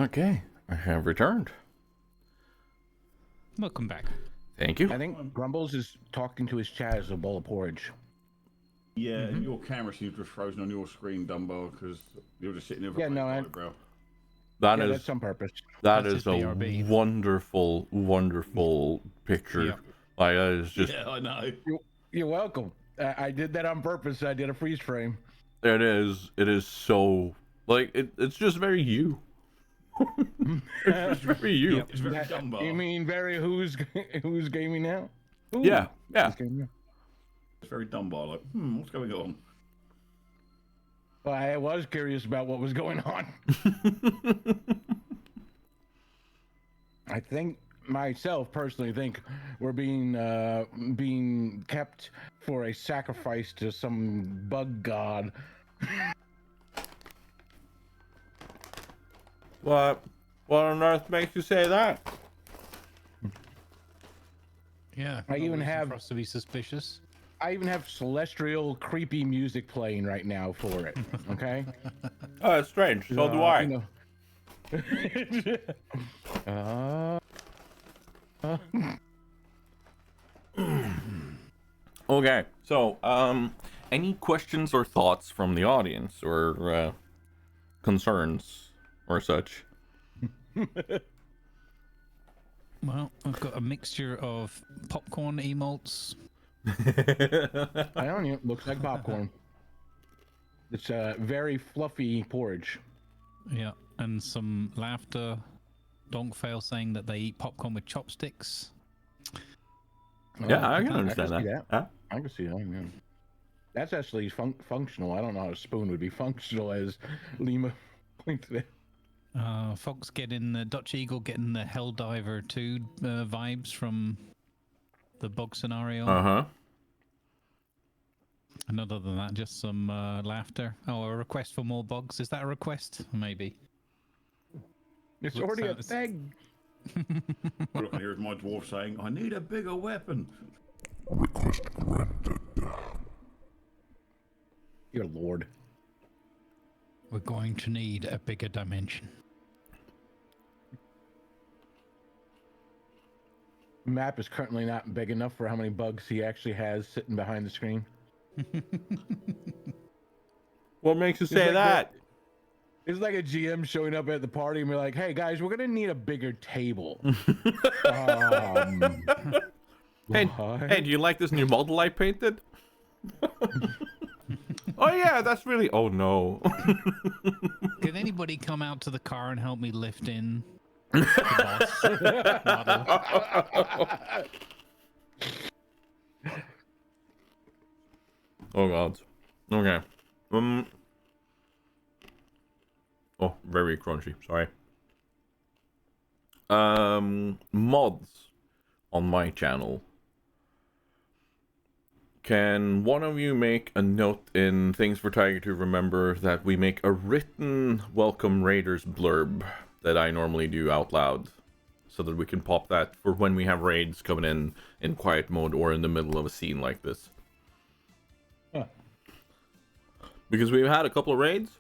Okay, I have returned. Welcome back. Thank you. I think Grumbles is talking to his chat as a bowl of porridge. Yeah, and your camera seems to have frozen on your screen, Dumbo, because you're just sitting there with Yeah, a no, plate bro. That's on purpose. That That's is his a BRB. wonderful, wonderful picture. Yep. Like that is just. Yeah, I know. You're welcome. I did that on purpose. I did a freeze frame. It is. It is so like it's just very you. It's very you. Yep. It's very Dumbo. You mean very who's gaming now? Ooh, Yeah. Yeah. who's gaming now? It's very Dumbo. Like, what's going on? Well, I was curious about what was going on. I think myself personally think we're being kept for a sacrifice to some bug god. What on earth makes you say that? Yeah. I no even reason have- for us to be suspicious. I even have celestial creepy music playing right now for it. Okay. Oh, it's strange. So do I. You know. Okay. So, any questions or thoughts from the audience or concerns or such? Well, I've got a mixture of popcorn emotes. I don't know. It looks like popcorn. It's a very fluffy porridge. Yeah, and some laughter. Donkfail saying that they eat popcorn with chopsticks. Yeah, I can I understand see that. Huh? I can see that. Yeah. That's actually functional. I don't know how a spoon would be functional, as Lima pointed out. Fox getting the Dutch Eagle getting the Helldiver 2 vibes from the bug scenario. Uh-huh. And other than that, just some laughter. Oh, a request for more bugs. Is that a request? Maybe. It's Looks already a out- thing. All I can hear is my dwarf saying, I need a bigger weapon. Request granted. Your lord. We're going to need a bigger dimension. Map is currently not big enough for how many bugs he actually has sitting behind the screen. What makes you say like that? It's like a GM showing up at the party and be like, "Hey guys, we're gonna need a bigger table." Hey, what? hey, do you like this new model I painted? Oh yeah, that's really. Oh no. Can anybody come out to the car and help me lift in the boss model? Oh god. Okay. Oh, very crunchy. Sorry. Mods on my channel. Can one of you make a note in Things for Tiger to remember that we make a written Welcome Raiders blurb that I normally do out loud, so that we can pop that for when we have raids coming in quiet mode or in the middle of a scene like this. Huh. Because we've had a couple of raids,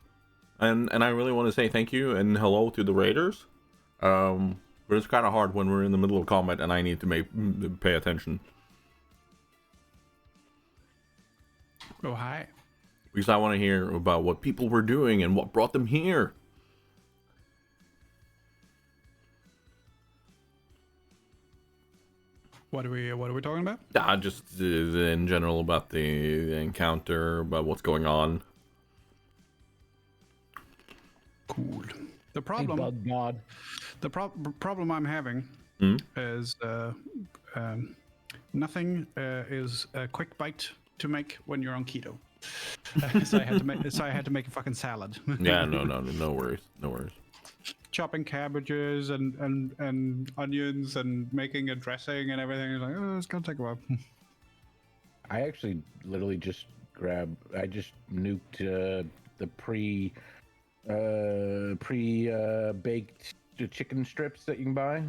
and I really want to say thank you and hello to the raiders. But it's kind of hard when we're in the middle of combat and I need to pay attention. Oh, hi. Because I want to hear about what people were doing and what brought them here. What are we talking about? Just in general about the encounter, about what's going on. Cool. The Hey, problem, bug god. the problem I'm having is nothing is a quick bite to make when you're on keto. So I had to make a fucking salad. Yeah, no worries, no worries. Chopping cabbages and onions and making a dressing and everything. It's like, oh, it's gonna take a while. I actually literally just I nuked the baked chicken strips that you can buy.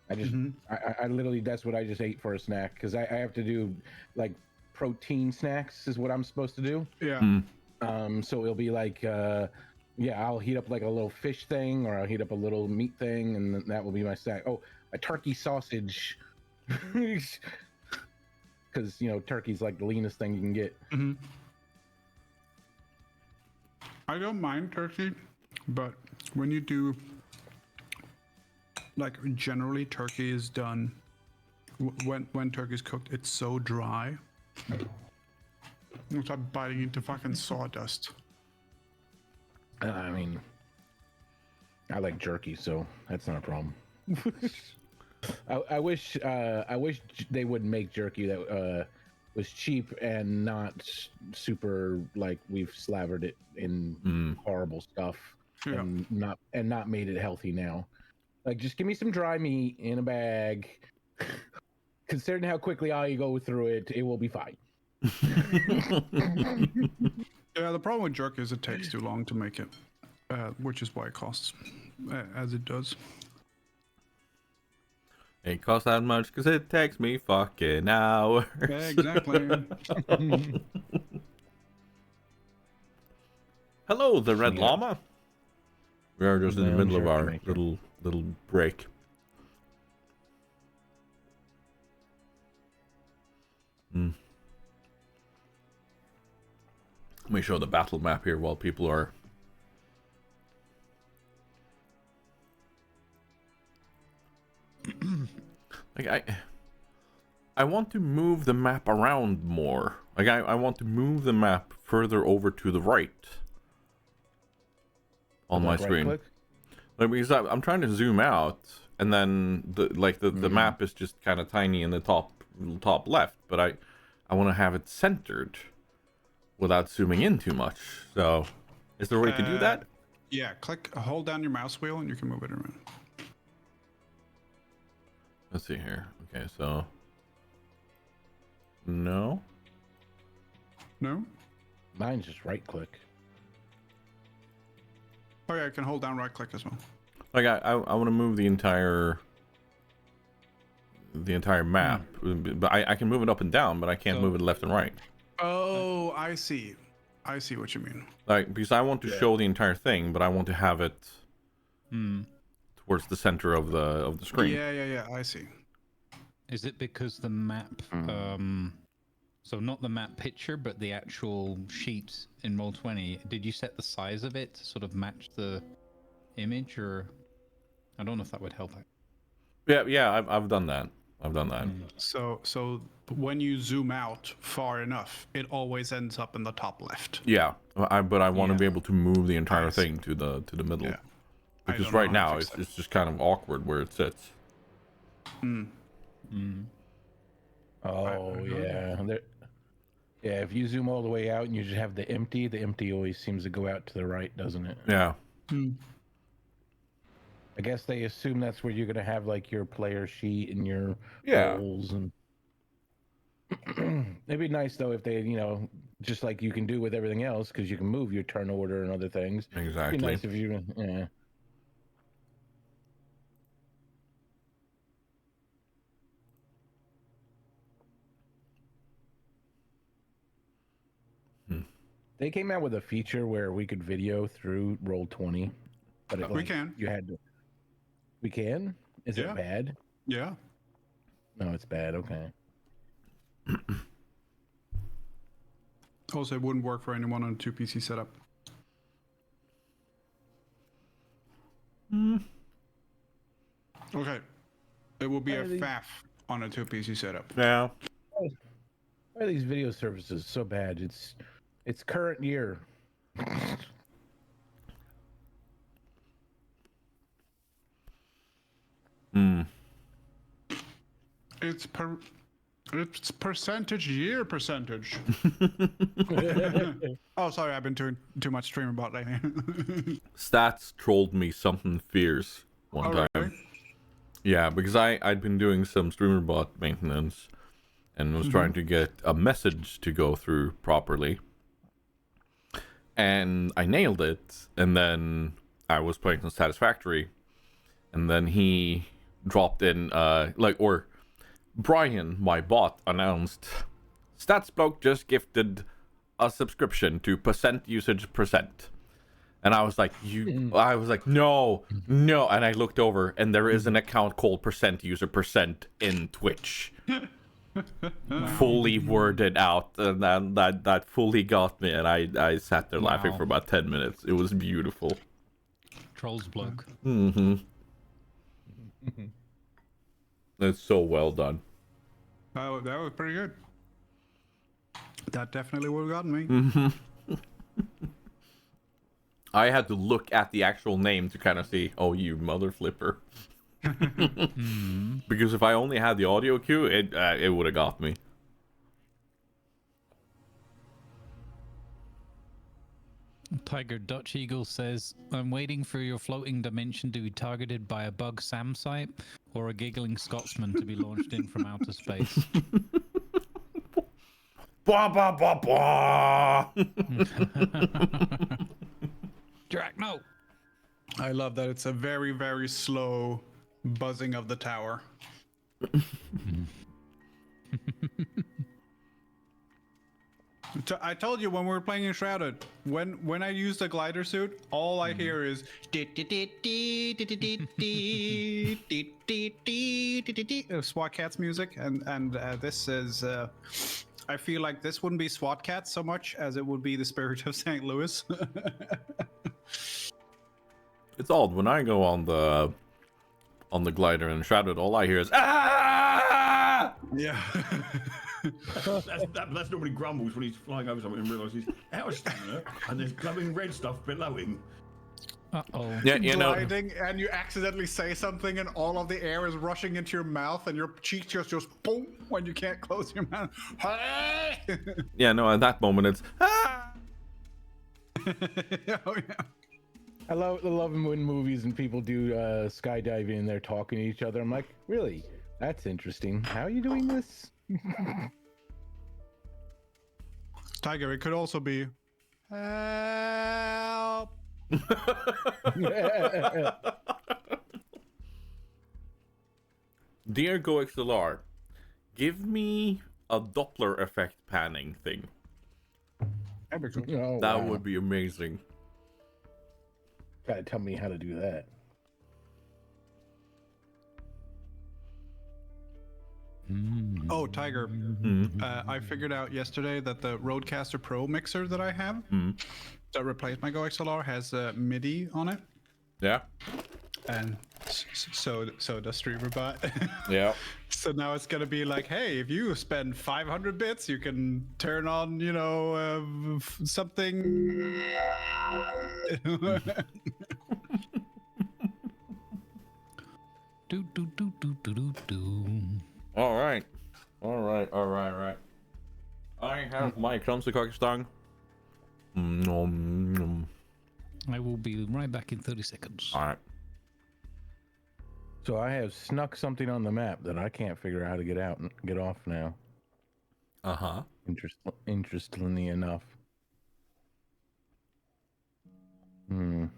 I literally, that's what I just ate for a snack, because I have to do like protein snacks is what I'm supposed to do. Yeah. So it'll be like Yeah, I'll heat up like a little fish thing, or I'll heat up a little meat thing, and then that will be my stack. Oh, a turkey sausage, because turkey's like the leanest thing you can get. Mm-hmm. I don't mind turkey, but when you do, like, generally turkey is done. When turkey's cooked, it's so dry. It's like biting into fucking sawdust. I mean, I like jerky, so that's not a problem. I wish they would make jerky that was cheap and not super like we've slathered it in horrible stuff and not made it healthy now. Like, just give me some dry meat in a bag. Considering how quickly I go through it, it will be fine. Yeah, the problem with jerky is it takes too long to make it, which is why it costs as it does. It costs that much because it takes me fucking hours. Yeah, exactly. Hello, the Red Llama. We are just in the No, middle of our jerky maker. little break. Let me show the battle map here while people are. Like I want to move the map around more. Like I want to move the map further over to the right on my screen. Right-click? Like, because I'm trying to zoom out, and then the map is just kind of tiny in the top left, but I want to have it centered without zooming in too much. So, is there a way to do that? Yeah, hold down your mouse wheel and you can move it around. Let's see here. Okay, so no. No? Mine's just right click. Oh yeah, I can hold down right click as well. Like I want to move the entire map, but I can move it up and down, but I can't move it left and right. Oh, I see. I see what you mean. Like, because I want to show the entire thing, but I want to have it towards the center of the screen. Yeah. I see. Is it because the map, so not the map picture, but the actual sheet in Roll20, did you set the size of it to sort of match the image, or I don't know if that would help. Yeah, I've done that. So when you zoom out far enough, it always ends up in the top left. Yeah, but I want to be able to move the entire thing to the middle. Yeah. Because right now it's just kind of awkward where it sits. Oh yeah. Yeah, if you zoom all the way out and you just have the empty always seems to go out to the right, doesn't it? Yeah. I guess they assume that's where you're gonna have like your player sheet and your roles, and it'd be nice though if they, just like you can do with everything else, because you can move your turn order and other things. Exactly. It'd be nice if you, They came out with a feature where we could video through Roll20, but we can. You had to. We can? Is it bad? Yeah. No, it's bad. Okay. Also, it wouldn't work for anyone on a 2 PC setup. Okay. It will be a faff on a 2 PC setup. Yeah. Why are these video services so bad? It's current year. It's percentage year percentage. Oh, sorry, I've been doing too much stream about lately. Stats trolled me something fierce one time. Really? Yeah, because I'd been doing some streamer bot maintenance and was trying to get a message to go through properly. And I nailed it, and then I was playing some Satisfactory, and then he dropped in, or Brian, my bot, announced, Statsbloke just gifted a subscription to percent usage percent. And I was like, no, and I looked over, and there is an account called %user% in Twitch, fully worded out, and that fully got me, and I sat there laughing for about 10 minutes. It was beautiful. Trolls bloke. Mm-hmm. It's so well done. That was pretty good. That definitely would have gotten me. Mm-hmm. I had to look at the actual name to kind of see, oh, you mother flipper. Because if I only had the audio cue, it would have got me. Tiger Dutch Eagle says, I'm waiting for your floating dimension to be targeted by a bug SAM site or a giggling Scotsman to be launched in from outer space. Blah, blah, blah, blah. Jack, no. I love that it's a very, very slow buzzing of the tower. I told you when we were playing Enshrouded, when I use the glider suit, all I hear is SWAT Cats music, and this is. I feel like this wouldn't be SWAT Cats so much as it would be the spirit of St. Louis. It's odd when I go on the glider and Enshrouded, all I hear is ah! Yeah. That's normally Grumbles when he's flying over something and realises he's out of stamina and there's glowing red stuff below him. Uh-oh. Yeah, you know. Gliding, and you accidentally say something and all of the air is rushing into your mouth and your cheek just boom when you can't close your mouth. Hey! Yeah, no, at that moment it's ah! Oh, yeah. I love when movies and people do skydiving and they're talking to each other. I'm like, really? That's interesting. How are you doing this? Tiger, it could also be help. Dear GoXLR, give me a Doppler effect panning thing. Oh, That wow. would be amazing. Gotta tell me how to do that. Oh, Tiger, I figured out yesterday that the Rodecaster Pro mixer that I have that replaced my GoXLR has MIDI on it. Yeah. And so does StreamerBot. Yeah. So now it's gonna be like, hey, if you spend 500 bits, you can turn on, something. Do do do do do do do. All right. I have my clumsy cockstong. I will be right back in 30 seconds. All right. So I have snuck something on the map that I can't figure out how to get out and get off now. Uh-huh. Interestingly enough. Do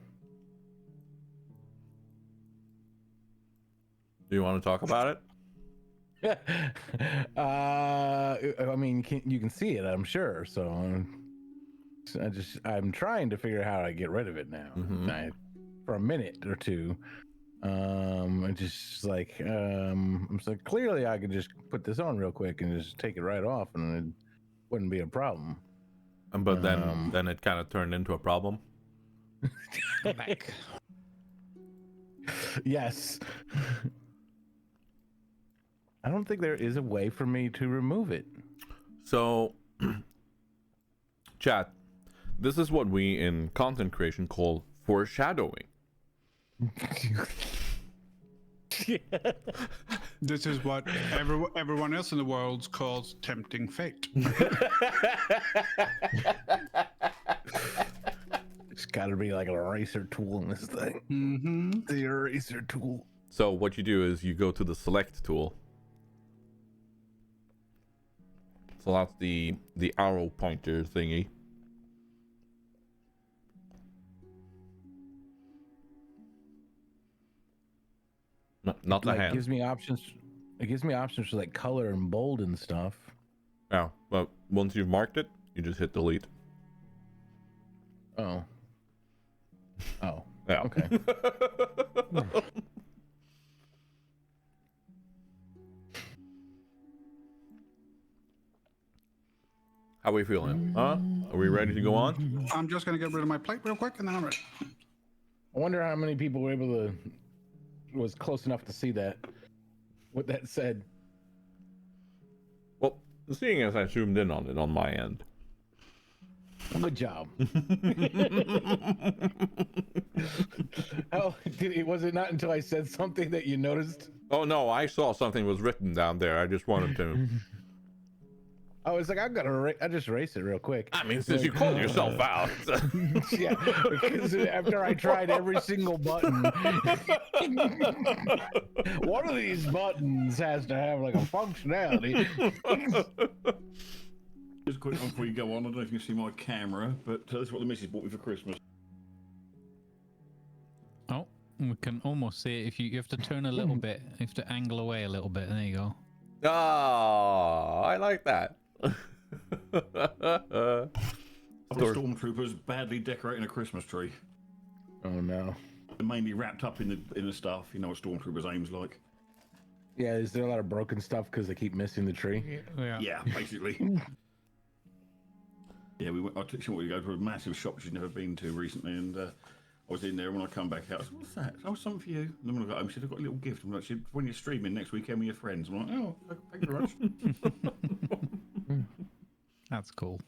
you want to talk about it? I mean, you can see it, I'm sure. So I'm trying to figure out how to get rid of it now. For a minute or two, I'm just like, clearly I could just put this on real quick and just take it right off, and it wouldn't be a problem. But then it kind of turned into a problem. Go back. Yes. I don't think there is a way for me to remove it. So, chat, this is what we in content creation call foreshadowing. This is what everyone else in the world calls tempting fate. It's got to be like an eraser tool in this thing. The eraser tool. So what you do is you go to the select tool. So that's the arrow pointer thingy. No, not the Like, hand. gives me options. It gives me options for like color and bold and stuff. Yeah, but once you've marked it, you just hit delete. Oh. Yeah. Okay. How are we feeling? Huh? Are we ready to go on? I'm just gonna get rid of my plate real quick, and then I'm ready. I wonder how many people were able to was close enough to see that. What that said. Well, seeing as I zoomed in on it on my end. Good job. Was it not until I said something that you noticed? Oh no, I saw something was written down there. I just wanted to. I was like, I just erase it real quick. I mean, since you called yourself out. Yeah, because after I tried every single button, one of these buttons has to have like a functionality. Just a quick one before you go on. I don't know if you can see my camera, but this is what the missus bought me for Christmas. Oh, we can almost see it. If you have to turn a little bit, you have to angle away a little bit. There you go. Oh, I like that. Stormtroopers badly decorating a Christmas tree. Oh no. They're mainly wrapped up in the stuff. You know what Stormtroopers aim's like. Yeah, is there a lot of broken stuff because they keep missing the tree? Yeah, basically. Yeah, I took someone to go to a massive shop she'd never been to recently, and I was in there. When I come back out, I said, "What's that?" "Oh, something for you." And then when I got home, she said, "I've got a little gift." I'm like, "She said, when you're streaming next weekend with your friends." I'm like, "Oh, thank you very much." That's cool.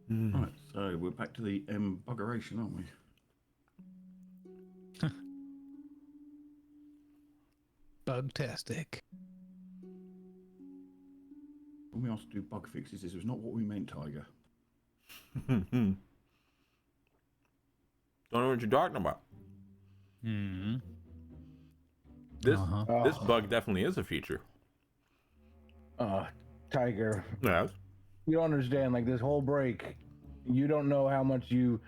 Right, so we're back to the buggeration, aren't we? Bugtastic. When we asked to do bug fixes, this was not what we meant, Tiger. Don't know what you're talking about. Hmm. This bug definitely is a feature. Tiger, Yes. you don't understand. Like this whole break, you don't know how much you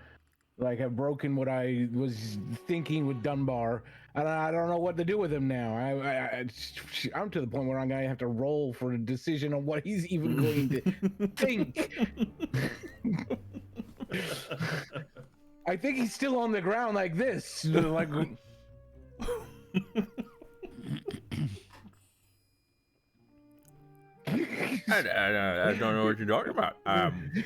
like have broken what I was thinking with Dunbar, and I don't know what to do with him now. I'm to the point where I'm gonna have to roll for a decision on what he's even going to think. I think he's still on the ground like this, like. I don't know what you're talking about. I'm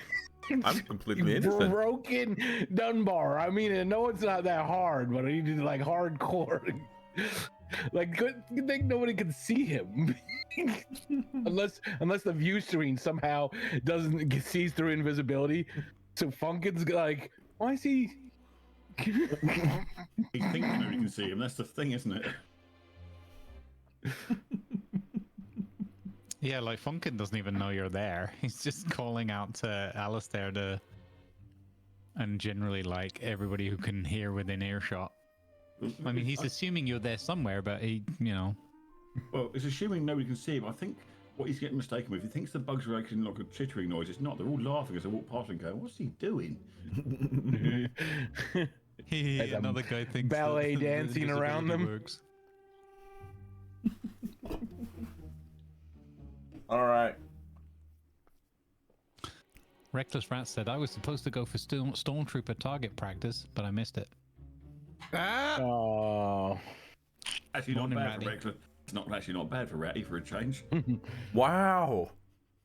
completely innocent. Broken Dunbar. I mean, I know it's not that hard, but he did like hardcore. Like, good thing nobody can see him, unless the view screen somehow sees through invisibility. So Funkin's like, why is he? He thinks nobody can see him. That's the thing, isn't it? Yeah, like Funkin doesn't even know you're there. He's just calling out to Alistair and generally like everybody who can hear within earshot. I mean, he's assuming you're there somewhere, but he, you know. Well, it's assuming nobody can see him. I think what he's getting mistaken with, he thinks the bugs are making like a chittering noise. It's not. They're all laughing as they walk past and go, "What's he doing?" Another guy thinks ballet that dancing around them. Works. All right. Reckless Rat said, I was supposed to go for Stormtrooper target practice, but I missed it. Oh. Actually, not Morning, bad Ratty. for Reckless. It's not actually not bad for Ratty for a change. Wow.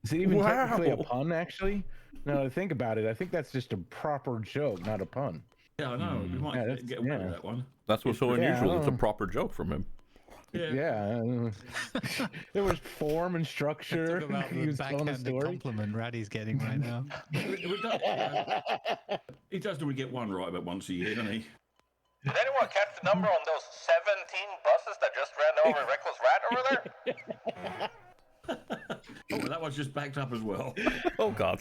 Is it even Wow. technically a pun, actually? No, to think about it, I think that's just a proper joke, not a pun. Yeah, I know. We might Yeah, get away yeah. with that one. That's what's so Yeah, unusual. I It's a know. proper joke from him. Yeah. There was form and structure. Talk about He the was telling a backhanded story. compliment Raddy's getting right now. He does normally get one right about once a year, doesn't he? Did anyone catch the number on those 17 buses that just ran over Reckless Rat over there? Oh, well, that one's just backed up as well. Oh God.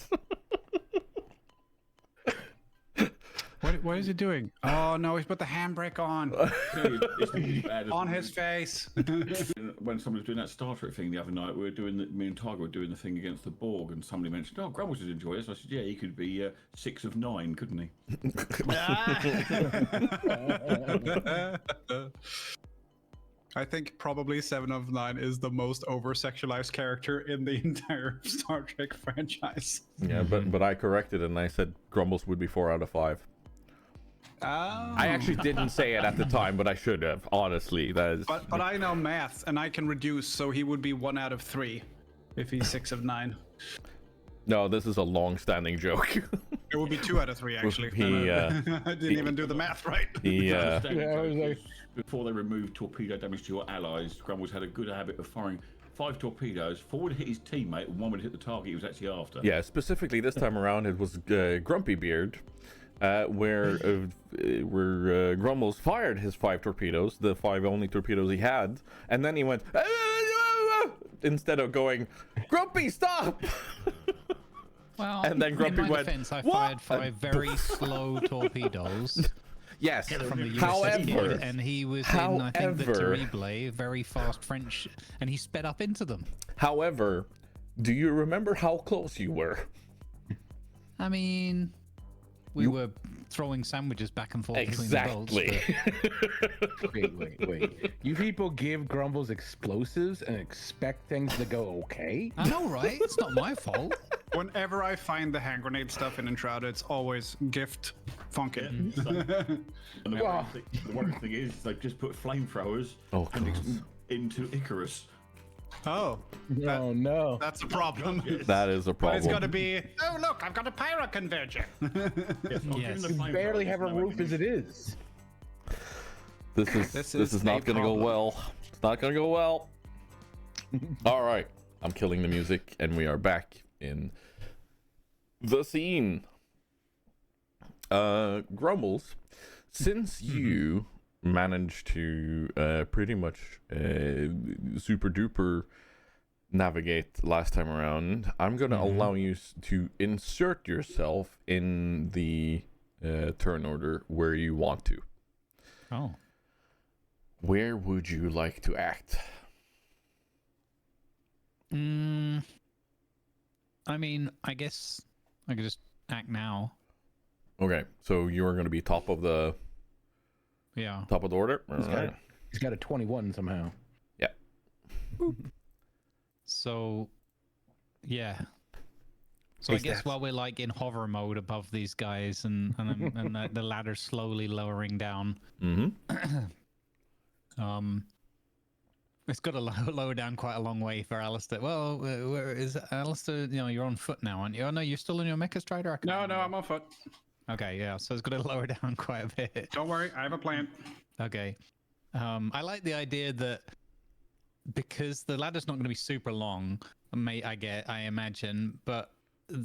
What is he doing? Oh no, he's put the handbrake on. It's bad as On his face. When somebody was doing that Star Trek thing the other night, me and Tiger were doing the thing against the Borg, and somebody mentioned, "Oh, Grumbles would enjoy this." I said, "Yeah, he could be 6 of 9, couldn't he?" I think probably 7 of 9 is the most over-sexualized character in the entire Star Trek franchise. Yeah, but I corrected it and I said Grumbles would be 4 out of 5. Oh. I actually didn't say it at the time, but I should have. Honestly, that is. But I know math, and I can reduce, so he would be 1 out of 3 if he's 6 of 9. No, this is a long-standing joke. It would be 2 out of 3 actually. I didn't even do the math right. Before they removed torpedo damage to your allies, Grumbles had a good habit of firing 5 torpedoes. 4 would hit his teammate, and 1 would hit the target he was actually after. Yeah, specifically this time around, it was Grumpy Beard, where Grumbles fired his 5 torpedoes, the 5 only torpedoes he had, and then he went instead of going, Grumpy, stop! Well, and then Grumpy in my went, defense, I what? fired 5 very slow torpedoes. Yes, From the however, USS, and he was in, I think, the Terrible, very fast French, and he sped up into them. However, do you remember how close you were? I mean, we were throwing sandwiches back and forth between the boats. Wait. You people give Grumbles explosives and expect things to go okay? I know, right? It's not my fault. Whenever I find the hand grenade stuff in Enshrouded, it's always gift funky. And the worrying thing is, they've just put flamethrowers into Icarus. Oh. No. That's a problem. That is a problem. But it's got to be, oh, look, I've got a pyro converger. You barely have a roof as it is. This is not going to go well. It's not going to go well. All right. I'm killing the music, and we are back in the scene. Grumbles, since you managed to pretty much super duper navigate last time around, I'm gonna allow you to insert yourself in the turn order where you want to. Oh. Where would you like to act? I mean, I guess I could just act now. Okay, so you are going to be top of the order. He's got a 21 somehow. Yeah. So, yeah. So I guess while we're like in hover mode above these guys, and the ladder's slowly lowering down. It's got to lower down quite a long way for Alistair. Well, where is Alistair? You know, you're on foot now, aren't you? Oh no, you're still in your Mecha Strider. No, I'm on foot. Okay, yeah. So it's got to lower down quite a bit. Don't worry, I have a plan. Okay. I like the idea that because the ladder's not going to be super long, I imagine, but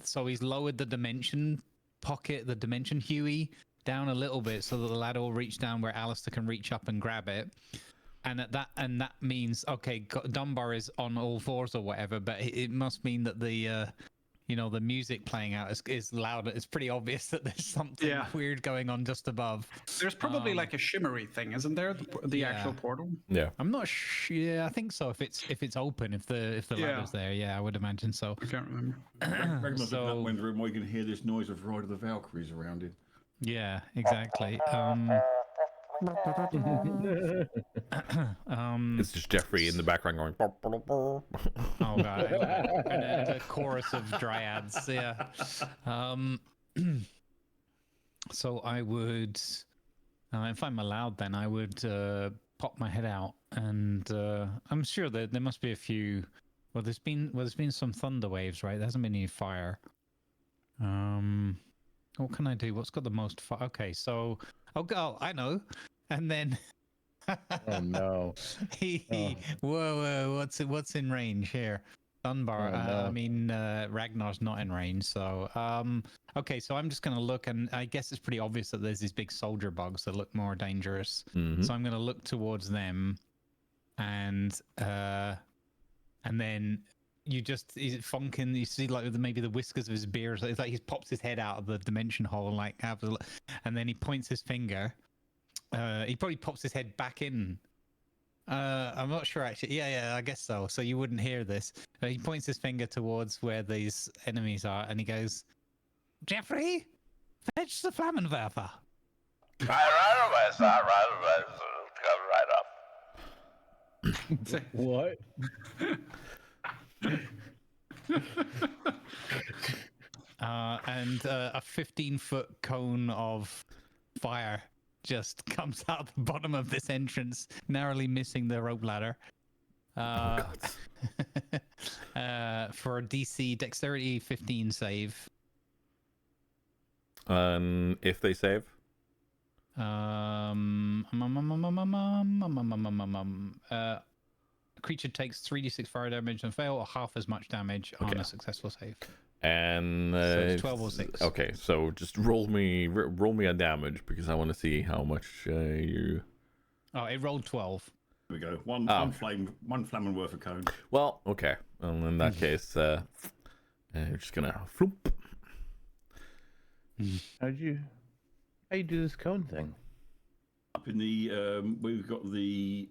so he's lowered the dimension pocket, the dimension Huey down a little bit so that the ladder will reach down where Alistair can reach up and grab it. And that means, okay, Dunbar is on all fours or whatever, but it must mean that the the music playing out is loud. It's pretty obvious that there's something weird going on just above. There's probably like a shimmery thing, isn't there? The actual portal. Yeah. I'm not sure. Yeah, I think so. If it's open, if the ladder's there, yeah, I would imagine so. I can't remember. Recognise that window room where you can hear this noise of Ride of the Valkyries around it. Yeah, exactly. It's just Jeffrey in the background going. Oh god, and a chorus of dryads. Yeah. So I would, if I'm allowed, then I would pop my head out, and I'm sure that there must be a few. Well, there's been some thunder waves, right? There hasn't been any fire. What can I do? What's got the most fire? Okay, so I know. And then oh no. Whoa, what's in range here? Dunbar. I mean Ragnar's not in range, so okay, so I'm just gonna look, and I guess it's pretty obvious that there's these big soldier bugs that look more dangerous. So I'm gonna look towards them, and then he's funking. You see, like maybe the whiskers of his beard. It's like he pops his head out of the dimension hole, like and then he points his finger. He probably pops his head back in. I'm not sure actually. Yeah, I guess so. So you wouldn't hear this. He points his finger towards where these enemies are, and he goes, "Jeffrey, fetch the Flammenwerfer." Right away, sir. Right away. Come right up. What? And a 15-foot cone of fire just comes out the bottom of this entrance, narrowly missing the rope ladder. Oh, For a DC Dexterity 15 save. If they save? Creature takes 3d6 fire damage and fail, or half as much damage on a successful save. And so it's 12 or 6. Okay, so just roll me a damage because I want to see how much you. Oh, it rolled 12. There we go. One flame and worth of cone. Well, okay. Well, in that case, you're just gonna floop. How you do this cone thing? Up in the we've got the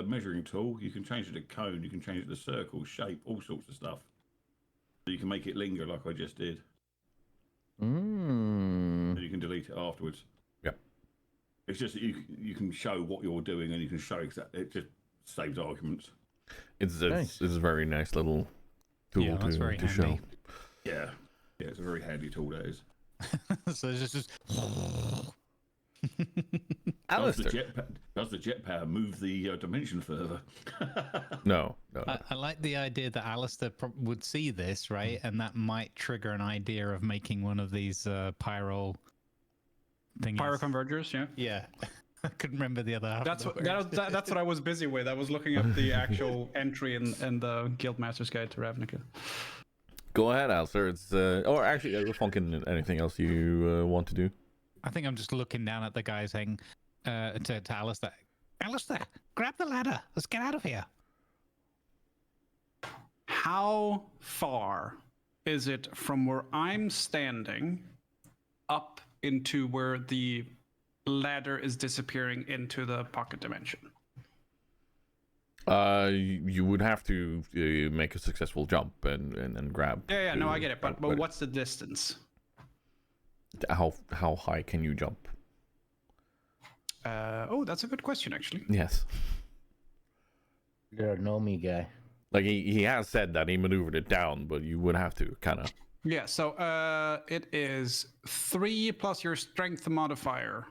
measuring tool. You can change it to cone. You can change it to circle, shape, all sorts of stuff. So you can make it linger like I just did. And you can delete it afterwards. Yeah. It's just that you can show what you're doing and you can show exactly. It just saves arguments. It's Nice. a very nice little tool that's very to show. handy. Yeah, it's a very handy tool. That is. So it's just Alistair. Does the jetpack move the dimension further? No. I like the idea that Alistair would see this, right? And that might trigger an idea of making one of these pyro things. Pyro convergers, yeah. Yeah. I couldn't remember the other half. That's of the what word. that's what I was busy with. I was looking up the actual entry in the Guildmaster's Guide to Ravnica. Go ahead, Alistair. It's or actually, Funkin, anything else you want to do? I think I'm just looking down at the guy saying to Alistair, Alistair, grab the ladder. Let's get out of here. How far is it from where I'm standing up into where the ladder is disappearing into the pocket dimension? You would have to make a successful jump and grab. Yeah, no, I get it. But what's the distance? How high can you jump? Oh, that's a good question, actually. Yes. You're a Nomi guy. Like he has said that he maneuvered it down, but you would have to kind of. Yeah, so it is 3 plus your strength modifier.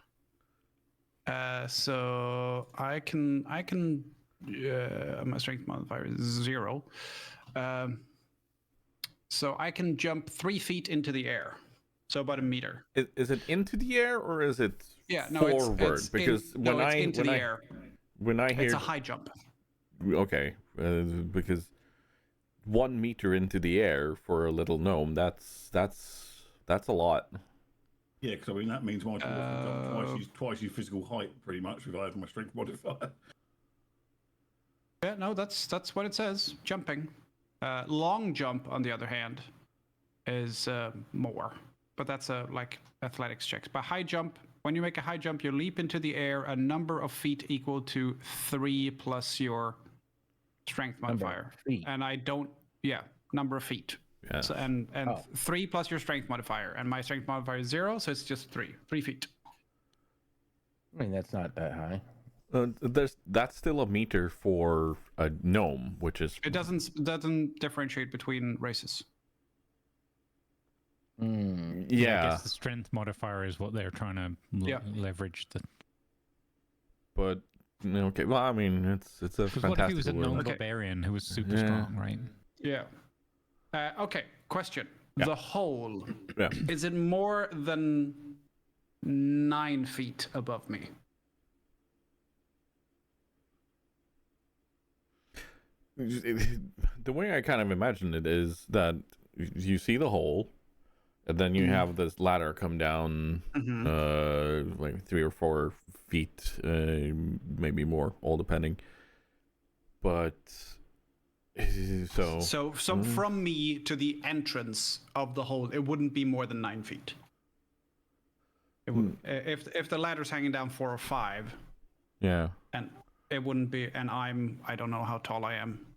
So I can my strength modifier is 0. So I can jump 3 feet into the air. So about a meter. Is it into the air or is it forward? It's because into the air. When I hear It's a high jump. Okay, because 1 meter into the air for a little gnome, that's a lot. Yeah, because I mean that means my twice your physical height, pretty much, if I have my strength modifier. Yeah, no, that's what it says. Jumping. Long jump, on the other hand, is more. But that's like athletics checks. But high jump, when you make a high jump, you leap into the air a number of feet equal to 3 plus your strength modifier. And I don't, number of feet. Yeah. So, and 3 plus your strength modifier. And my strength modifier is 0, so it's just 3 feet. I mean, that's not that high. That's still a meter for a gnome, which is It doesn't differentiate between races. I yeah, guess the strength modifier is what they're trying to leverage. but okay. Well, I mean, it's a Because fantastic what if he was a world. gnome barbarian who was super strong, right? Yeah. Okay, question. Yeah. The hole, Yeah. is it more than 9 feet above me? The way I kind of imagine it is that you see the hole, and then you have this ladder come down, like 3 or 4 feet, maybe more, all depending. But So from me to the entrance of the hole, it wouldn't be more than 9 feet. It would, if the ladder's hanging down 4 or 5, yeah. and it wouldn't be. And I don't know how tall I am.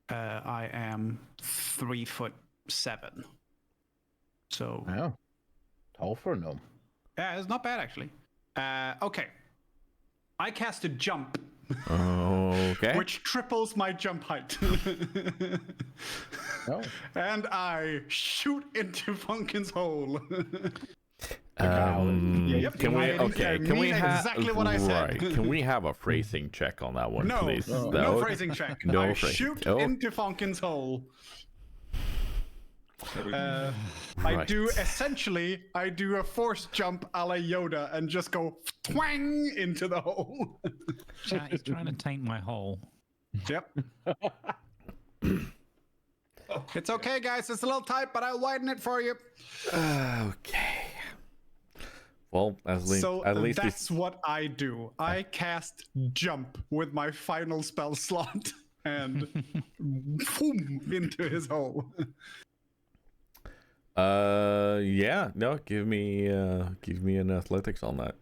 I am 3'7". So Wow. Tall for a gnome. yeah, it's not bad actually. Okay. I cast a jump, Okay. which triples my jump height. Oh. And I shoot into Funkin's hole. Yep, Can we? I Okay. Can we mean have exactly what I said. right? Can we have a phrasing check on that one, No, please? no phrasing check. No I phrasing. shoot Oh. into Funkin's hole. I Right. do a force jump a la Yoda and just go twang into the hole. Chat, he's trying to taint my hole. Yep. It's okay, guys. It's a little tight, but I'll widen it for you. Okay. Well, at least that's what I do. I cast jump with my final spell slot and boom into his hole. Yeah. No, give me an athletics on that.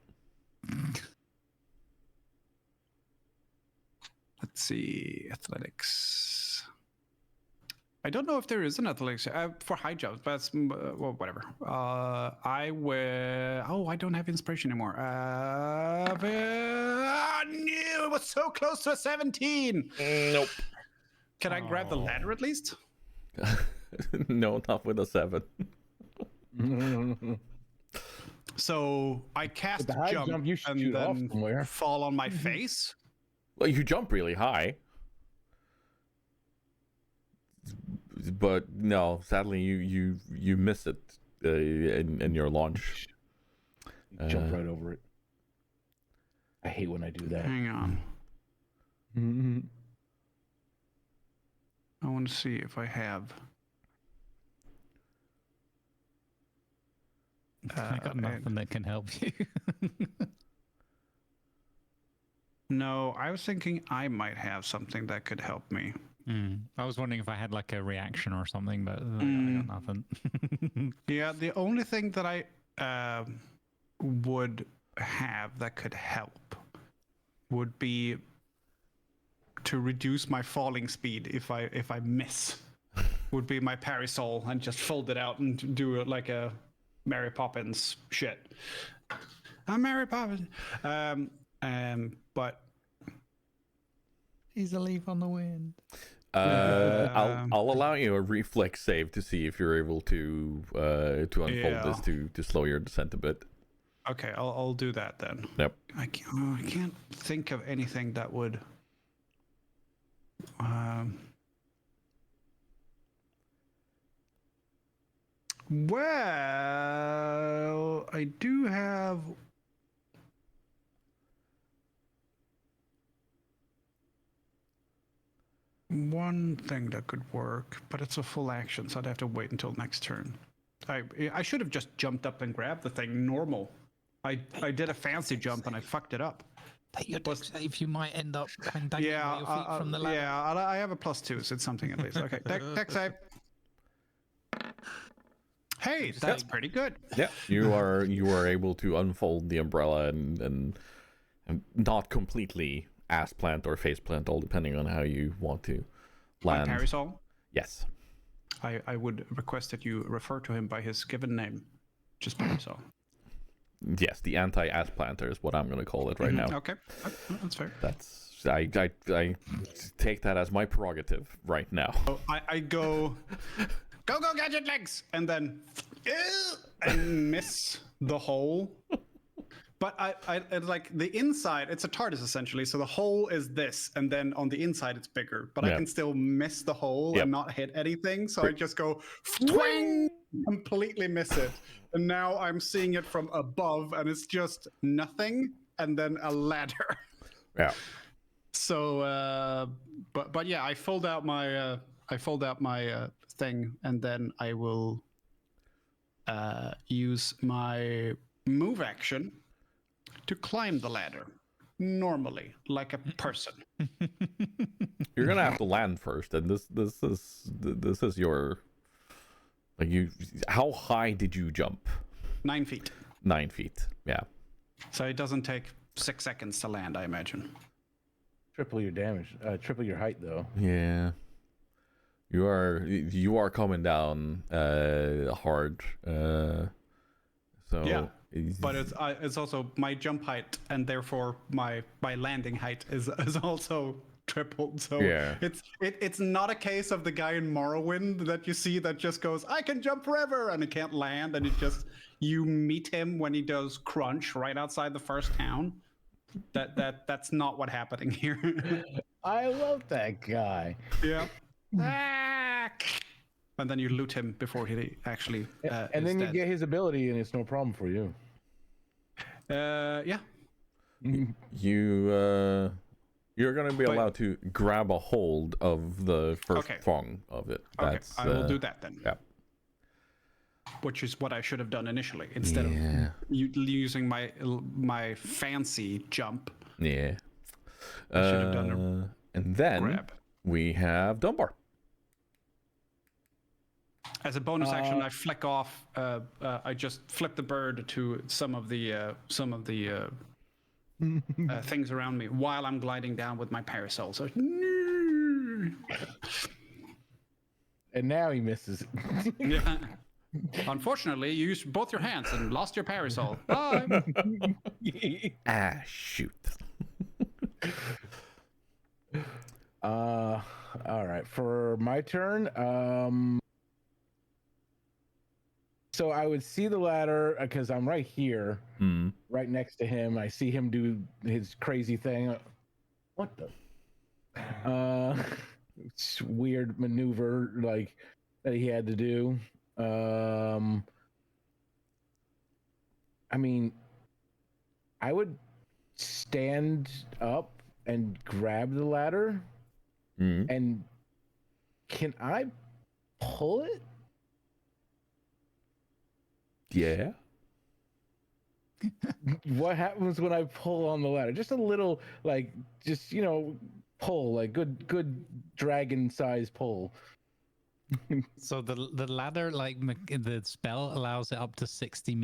Let's see, athletics. I don't know if there is an athletics for high jumps, but it's, well, whatever. I will. Oh, I don't have inspiration anymore. No, it was so close to a 17. Nope. Can I grab the ladder at least? No, not with a 7. So I cast the high jump, jump, you should and shoot off then somewhere. fall on my face. Well, you jump really high. But no, sadly you miss it in your launch. Jump right over it. I hate when I do that. Hang on. Mm-hmm. I want to see if I have. I got nothing that can help you. No, I was thinking I might have something that could help me. I was wondering if I had like a reaction or something, but I got nothing. Yeah, the only thing that I would have that could help would be to reduce my falling speed if I miss. Would be my parasol and just fold it out and do it like a Mary Poppins shit. I'm Mary Poppins. But He's a leaf on the wind. I'll allow you a reflex save to see if you're able to unfold this to slow your descent a bit. Okay, I'll do that then. Yep. I can't think of anything that would. Well, I do have. One thing that could work, but it's a full action, so I'd have to wait until next turn. I should have just jumped up and grabbed the thing normal. I did a fancy jump and I fucked it up. Take your deck save, you might end up dangling with your feet from the ladder. Yeah, I have a +2, so it's something at least. Okay, deck save. Hey, that's pretty good. Yeah, you are able to unfold the umbrella and not completely ass plant or face plant, all depending on how you want to land. Parasol? Yes. I would request that you refer to him by his given name, just Parasol. Yes, the anti-ass planter is what I'm going to call it right now. Okay, that's fair. That's I take that as my prerogative right now. So I go gadget legs, and then and miss the hole. But I like the inside. It's a TARDIS essentially, so the hole is this, and then on the inside it's bigger. But I can still miss the hole and not hit anything. So I just go twang, completely miss it, and now I'm seeing it from above, and it's just nothing, and then a ladder. Yeah. So, but yeah, I fold out my thing, and then I will use my move action to climb the ladder normally, like a person. You're gonna have to land first, and this is your like you. How high did you jump? 9 feet. 9 feet. Yeah. So it doesn't take 6 seconds to land, I imagine. Triple your damage. Triple your height, though. Yeah. You are coming down hard. So but it's also my jump height, and therefore my landing height is also tripled. So Yeah. it's not a case of the guy in Morrowind that you see that just goes, I can jump forever, and it can't land, and it just you meet him when he does crunch right outside the first town. That's not what happening here. I love that guy. Yeah. And then you loot him before he actually And is then you dead. get his ability, and it's no problem for you. Yeah. You're gonna be But- allowed to grab a hold of the first Okay. prong of it. Okay, That's I will do that then. yeah. Which is what I should have done initially instead of using my fancy jump. Yeah. I should have done a And then grab. we have Dunbar. As a bonus action, I flick off. I just flip the bird to some of the things around me while I'm gliding down with my parasol. So. And now he misses. Yeah. Unfortunately, you used both your hands and lost your parasol. Bye. Ah, shoot. All right, for my turn. So I would see the ladder because I'm right here, right next to him. I see him do his crazy thing. What the? It's weird maneuver like that he had to do. I mean, I would stand up and grab the ladder. And can I pull it? Yeah. What happens when I pull on the ladder? Just a little, like, just pull, like good dragon size pull. So the ladder, like the spell allows it up to 60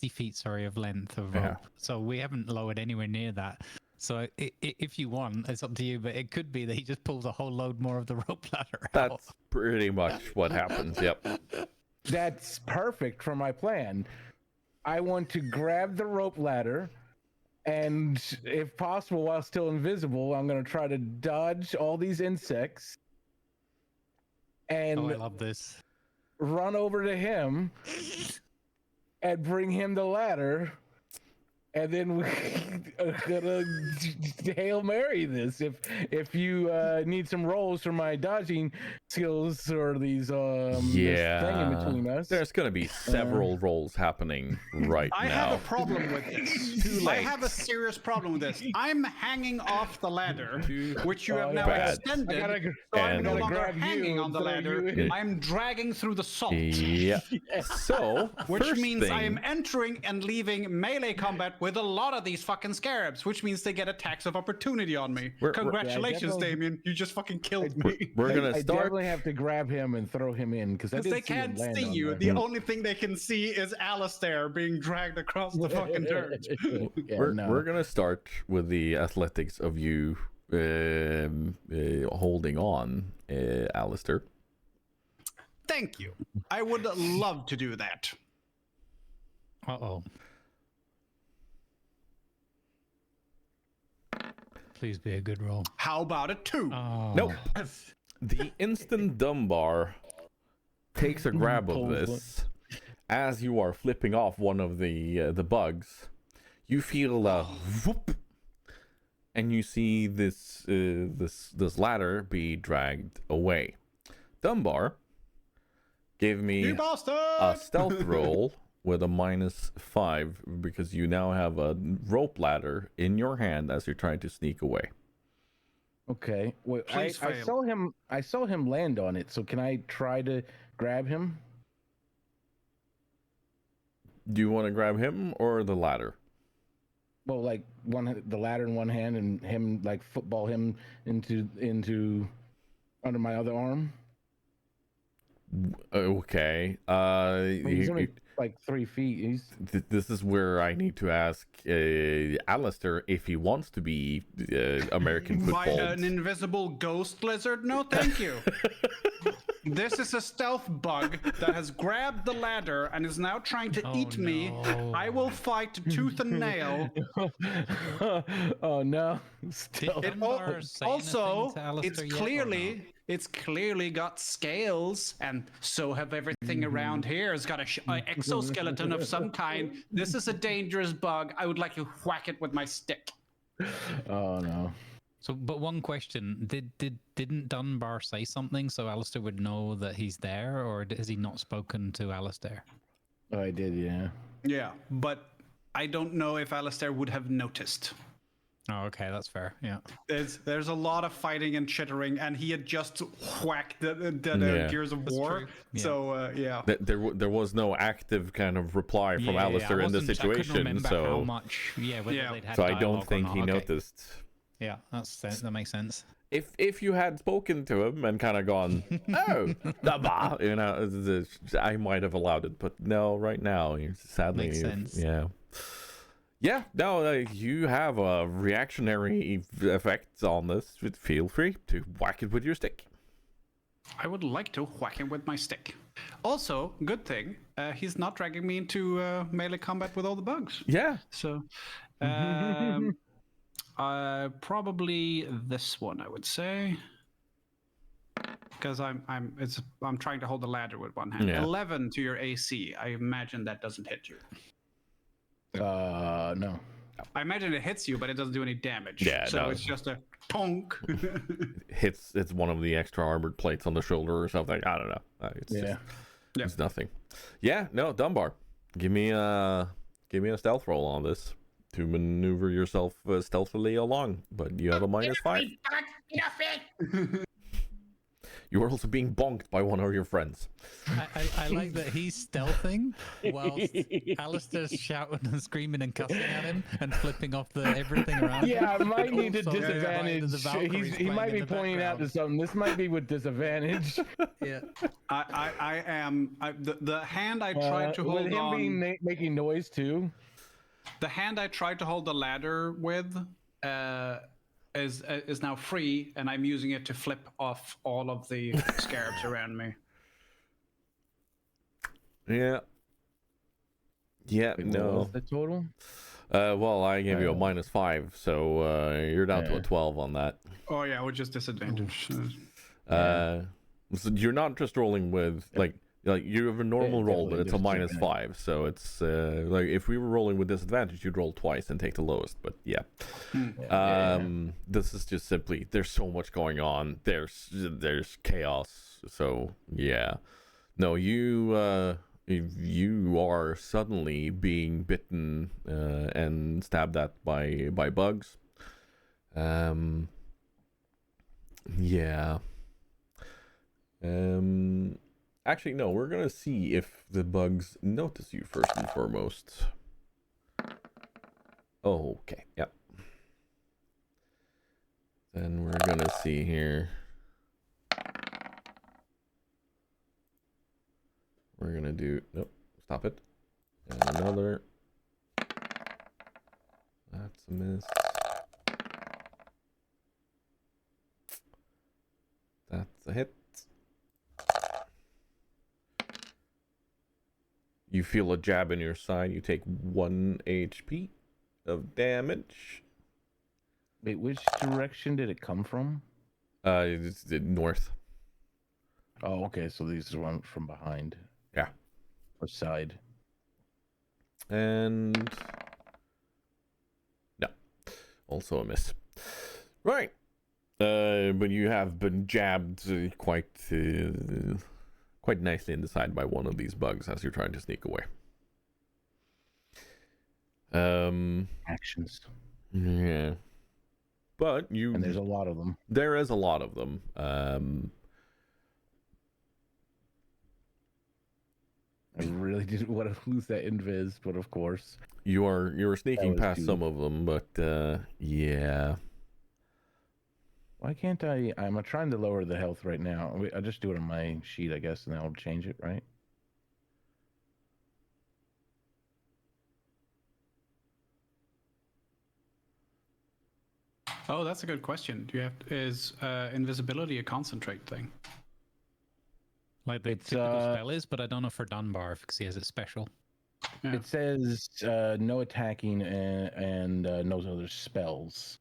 feet, sorry, of length of rope. Yeah. So we haven't lowered anywhere near that. So if you want, it's up to you. But it could be that he just pulls a whole load more of the rope ladder out. That's pretty much what happens. Yep. That's perfect for my plan. I want to grab the rope ladder, and if possible, while still invisible, I'm going to try to dodge all these insects and Oh, I love this. run over to him and bring him the ladder. And then we're gonna Hail Mary this. If you need some rolls for my dodging skills or these this thing in between us. There's gonna be several rolls happening right I now. have a problem with this. Too I late. have a serious problem with this. I'm hanging off the ladder, which you have now bad. extended. I gotta- so I'm and- no Gotta longer grab you hanging on the and throw ladder. you in. I'm dragging through the salt. Yeah. So, Which first means thing, I am entering and leaving melee combat with a lot of these fucking scarabs, which means they get attacks of opportunity on me. We're- Congratulations, definitely- Damien. You just fucking killed me. we're gonna I start. definitely have to grab him and throw him in because Because they can't see you. The only thing they can see is Alistair being dragged across the fucking dirt. We're gonna start with the athletics of you holding on, Alistair. Thank you. I would love to do that. Uh-oh. Please be a good roll. How about a 2? Oh. Nope. The instant Dunbar takes a grab of Pulls this. As you are flipping off one of the bugs, you feel a whoop, and you see this ladder be dragged away. Dunbar gave me You bastard! a stealth roll with a -5 because you now have a rope ladder in your hand as you're trying to sneak away. Okay. Wait, Please I fail. saw him. I saw him land on it. So can I try to grab him? Do you want to grab him or the ladder? Well, like the ladder in one hand and him like football him into under my other arm. Okay. He's only like 3 feet. This is where I need to ask Alistair if he wants to be American By football. an invisible ghost lizard? No, thank you. This is a stealth bug that has grabbed the ladder and is now trying to eat me. I will fight tooth and nail. Oh no! Did Dunbar say Also, anything to Alistair it's yet, or not? clearly got scales, and so have everything around here. It's got a exoskeleton of some kind. This is a dangerous bug. I would like to whack it with my stick. Oh no! So, but one question: didn't Dunbar say something so Alistair would know that he's there, or has he not spoken to Alistair? Oh, I did, yeah. Yeah, but I don't know if Alistair would have noticed. Oh, okay, that's fair. Yeah. There's a lot of fighting and chittering, and he had just whacked the Yeah. Gears of That's War. true. Yeah. So yeah. There was no active kind of reply from Alistair in this I couldn't situation, remember how so much. Yeah, whether they'd had so I don't dialogue or think not. he Okay. noticed. Yeah, that makes sense. If you had spoken to him and kind of gone, oh, blah, you know, I might have allowed it, but no, right now, sadly, Makes sense. yeah, no, you have a reactionary effect on this. Feel free to whack it with your stick. I would like to whack him with my stick. Also, good thing, he's not dragging me into melee combat with all the bugs. Yeah, So, probably this one, I would say, because I'm trying to hold the ladder with one hand. Yeah. 11 to your AC. I imagine that doesn't hit you. No. I imagine it hits you, but it doesn't do any damage. Yeah, so no. it's just a tonk. it's one of the extra armored plates on the shoulder or something. I don't know. It's Yeah. it's nothing. Yeah, no, Dunbar, give me a stealth roll on this to maneuver yourself stealthily along, but you have a -5. You are also being bonked by one of your friends. I like that he's stealthing whilst Alistair's shouting and screaming and cussing at him and flipping off everything around him. Yeah, I might need a Also, disadvantage. the Valkyries He might playing be in the pointing out to background. something. This might be with disadvantage. Yeah. I am the hand I tried to with hold him on. being making noise too. The hand I tried to hold the ladder with is now free, and I'm using it to flip off all of the scarabs around me. Yeah. Wait, No. What was the total? Well, I gave you a -5, so you're down to a 12 on that. Oh yeah, with just disadvantage. So you're not just rolling with like you have a normal Yeah, roll, but it's a definitely -5. So it's like if we were rolling with disadvantage, you'd roll twice and take the lowest. But yeah, this is just simply there's so much going on. There's chaos. So yeah, no, you are suddenly being bitten and stabbed at by bugs. Yeah. Actually, no, we're gonna see if the bugs notice you first and foremost. Oh, okay, yep. Then we're gonna see here. We're gonna do, nope, stop it. And another. That's a miss. That's a hit. You feel a jab in your side. You take 1 HP of damage. Wait, which direction did it come from? It's the north. Oh, okay. So these are one from behind. Yeah. Or side. And no, also a miss. Right. But you have been jabbed quite nicely in the side by one of these bugs as you're trying to sneak away. Actions. Yeah. But you. And there's a lot of them. There is a lot of them. I really didn't want to lose that invis, but of course. You're sneaking was past too- some of them, but yeah. Why can't I? I'm trying to lower the health right now. I'll just do it on my sheet, I guess, and then I'll change it, right? Oh, that's a good question. Do you have is invisibility a concentrate thing? Like the It's, typical spell is, but I don't know for Dunbar because he has it special. Yeah. It says no attacking and no other spells,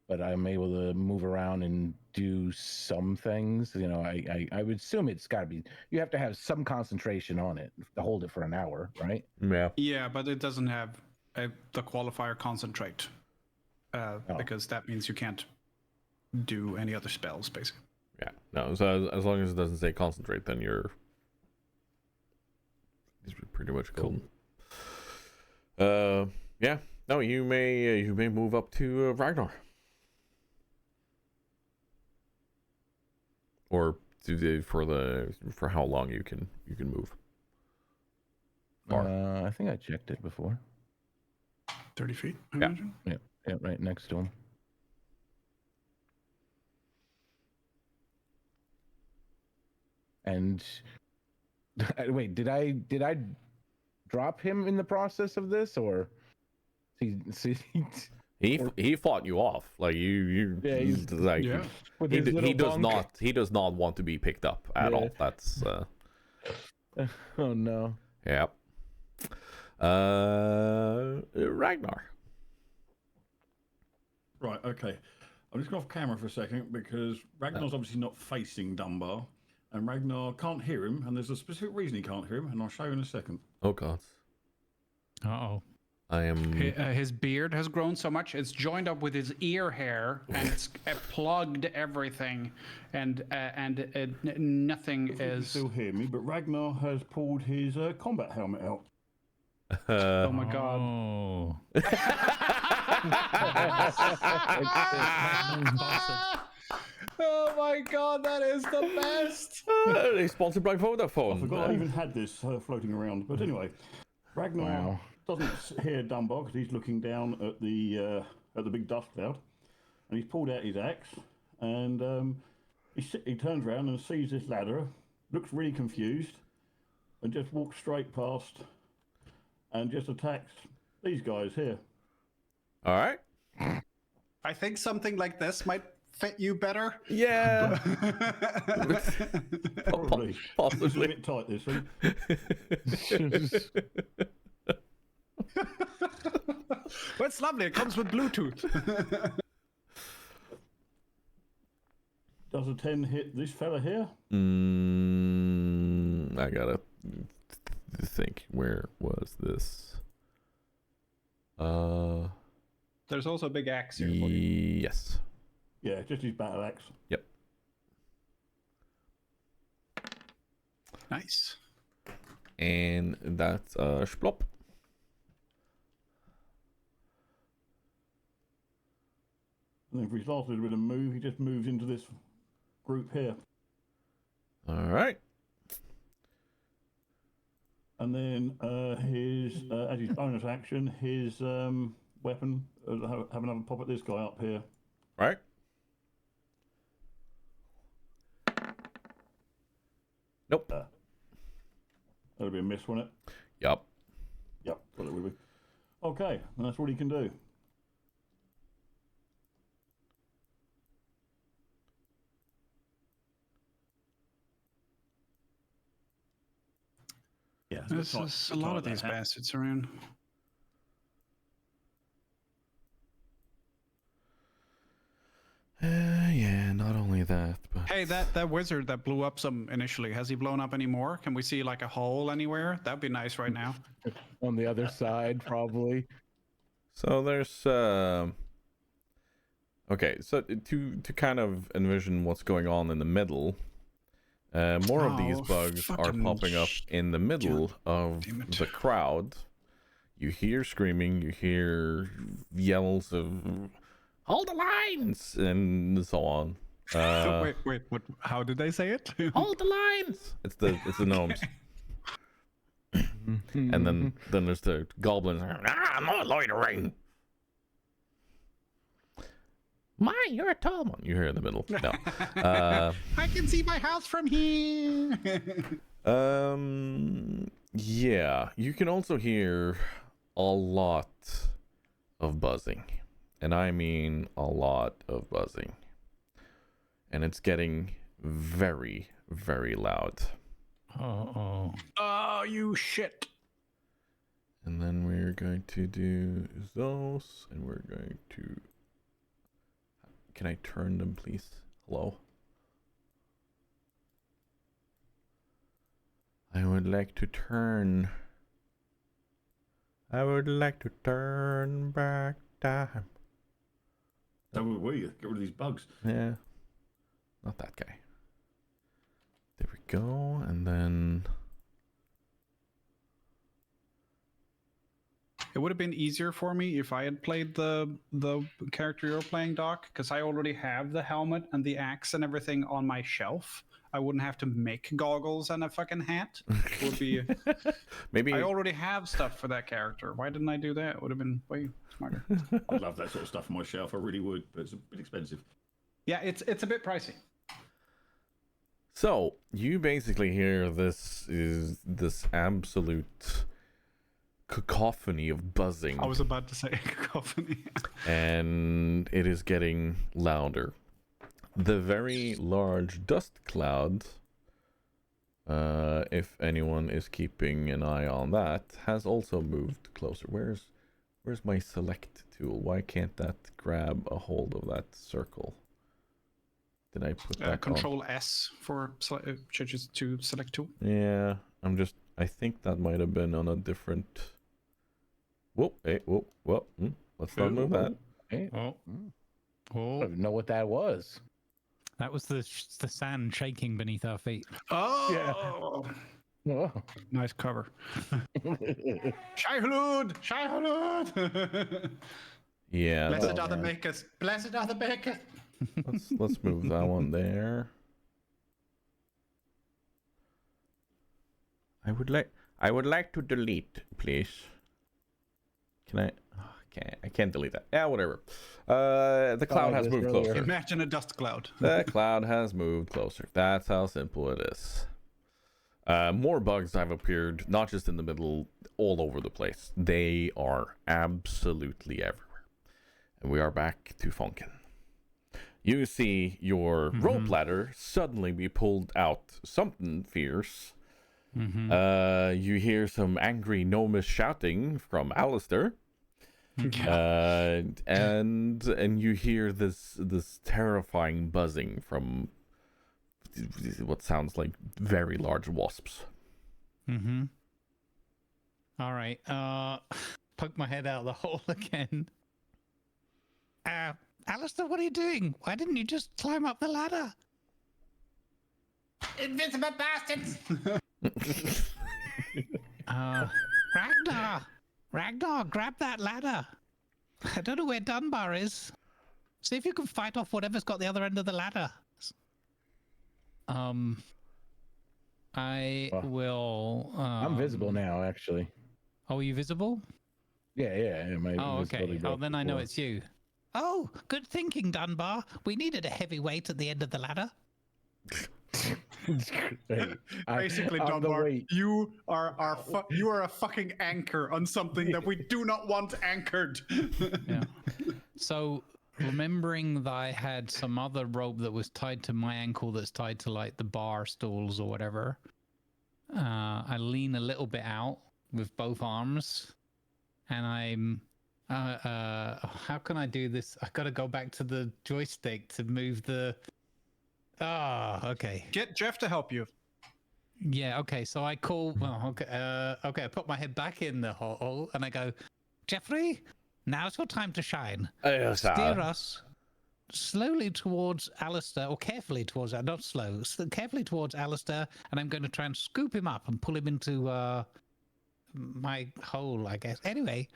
but I'm able to move around and do some things. You know, I would assume it's got to be. You have to have some concentration on it to hold it for an hour, right? Yeah. Yeah, but it doesn't have the qualifier concentrate, because that means you can't do any other spells, basically. Yeah. No, so as long as it doesn't say concentrate, then you're pretty much golden. Yeah. No, you may move up to Ragnar. Or for how long you can move. Far. I think I checked it before. 30 feet, I Yeah. imagine. Yeah, right next to him. And wait, did I drop him in the process of this, or He fought you off. Like you Yeah, he's like Yeah. with he, his he little does bunk? he does not want to be picked up at Yeah. all. That's Oh no. yeah. Ragnar. Right, okay. I'm just going off camera for a second because Ragnar's obviously not facing Dunbar, and Ragnar can't hear him, and there's a specific reason he can't hear him, and I'll show you in a second. Oh god. Uh-oh. I am His beard has grown so much it's joined up with his ear hair, and it's plugged everything, and nothing You can is. still hear me, but Ragnar has pulled his combat helmet out. Oh my god! Oh. Oh my god, that is the best! They're sponsored by Vodafone. I forgot I even had this floating around. But anyway, Ragnar Wow. doesn't hear Dunbar because he's looking down at the big dust cloud, and he's pulled out his axe, and he turns around and sees this ladder, looks really confused, and just walks straight past, and just attacks these guys here. All right. I think something like this might fit you better. Yeah. Probably. This is a Possibly. bit tight, this thing. Well, it's lovely. It comes with Bluetooth. Does a 10 hit this fella here? I gotta think. Where was this? There's also a big axe here. For you. Yes. Yeah, just his battle axe. Yep. Nice. And that's Splop. And then for his last little bit of move, he just moves into this group here. All right. And then his as his bonus action, his weapon, have another pop at this guy up here. All right. Nope. That'll be a miss, won't it? Yup. Yep, thought it would be. Okay, and that's what he can do. Yeah, There's a lot of these bastards around. Yeah, not only that, but Hey, that wizard that blew up some initially, has he blown up any more? Can we see like a hole anywhere? That'd be nice right now. On the other side, probably. so there's okay, so to kind of envision what's going on in the middle, more of these Oh, bugs are fucking popping up in the middle of damn it. the crowd. You hear screaming, you hear yells of "Hold the lines!" and so on. Wait, what? How did they say it? Hold the lines! It's the gnomes. And then there's the goblins. More loitering. My, you're a tall one. You hear in the middle. No. I can see my house from here. Yeah. You can also hear a lot of buzzing. And I mean a lot of buzzing. And it's getting very, very loud. Oh. Oh, you shit. And then we're going to do those, and we're going to... Can I turn them, please? Hello? I would like to turn... I would like to turn back time. So would we. Get rid of these bugs. Yeah. Not that guy. There we go, and then... It would have been easier for me if I had played the character you're playing, Doc, because I already have the helmet and the axe and everything on my shelf. I wouldn't have to make goggles and a fucking hat. It would be... Maybe... I already have stuff for that character. Why didn't I do that? It would have been way smarter. I'd love that sort of stuff on my shelf. I really would, but it's a bit expensive. Yeah, it's a bit pricey. So, you basically hear this absolute cacophony of buzzing. I was about to say cacophony. And it is getting louder. The very large dust cloud, if anyone is keeping an eye on that, has also moved closer. Where's my select tool? Why can't that grab a hold of that circle? Did I put that Control S for changes to select tool. Yeah, I think that might have been on a different... Whoa, hey, whoa. Let's not move that. Hey, I Oh. don't even know what that was. That was the sand shaking beneath our feet. Oh, Oh. nice cover. Shai-Hulud! Shai-Hulud! Yeah, Blessed are the makers. Blessed are the makers. let's move that one there. I would like to delete, please. Can I? Okay, I can't delete that. Yeah, whatever. The cloud has moved closer. Imagine a dust cloud. The cloud has moved closer. That's how simple it is. More bugs have appeared, not just in the middle, all over the place. They are absolutely everywhere. And we are back to Funkin. You see your rope ladder suddenly be pulled out something fierce. You hear some angry gnomish shouting from Alistair. And you hear this terrifying buzzing from what sounds like very large wasps. All right. Poke my head out the hole again. Alistair, what are you doing? Why didn't you just climb up the ladder? Invisible bastards! Ragnar, grab that ladder. I don't know where Dunbar is. See if you can fight off whatever's got the other end of the ladder. I will. I'm visible now, actually. Oh, are you visible? Yeah. My Oh, okay. visibility Oh, broke then I know before. it's you. Oh, good thinking, Dunbar. We needed a heavy weight at the end of the ladder. Hey, Basically, I'm the Dunbar, weight. you are a fucking anchor on something that we do not want anchored. Yeah. So, remembering that I had some other rope that was tied to my ankle that's tied to like the bar stools or whatever, I lean a little bit out with both arms, and I'm. How can I do this? I got to go back to the joystick to move the. Okay. Get Jeff to help you. Yeah. Okay. So I call. Well. Okay. Okay. I put my head back in the hole and I go, Jeffrey, now's your time to shine. Steer us slowly towards Alistair, or carefully towards, not slow, carefully towards Alistair, and I'm going to try and scoop him up and pull him into my hole, I guess. Anyway,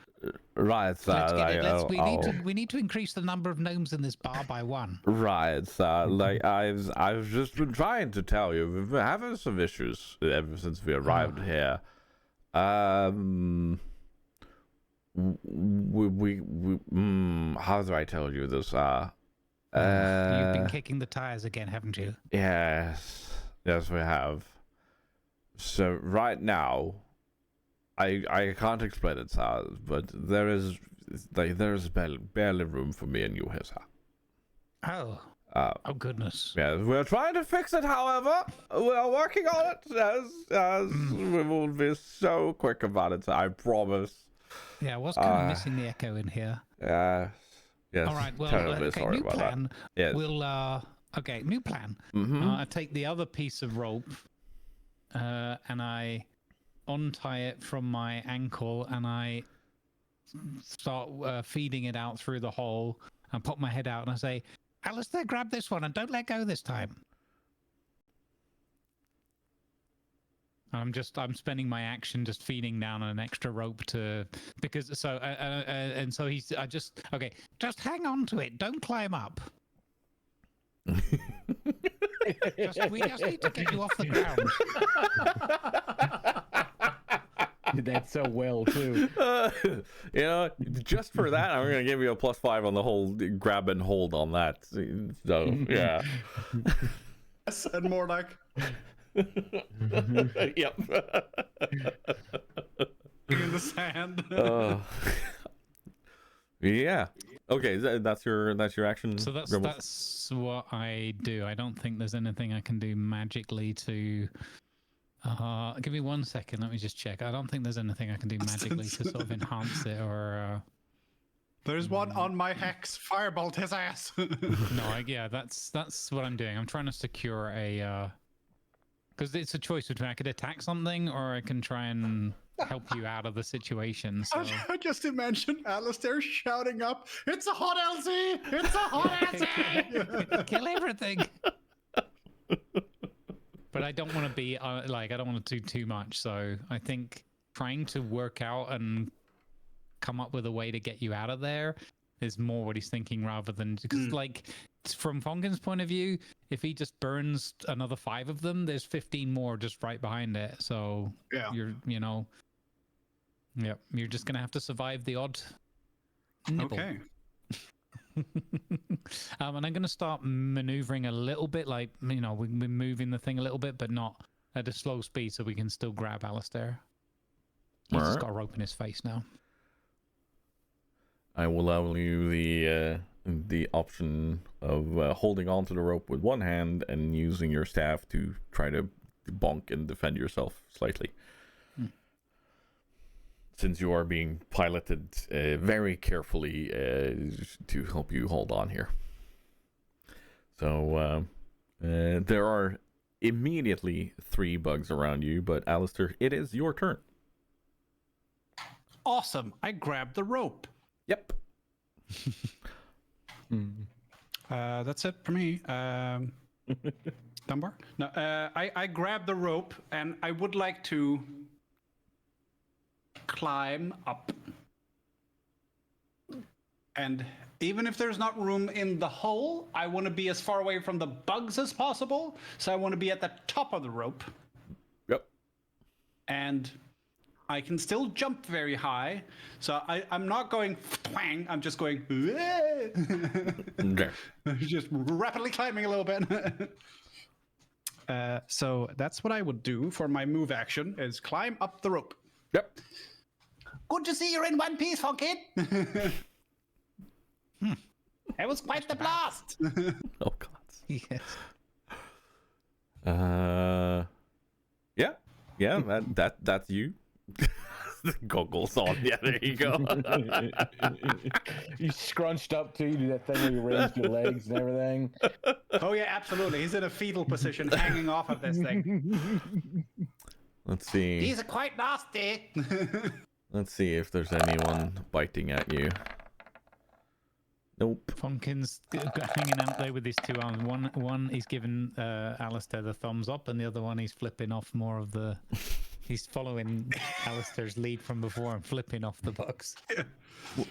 Right, sir. let's get it. We need to increase the number of gnomes in this bar by 1. Right, sir. Like I've just been trying to tell you, we've been having some issues ever since we arrived here. How do I tell you this? You've been kicking the tires again, haven't you? Yes, we have. So right now, I can't explain it, sir, but there's barely room for me and you here, sir. Oh. Oh goodness. Yeah, we're trying to fix it. However, we're working on it. As we will be so quick about it. I promise. Yeah, I was kind of missing the echo in here. Yes. Yes. All right. Well, Terribly okay. sorry New about plan. that. Yes. We'll. Okay. New plan. I take the other piece of rope, and I untie it from my ankle, and I start feeding it out through the hole, and pop my head out, and I say, "Alistair, grab this one, and don't let go this time." I'm spending my action just feeding down an extra rope because okay, just hang on to it, don't climb up. We just need to get you off the ground. Did that so well too. You know, just for that, I'm gonna give you a +5 on the whole grab and hold on that. So yeah. Yes, and more like Yep. in the sand. Yeah. Okay, that's your action. So that's what I do. I don't think there's anything I can do magically to. Give me 1 second. Let me just check. I don't think there's anything I can do magically to sort of enhance it or. There's one on my hex. Firebolt his ass. No, yeah, that's what I'm doing. I'm trying to secure a. Because it's a choice between I could attack something or I can try and help you out of the situation. So. I just imagine Alistair shouting up, "It's a hot LZ! It's a hot LZ!" Kill everything. But I don't want to be I don't want to do too much. So I think trying to work out and come up with a way to get you out of there is more what he's thinking rather than because from Fonkin's point of view, if he just burns another 5 of them, there's 15 more just right behind it. So yeah, you're just gonna have to survive the odd nibble. Okay. And I'm gonna start maneuvering a little bit, we're moving the thing a little bit, but not at a slow speed, so we can still grab Alistair. He's just got a rope in his face now. I will allow you the option of holding onto the rope with one hand and using your staff to try to bonk and defend yourself slightly. Since you are being piloted very carefully to help you hold on here. So there are immediately 3 bugs around you, but Alistair, it is your turn. Awesome. I grabbed the rope. Yep. That's it for me. Dunbar? No, I grabbed the rope and I would like to climb up. And even if there's not room in the hole, I want to be as far away from the bugs as possible. So I want to be at the top of the rope. Yep. And I can still jump very high. So I'm not going twang, I'm just going Okay. just rapidly climbing a little bit. So that's what I would do for my move action, is climb up the rope. Yep. Good to see you're in one piece, Funkin. It was quite the blast. Oh God. Yes. Yeah. That's you. Goggles on. Yeah, there you go. You scrunched up too. You do that thing where you raised your legs and everything. Oh yeah, absolutely. He's in a fetal position, hanging off of this thing. Let's see. These are quite nasty. Let's see if there's anyone biting at you. Nope. Fonkin's hanging out there with his 2 arms. One he's giving Alistair the thumbs up, and the other one he's flipping off more of the. He's following Alistair's lead from before and flipping off the bugs.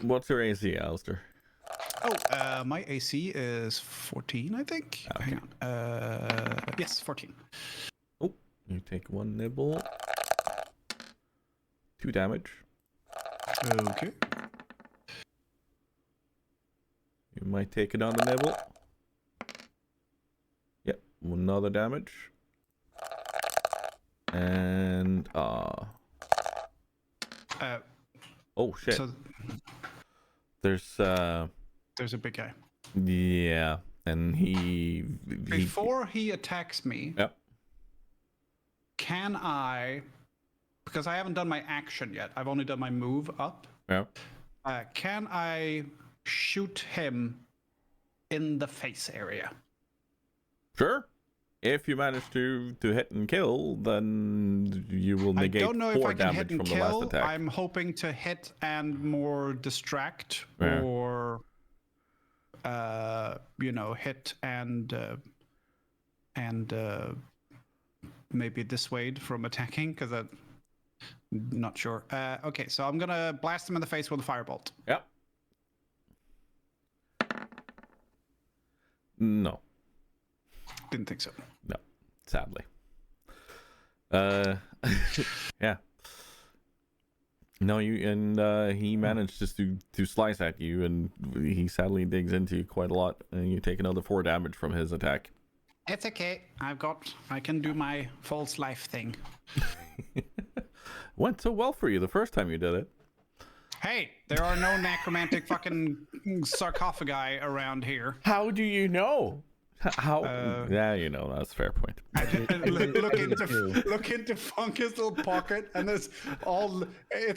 What's your AC, Alistair? Oh, my AC is 14, I think. Okay. Hang on. Yes, 14. Oh, you take 1 nibble. 2 damage. Okay. You might take another nibble. Yep, another damage. And oh shit. So There's there's a big guy. yeah. And he Before he attacks me, Yep. can I, because I haven't done my action yet, I've only done my move up, Yep. can I shoot him in the face area? Sure. If you manage to hit and kill, then you will negate I don't know if 4 I can damage hit and from the last kill. attack. I'm hoping to hit and more distract, Yeah. or hit and maybe dissuade from attacking, because I'm not sure. Okay, so I'm gonna blast him in the face with a firebolt. Yep. No. Didn't think so. No. Sadly. Yeah. No, he managed just to slice at you, and he sadly digs into you quite a lot, and you take another 4 damage from his attack. It's okay. I can do my false life thing. Went so well for you the first time you did it. Hey, there are no necromantic fucking sarcophagi around here. How do you know? How? Yeah, that's a fair point. Look into Funkus' little pocket, and it's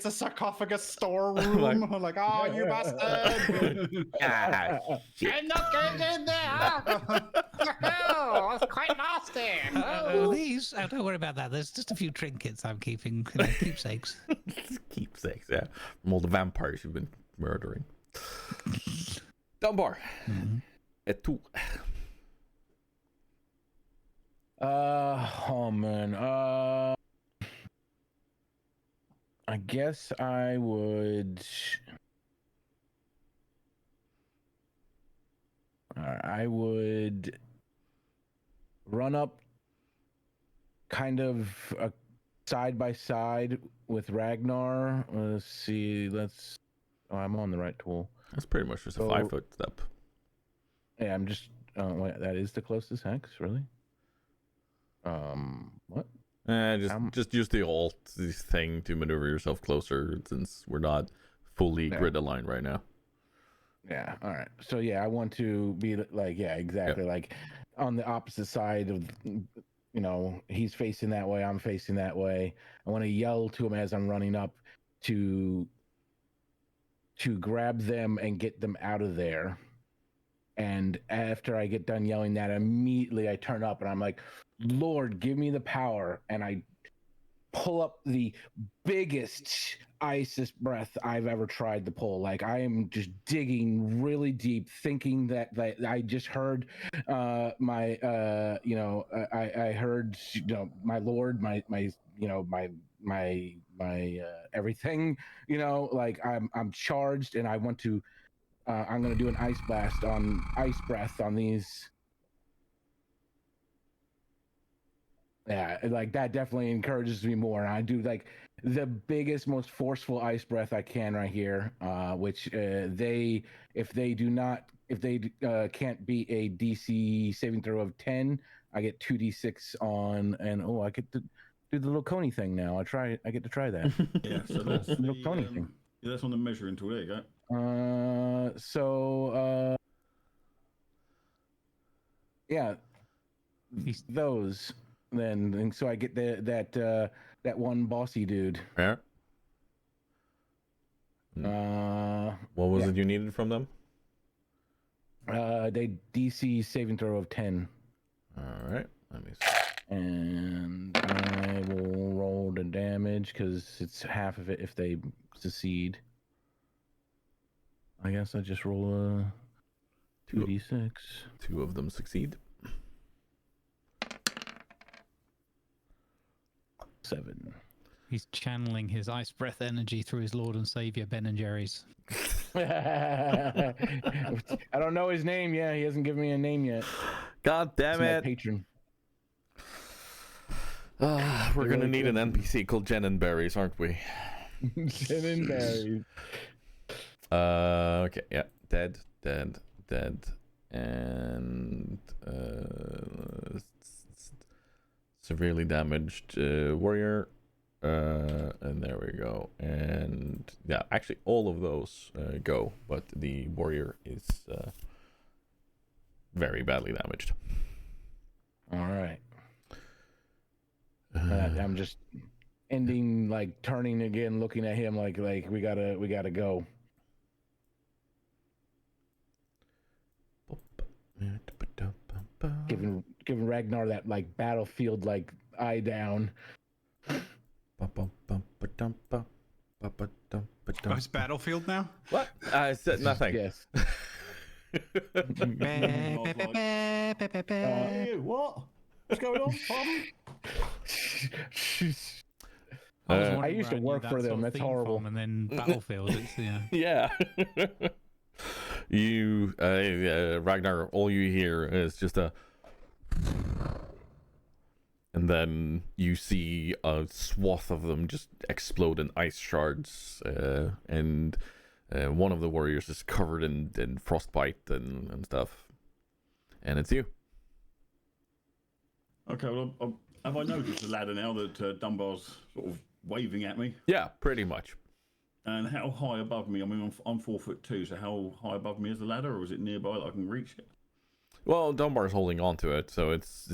a sarcophagus storeroom. like, oh, you bastard! I'm not going in there. Oh, that's quite nasty. These, oh, don't worry about that. There's just a few trinkets I'm keeping, keepsakes. Keepsakes, yeah. From all the vampires you've been murdering. Dunbar. Et tu. Oh man. I guess I would. I would run up, kind of side by side with Ragnar. Let's see. Oh, I'm on the right tool. That's pretty much just a 5-foot step. Yeah, I'm just. Wait, that is the closest hex, really? What? Just use the alt thing to maneuver yourself closer, since we're not fully grid aligned right now. Yeah, all right. So yeah, I want to be like, yeah, exactly. Yep. Like on the opposite side of, he's facing that way, I'm facing that way. I want to yell to him as I'm running up to grab them and get them out of there. And after I get done yelling that, immediately I turn up and I'm like, Lord, give me the power. And I pull up the biggest ice breath I've ever tried to pull. Like, I am just digging really deep, thinking that I just heard I heard, my Lord, my everything, like I'm charged, and I want to, I'm going to do an ice breath on these. Yeah, like that definitely encourages me more. And I do like the biggest, most forceful ice breath I can right here, which if they can't beat a DC saving throw of 10, I get 2d6 on, and I get to do the little Coney thing now. I get to try that. Yeah, so that's little Coney thing. Yeah, that's on the measuring tool. There you go. Yeah, those then, and so I get that one bossy dude. Yeah. What was it you needed from them? They DC saving throw of 10. All right, let me see. And I will roll the damage because it's half of it if they succeed. I guess I just roll a 2d6. 2 of them succeed. 7. He's channeling his ice breath energy through his Lord and Savior Ben and Jerry's. I don't know his name yet. He hasn't given me a name yet. God damn He's it! my patron. We're gonna need an NPC called Jen and Berries, aren't we? Jen and Berries. Okay, yeah, dead, and severely damaged warrior, and there we go. And yeah, actually, all of those go, but the warrior is very badly damaged. All right. I'm just ending, like turning again, looking at him like we gotta go. Giving Ragnar that like battlefield like eye down. Oh, it's Battlefield now? What? I said nothing. Yes. What? What's going on? Pardon? I used to work for them. That's horrible. And then Battlefield. It's, yeah. Yeah. You, Ragnar, all you hear is just a. And then you see a swath of them just explode in ice shards, and one of the warriors is covered in frostbite and stuff. And it's you. Okay, well, have I noticed the ladder now that Dunbar's sort of waving at me? Yeah, pretty much. And how high above me? I mean, I'm 4'2", so how high above me is the ladder, or is it nearby that I can reach it? Well, Dunbar's holding on to it, so it's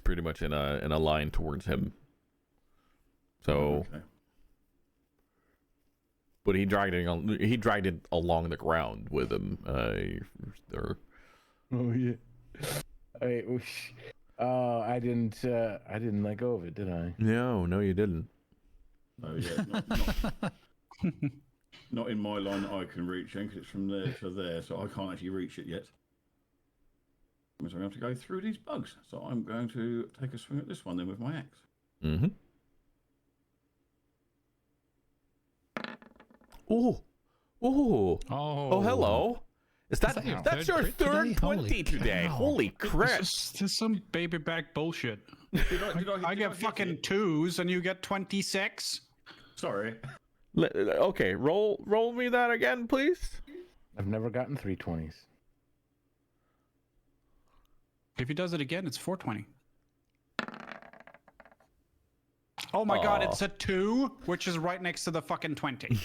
pretty much in a line towards him. So, Okay. but he dragged it along the ground with him. Oh yeah. I didn't let go of it, did I? No, you didn't. Oh yeah, not in my line that I can reach, because it's from there to there, so I can't actually reach it yet. So I'm going to have to go through these bugs. So I'm going to take a swing at this one then with my axe. Mm-hmm. Oh, hello. That's your third 20 today. Holy crap! This is some baby back bullshit. Did I get fucking it? 2s and you get 26. Sorry. Okay, roll me that again, please. I've never gotten 320s. If he does it again, it's 420. Oh my god, it's a 2, which is right next to the fucking 20.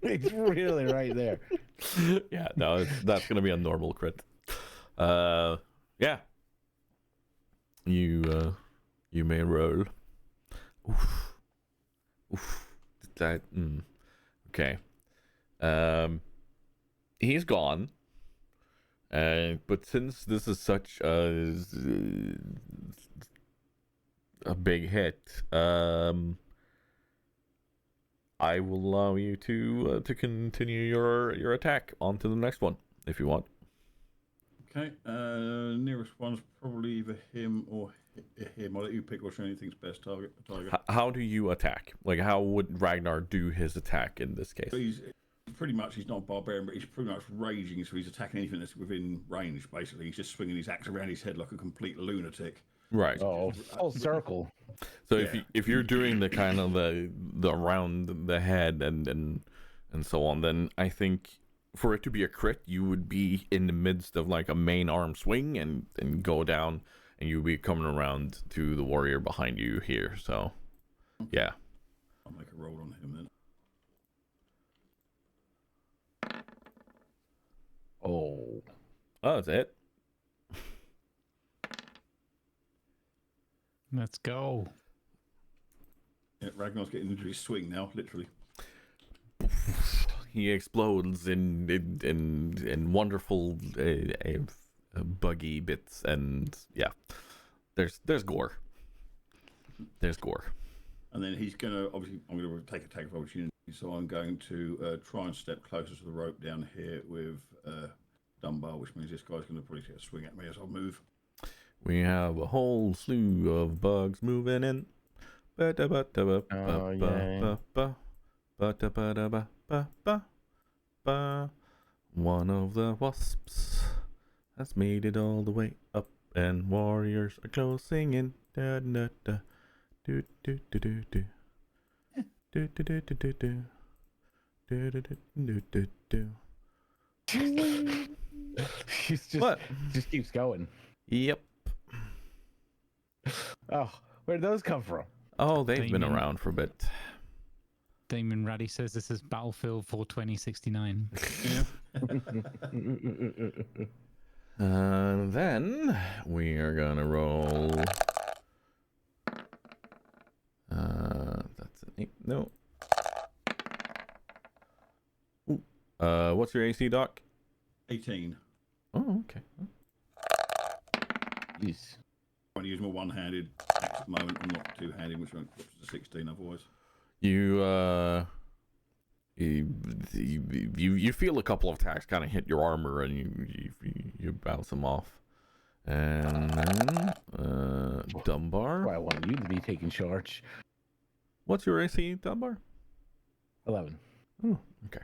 It's really right there. Yeah, no, that's gonna be a normal crit. Yeah. You may roll. Oof. That. Okay. He's gone. But since this is such a big hit, I will allow you to continue your attack onto the next one if you want. Okay. Nearest one's probably either him or him. I'll let you pick which one you think's best target. How do you attack? Like, how would Ragnar do his attack in this case? So he's not a barbarian, but he's pretty much raging, so he's attacking anything that's within range, basically. He's just swinging his axe around his head like a complete lunatic. Right. Oh, full circle. So Yeah. if you're doing the kind of the around the head and so on, then I think for it to be a crit, you would be in the midst of like a main arm swing and go down, and you'll be coming around to the warrior behind you here. So, yeah. I'll make a roll on him then. Oh, that's it. Let's go. Yeah, Ragnar's getting into his swing now, literally. He explodes in wonderful buggy bits, and yeah, there's gore. There's gore. And then he's going to, obviously, I'm going to take attack of opportunity, so I'm going to try and step closer to the rope down here with Dunbar, which means this guy's going to probably get a swing at me as I move. We have a whole slew of bugs moving in. One of the wasps has made it all the way up, and warriors are closing in. Da, da, da. Do, do, do, do, do. Do, do, do, do, do, do. Do, do, do, do, do, do. he's just What? just keeps going. Yep. Oh, where'd those come from? Oh, they've been Damon. around for a bit. Damon Raddy says this is Battlefield for 2069. Then we are gonna roll. That's an 8. No. Ooh. What's your AC, Doc? 18. Oh, okay. Jeez. I'm going to use my one-handed axe at the moment. I'm not two-handed, which won't up to 16 otherwise. You feel a couple of attacks kind of hit your armor, and you bounce them off. And then Dunbar. Well, I want you to be taking charge. What's your AC, Dunbar? 11. Oh, okay.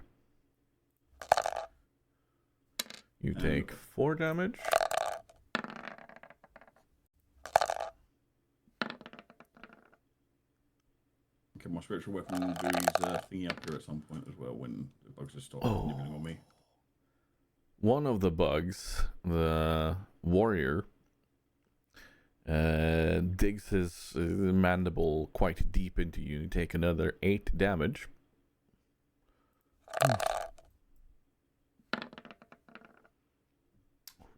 You take 4 damage. Okay, my spiritual weapon will do his thingy up here at some point as well when the bugs are stopped nibbling on me. One of the bugs, the warrior, digs his mandible quite deep into you. You take another 8 damage.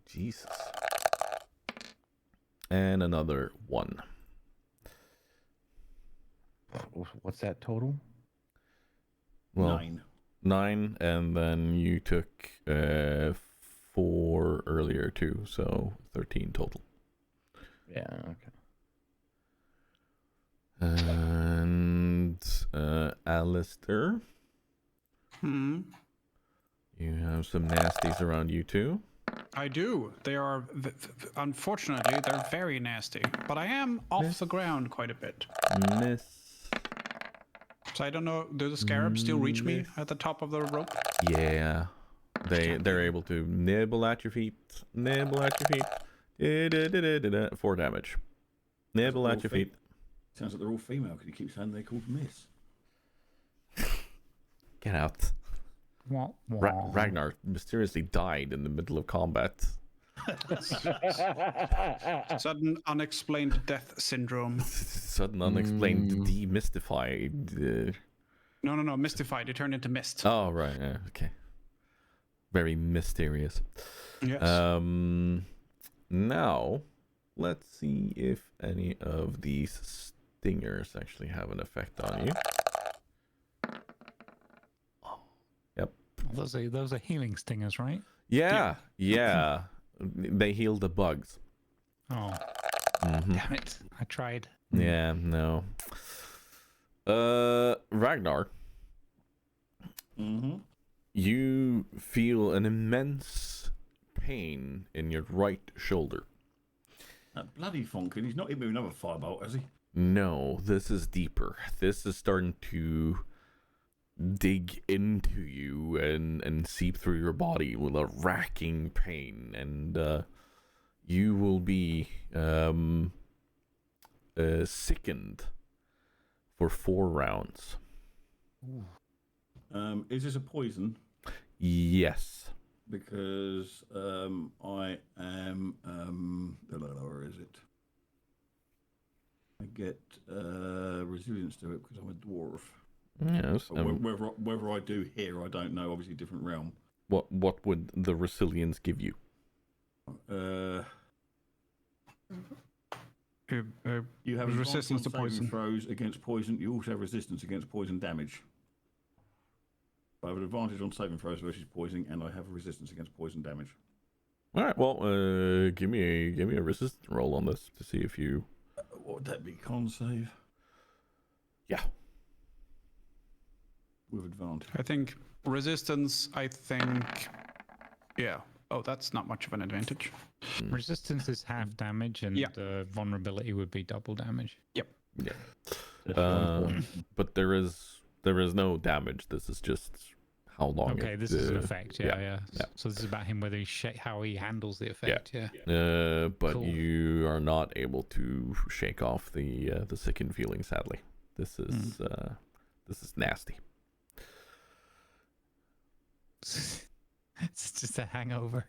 Jesus. And another 1. What's that total? Well, 9. 9, and then you took 4 earlier too, so 13 total. Yeah, okay. And Alistair, Hmm. you have some nasties around you too. I do. They are, unfortunately, they're very nasty. But I am off the ground quite a bit. Miss. So I don't know. Do the scarabs still reach me at the top of the rope? Yeah, they're able to nibble at your feet. Nibble at your feet. 4 damage. Nibble at your feet. Sounds like they're all female because you keep saying they're called Miss. Get out. Ragnar mysteriously died in the middle of combat. Sudden unexplained death syndrome. Sudden unexplained demystified. No. Mystified. It turned into mist. Oh, right. Yeah, okay. Very mysterious. Yes. Now, let's see if any of these stingers actually have an effect on you. Oh, yep. Those are healing stingers, right? Yeah. They heal the bugs. Oh, damn it! I tried. Yeah, no. Ragnar, you feel an immense pain in your right shoulder. That bloody Fonkin, he's not hit me with another firebolt, has he? No, this is deeper. This is starting to dig into you and seep through your body with a racking pain, and you will be sickened for 4 rounds. Is this a poison? Yes. Because I am where is it? I get resilience to it because I'm a dwarf. Yes. Whether I do here, I don't know. Obviously, different realm. What would the resilience give you? You have resistance to advantage on saving poison. throws against poison. You also have resistance against poison damage. I have an advantage on saving throws versus poison, and I have a resistance against poison damage. All right. Well, give me a resistance roll on this to see if you. What would that be? Con save Yeah. with advantage. I think resistance. Yeah. Oh, that's not much of an advantage. Resistance is half damage, and Yeah. vulnerability would be double damage. Yep. Yeah. But there is no damage. This is just how long. Okay, this is an effect. Yeah. yeah. So this is about him, whether how he handles the effect. Yeah. But Cool. you are not able to shake off the sickened feeling. Sadly, this is nasty. It's just a hangover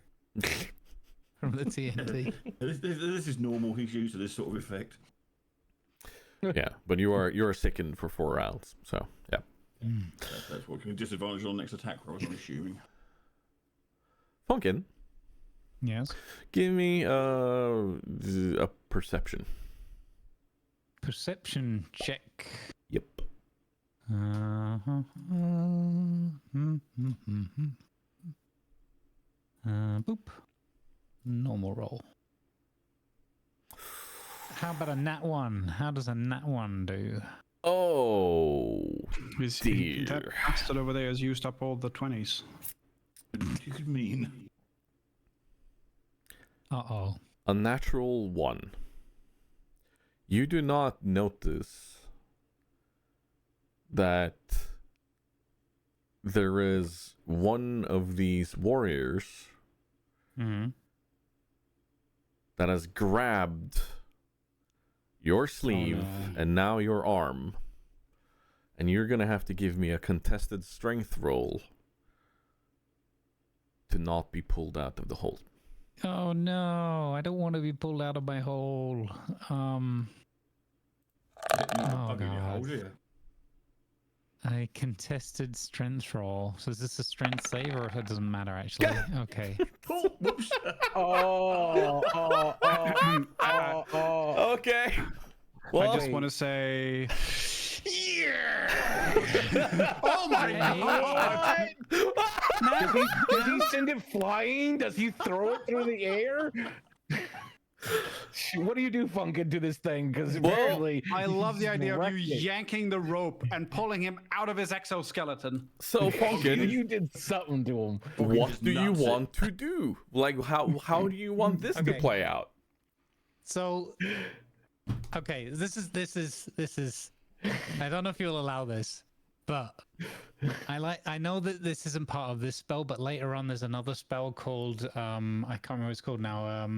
from the TNT. This is normal. He's used to this sort of effect. Yeah, but you're sickened for 4 rounds. So yeah. That's what can disadvantage on next attack roll, I'm assuming. Funkin, Yes. Give me a perception. Perception check. Yep. Boop. Normal roll. How about a nat 1? How does a nat 1 do? Oh, That dear. bastard over there has used up all the 20s. You could mean. Uh-oh. A natural 1. You do not notice that there is one of these warriors Mm-hmm. that has grabbed your sleeve and now your arm, and you're gonna have to give me a contested strength roll to not be pulled out of the hole. Oh no, I don't want to be pulled out of my hole. Oh god. I contested strength roll. So is this a strength save or it doesn't matter actually? Okay. Oh, whoops. Okay. Well, I just want to say, Oh my god! Does he send it flying? Does he throw it through the air? What do you do, Funkin, to this thing? Because apparently, I love the idea of you wrecked it. yanking the rope and pulling him out of his exoskeleton. so Funkin, You did something to him. what do you want to do? Like, how do you want this to Okay. play out? So okay, this is I don't know if you'll allow this, but I know that this isn't part of this spell, but later on there's another spell called I can't remember what it's called now,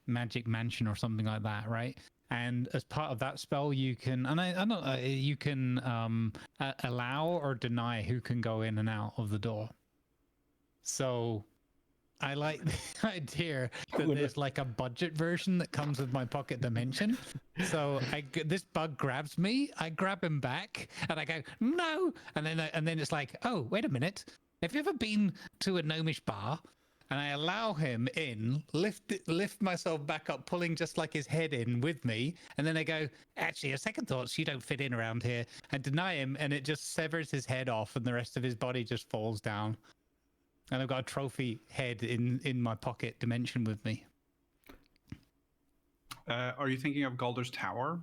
Magic Mansion or something like that, right? And as part of that spell, you can, and I don't, you can allow or deny who can go in and out of the door. So I like the idea that there's like a budget version that comes with my pocket dimension. So this bug grabs me, I grab him back, and I go no, and then it's like, oh wait a minute, have you ever been to a gnomish bar? And I allow him in, lift myself back up, pulling just like his head in with me. And then I go, actually, a second thoughts, you don't fit in around here. And deny him, and it just severs his head off, and the rest of his body just falls down. And I've got a trophy head in my pocket dimension with me. Are you thinking of Galder's Tower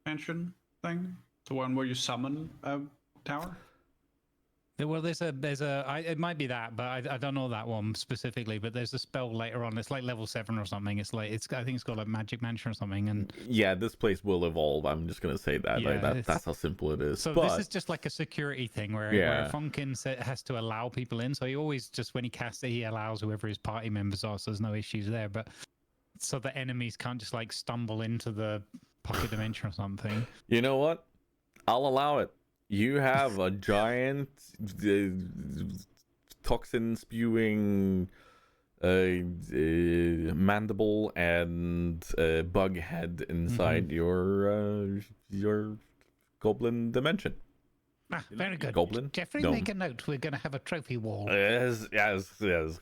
mansion thing? The one where you summon a tower? Well, it might be that, but I don't know that one specifically. But there's a spell later on. It's like level 7 or something. I think it's called like Magic Mansion or something. And Yeah, this place will evolve. I'm just gonna say that. Yeah, That's how simple it is. so but this is just like a security thing where Funkin has to allow people in. So he always just when he casts it, he allows whoever his party members are. So there's no issues there. But so the enemies can't just like stumble into the pocket dimension or something. you know what? I'll allow it. You have a giant toxin spewing mandible and bug head inside your goblin dimension. Ah, very good. Goblin? Jeffrey, Gnome. make a note. We're going to have a trophy wall. Yes,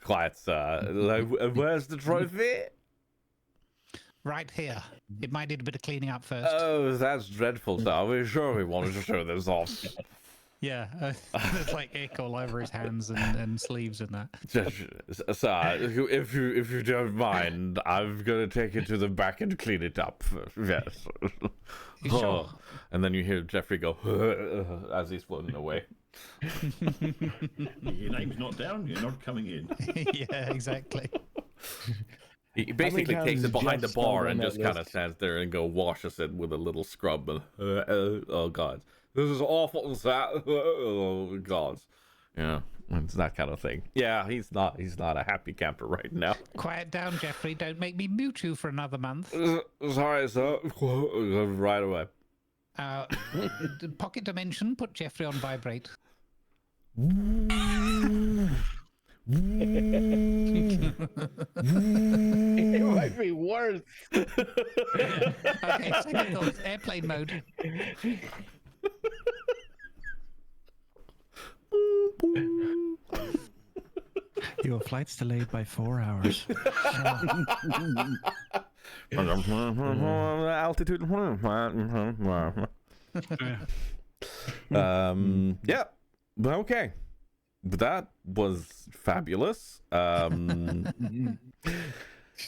quite. Where's the trophy? Right here. It might need a bit of cleaning up first. Oh, that's dreadful. So are we sure we wanted to show this off? Yeah, there's like ink all over his hands and sleeves and that. Sir, if you don't mind, I'm gonna take it to the back and clean it up. Yes. Sure. And then you hear Jeffrey go as he's floating away. Your name's not down. You're not coming in. Yeah, exactly. He basically takes times it behind the Jeff bar stumbled and on just that kind of list? stands there and washes it with a little scrub. And, oh God, this is awful. Oh God, yeah, it's that kind of thing. Yeah, he's not a happy camper right now. Quiet down, Jeffrey. Don't make me mute you for another month. Sorry, sir. Right away. Pocket dimension, put Jeffrey on vibrate. It might be worse. Okay, second thoughts, airplane mode. Your flight's delayed by 4 hours. Altitude. Yeah. But okay. That was fabulous.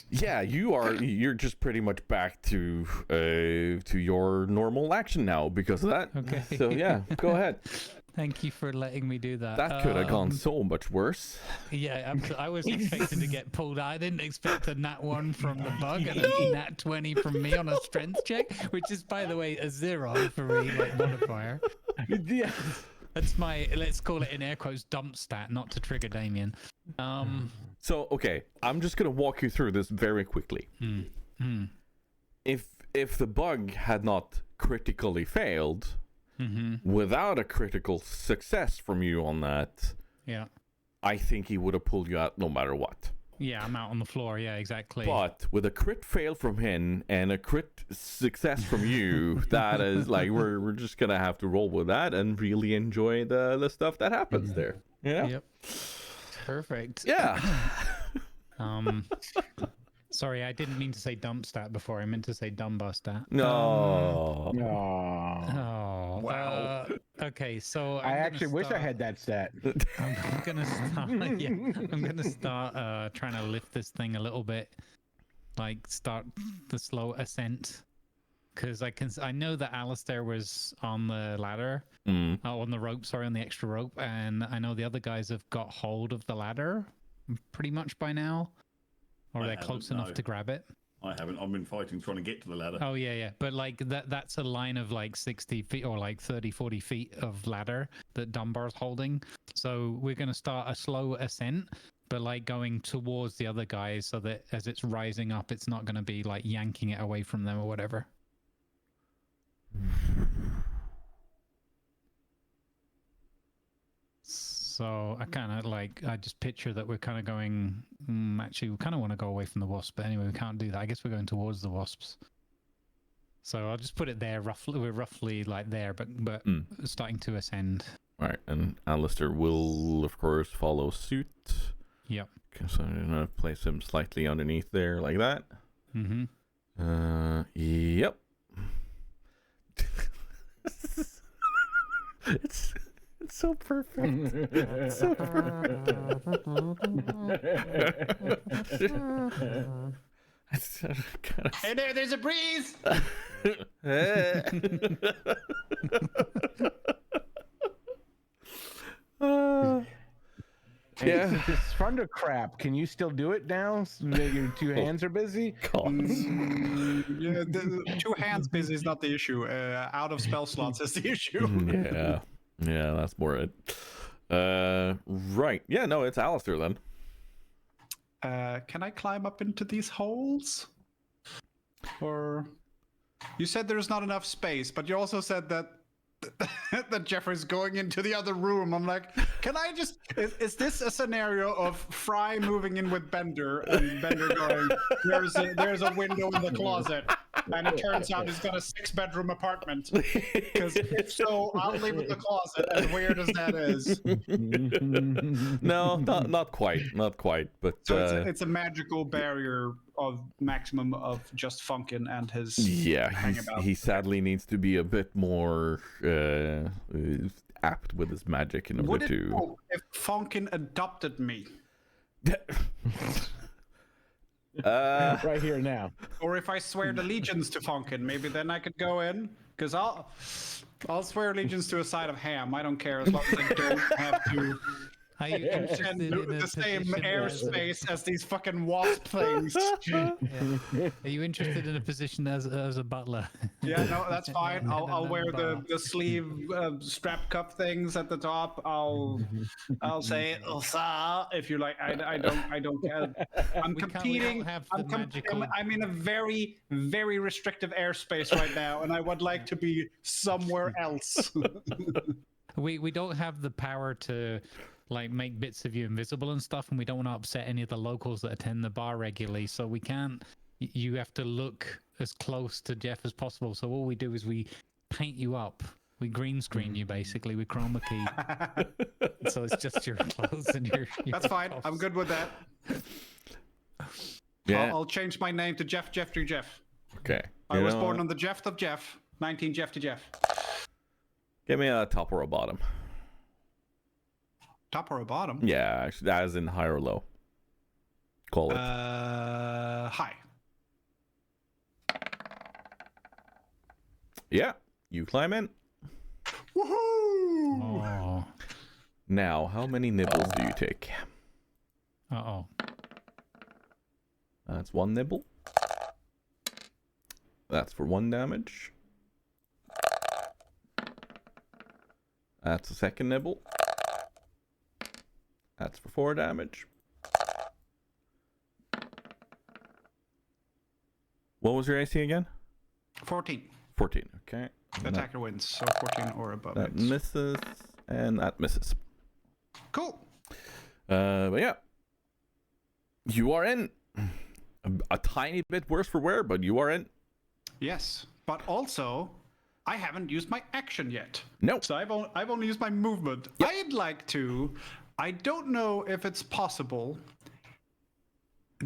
Yeah, you're just pretty much back to your normal action now because of that. Okay. So yeah, go ahead. Thank you for letting me do that. That could have gone so much worse. Yeah, I was expecting to get pulled out. I didn't expect a nat 1 from the bug and a nat 20 from me on a strength check, which is, by the way, a 0 for me, like modifier. Yeah. That's my, let's call it in air quotes, dump stat, not to trigger Damien. So okay, I'm just gonna walk you through this very quickly. If the bug had not critically failed, without a critical success from you on that, Yeah. I think he would have pulled you out no matter what. Yeah, I'm out on the floor. Yeah, exactly. But with a crit fail from him and a crit success from you, that is like we're just gonna have to roll with that and really enjoy the stuff that happens there. Yeah. Yep. Perfect. Yeah. Sorry, I didn't mean to say dump stat before. I meant to say dumba stat. No. Oh. Wow. Okay, so I actually wish I had that stat. I'm gonna start. Yeah, I'm gonna start trying to lift this thing a little bit, like start the slow ascent, because I know that Alistair was on the ladder, on the rope. Sorry, on the extra rope, and I know the other guys have got hold of the ladder, pretty much by now, or they're close enough to grab it. I haven't. I've been fighting trying to get to the ladder. Oh, yeah. But like that's a line of like 60 feet or like 30, 40 feet of ladder that Dunbar's holding. So we're going to start a slow ascent, but like going towards the other guys so that as it's rising up, it's not going to be like yanking it away from them or whatever. So I just picture that we're kind of going, actually we kind of want to go away from the wasps, but anyway, we can't do that. I guess we're going towards the wasps. So I'll just put it there roughly. We're roughly like there, but starting to ascend. All right, and Alistair will, of course, follow suit. Yep. So I'm going to place him slightly underneath there like that. Yep. It's so perfect. It's so perfect. Hey there, there's a breeze! Yeah. This thundercrap, can you still do it now? So that your two hands are busy? Yeah, the 2 hands busy is not the issue. Out of spell slots is the issue. Yeah, that's more it. Right. Yeah, no, it's Alistair then. Can I climb up into these holes? Or you said there's not enough space, but you also said that that Jeffrey's going into the other room. I'm like, can I just? Is this a scenario of Fry moving in with Bender and Bender going, there's a window in the closet, and it turns out he's got a 6-bedroom apartment? Because if so, I'll leave it in the closet. As weird as that is. No, not quite. But So it's a magical barrier of maximum of just Funkin and his he sadly needs to be a bit more apt with his magic in order Would it to help if Funkin adopted me? Right here now. Or if I swear allegiance to Funkin, maybe then I could go in? Because I'll swear allegiance to a side of ham. I don't care as long as I don't have to Are you interested in the same airspace as these fucking wasp things. Are you interested in a position as a butler? Yeah, no, that's fine. I'll wear the sleeve strap cuff things at the top. I'll say "Osa" if you like. I don't care. I'm competing. I'm in a very, very restrictive airspace right now, and I would like to be somewhere else. We don't have the power to like make bits of you invisible and stuff, and we don't want to upset any of the locals that attend the bar regularly, so we can't. You have to look as close to Jeff as possible, so all we do is we paint you up We green screen you basically with chroma key, so it's just your clothes and your That's fine. cuffs. I'm good with that. Yeah. I'll change my name to Jeff Jeffrey Jeff. Okay. I You was know born what? on the Jeff of Jeff, 19 Jeff to Jeff. Give me a top or a bottom. Top or a bottom? Yeah, actually, as in high or low. Call it. High. Yeah, you climb in. Woohoo! Oh. Now, how many nibbles do you take? Uh-oh. That's 1 nibble. That's for 1 damage. That's a second nibble. That's for 4 damage. What was your AC again? 14. 14, okay. The attacker wins, so 14 or above. That wins. misses, and that misses. Cool. But yeah. You are in. A tiny bit worse for wear, but you are in. Yes, but also, I haven't used my action yet. No. So I've only used my movement. Yep. I'd like to. I don't know if it's possible.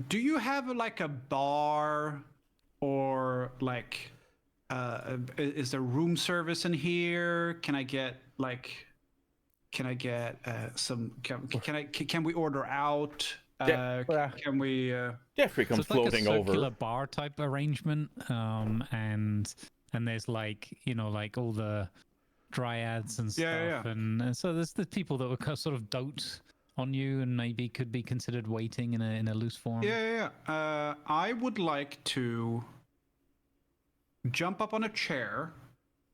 Do you have like a bar or like is there room service in here? Can I get some can we order out? Yeah. Can we Jeffrey So comes it's like a floating circular over. bar type arrangement, and there's like like all the dryads and stuff, Yeah. and so there's the people that would sort of dote on you and maybe could be considered waiting in a loose form. Yeah. I would like to jump up on a chair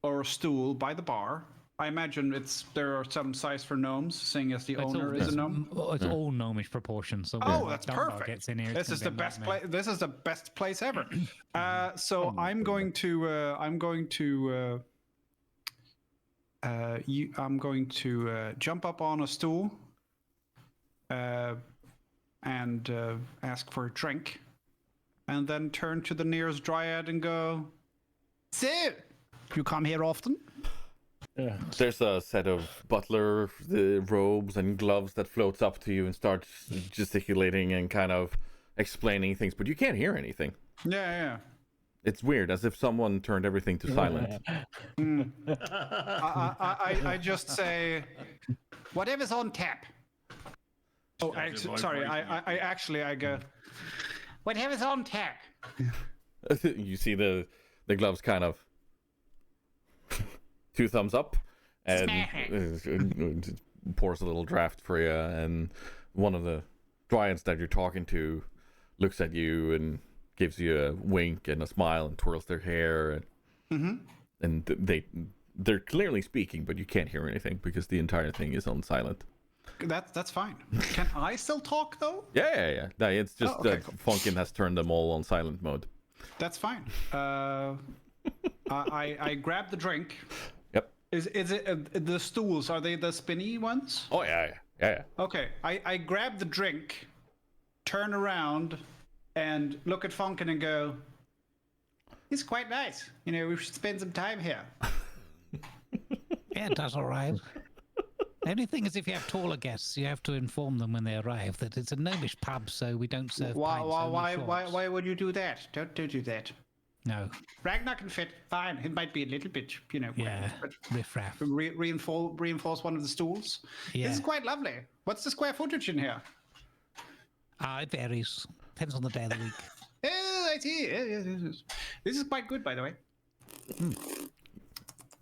or a stool by the bar. I imagine there are some size for gnomes, seeing as the It's owner is a gnome. It's all gnomish proportions. So Oh, when that's Dunbar perfect. Gets in here, This is the best place. This is the best place ever. So I'm going to jump up on a stool and ask for a drink, and then turn to the nearest dryad and go, "So, you come here often?" There's a set of butler robes and gloves that floats up to you and starts gesticulating and kind of explaining things, but you can't hear anything. Yeah. It's weird, as if someone turned everything to silent. I just say, whatever's on tap. Oh, sorry. I go, whatever's on tap. You see the gloves kind of 2 thumbs up and pours a little draft for you, and one of the dryads that you're talking to looks at you and gives you a wink and a smile and twirls their hair, and they're clearly speaking, but you can't hear anything because the entire thing is on silent. That's fine. Can I still talk though? Yeah. No, it's just okay, that Funkin has turned them all on silent mode. That's fine. I grab the drink. Yep. Is it the stools? Are they the spinny ones? Oh yeah. Okay. I grab the drink, turn around, and look at Funkin and go, "It's quite nice. We should spend some time here." Yeah, that's all right. The only thing is, if you have taller guests, you have to inform them when they arrive that it's a gnomish pub, so we don't serve pints, only shorts. Why would you do that? Don't do that. No. Ragnar can fit fine. It might be a little bit, Yeah, but riff-raff. reinforce one of the stools. Yeah. This is quite lovely. What's the square footage in here? It varies. Depends on the day of the week. I see. This is quite good, by the way.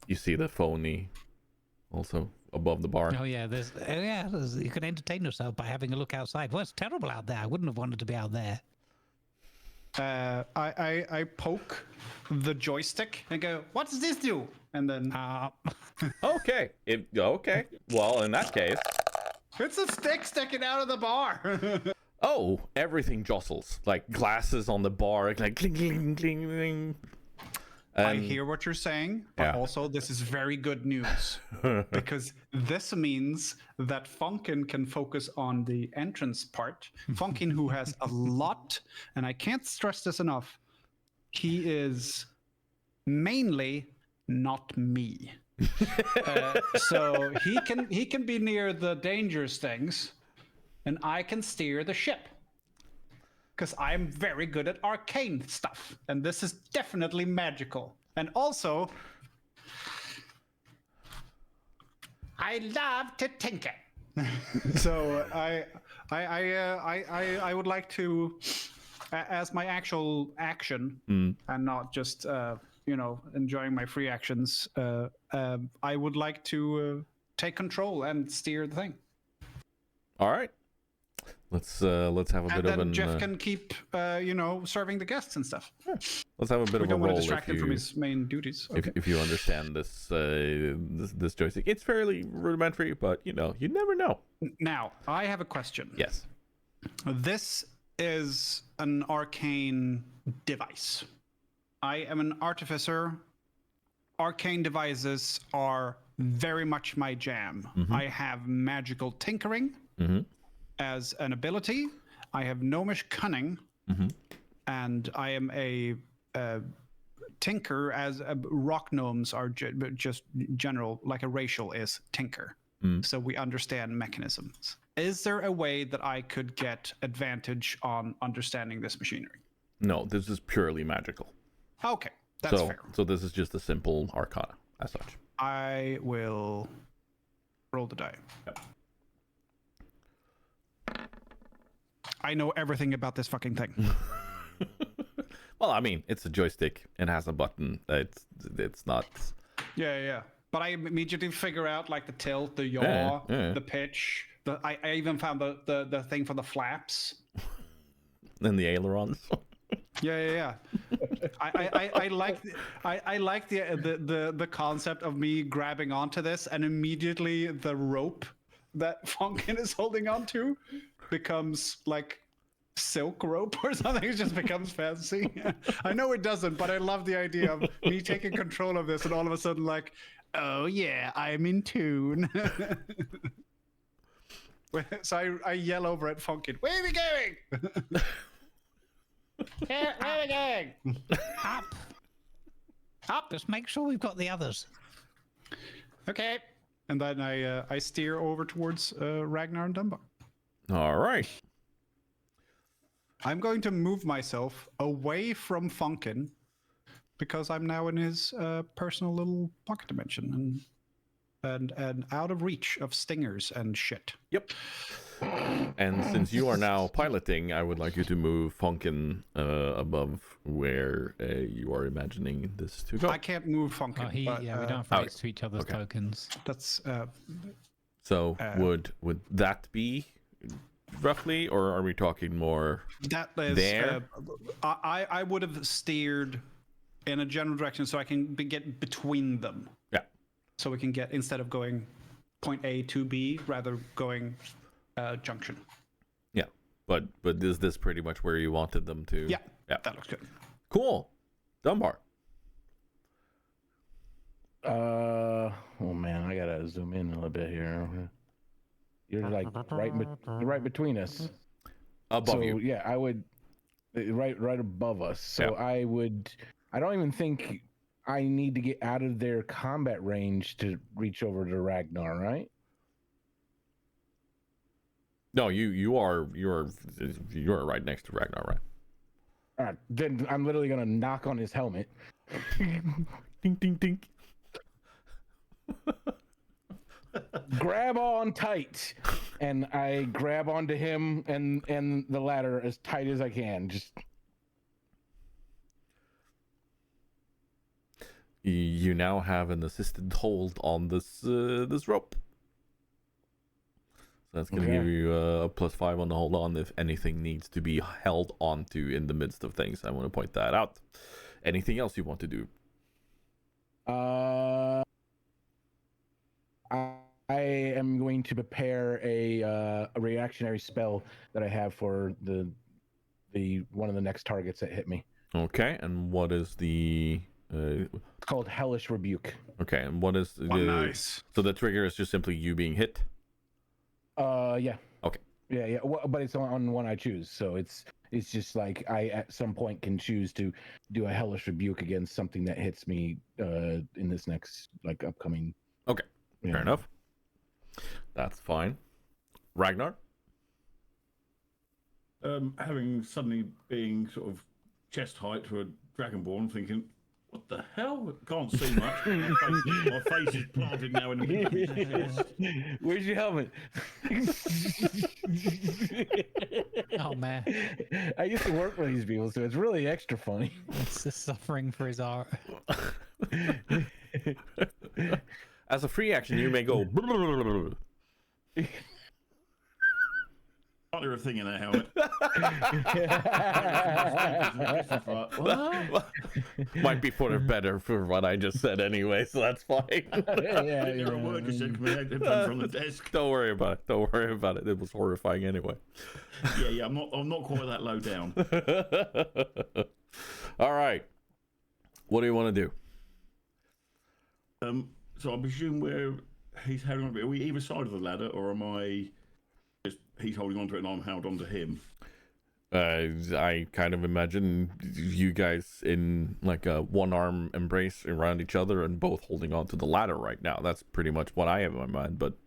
You see the phony also above the bar. Oh yeah, you can entertain yourself by having a look outside. Well, it's terrible out there. I wouldn't have wanted to be out there. I poke the joystick and go, "What does this do?" And then Okay. Okay. Well, in that case, it's a stick sticking out of the bar. oh, everything jostles, like glasses on the bar, like cling, cling, cling, cling. I hear what you're saying, but also this is very good news because this means that Funkin can focus on the entrance part. Funkin, who has a lot, and I can't stress this enough, he is mainly not me. So he can be near the dangerous things, and I can steer the ship. Because I'm very good at arcane stuff, and this is definitely magical. And also, I love to tinker. So I would like to, as my actual action, and not just enjoying my free actions. I would like to take control and steer the thing. All right. Let's have a And bit then of an. Jeff can keep, serving the guests and stuff. Let's have a bit We of a don't want roll to distract if him from you, his main duties. Okay. if you understand this joystick. It's fairly rudimentary, but you never know. Now, I have a question. Yes. This is an arcane device. I am an artificer. Arcane devices are very much my jam. I have magical tinkering as an ability. I have gnomish cunning, and I am a tinker, as rock gnomes are just general, like a racial is tinker. So we understand mechanisms. Is there a way that I could get advantage on understanding this machinery? No, this is purely magical. Okay, that's so, fair. So this is just a simple arcana as such. I will roll the die. Yep. I know everything about this fucking thing. Well, I mean, it's a joystick and has a button. It's not. Yeah. But I immediately figure out like the tilt, the yaw, Yeah. the pitch. I even found the thing for the flaps. And the ailerons. Yeah. I like the concept of me grabbing onto this, and immediately the rope that Funkin is holding onto becomes like silk rope or something. It just becomes fancy. I know it doesn't, but I love the idea of me taking control of this and all of a sudden like, oh yeah, I'm in tune. So I yell over at Funkin, where are we going? Where are we going? Up. Just make sure we've got the others. Okay. And then I steer over towards Ragnar and Dunbar. All right. I'm going to move myself away from Funkin because I'm now in his personal little pocket dimension and out of reach of stingers and shit. Yep. And since you are now piloting, I would like you to move Funkin above where you are imagining this to go. I can't move Funkin. We don't have rights to each other's tokens. That's so would that be roughly, or are we talking more that is there? I would have steered in a general direction so I can get between them. Yeah. So we can get, instead of going point A to B, rather going junction. Yeah. But is this pretty much where you wanted them to? Yeah. That looks good. Cool. Dunbar. Oh man, I gotta zoom in a little bit here. You're like right between us. Above you. Yeah, I would right above us. So yeah. I don't even think I need to get out of their combat range to reach over to Ragnar, right? No, you are right next to Ragnar, right? All right, then I'm literally gonna knock on his helmet. Ding ding ding. Grab on tight, and I grab onto him and the ladder as tight as I can. Just you now have an assisted hold on this rope. So that's going to give you a +5 on the hold on if anything needs to be held onto in the midst of things. I want to point that out. Anything else you want to do? I am going to prepare a reactionary spell that I have for the one of the next targets that hit me. Okay, and what is the? It's called Hellish Rebuke. Okay, and what is nice. So the trigger is just simply you being hit. Yeah. Okay. Yeah. Well, but it's on one I choose, so it's just like I at some point can choose to do a hellish rebuke against something that hits me in this next like upcoming. Okay, fair enough. That's fine. Ragnar? Having suddenly being sort of chest height to a dragonborn, thinking, what the hell? Can't see much. My face is planted now in the middle of his chest. Where's your helmet? Oh man, I used to work with these people, so it's really extra funny. it's just suffering for his art. As a free action, you may go. Can't hear a thing in that helmet. Might be for the better for what I just said anyway, so that's fine. Didn't hear a word you said. My headphones from the desk. Don't worry about it. Don't worry about it. It was horrifying anyway. Yeah. I'm not quite that low down. All right. What do you want to do? So I presume he's holding on to it. Are we either side of the ladder, or am I? He's holding on to it and I'm held onto him. I kind of imagine you guys in like a one-arm embrace around each other and both holding on to the ladder right now. That's pretty much what I have in my mind, but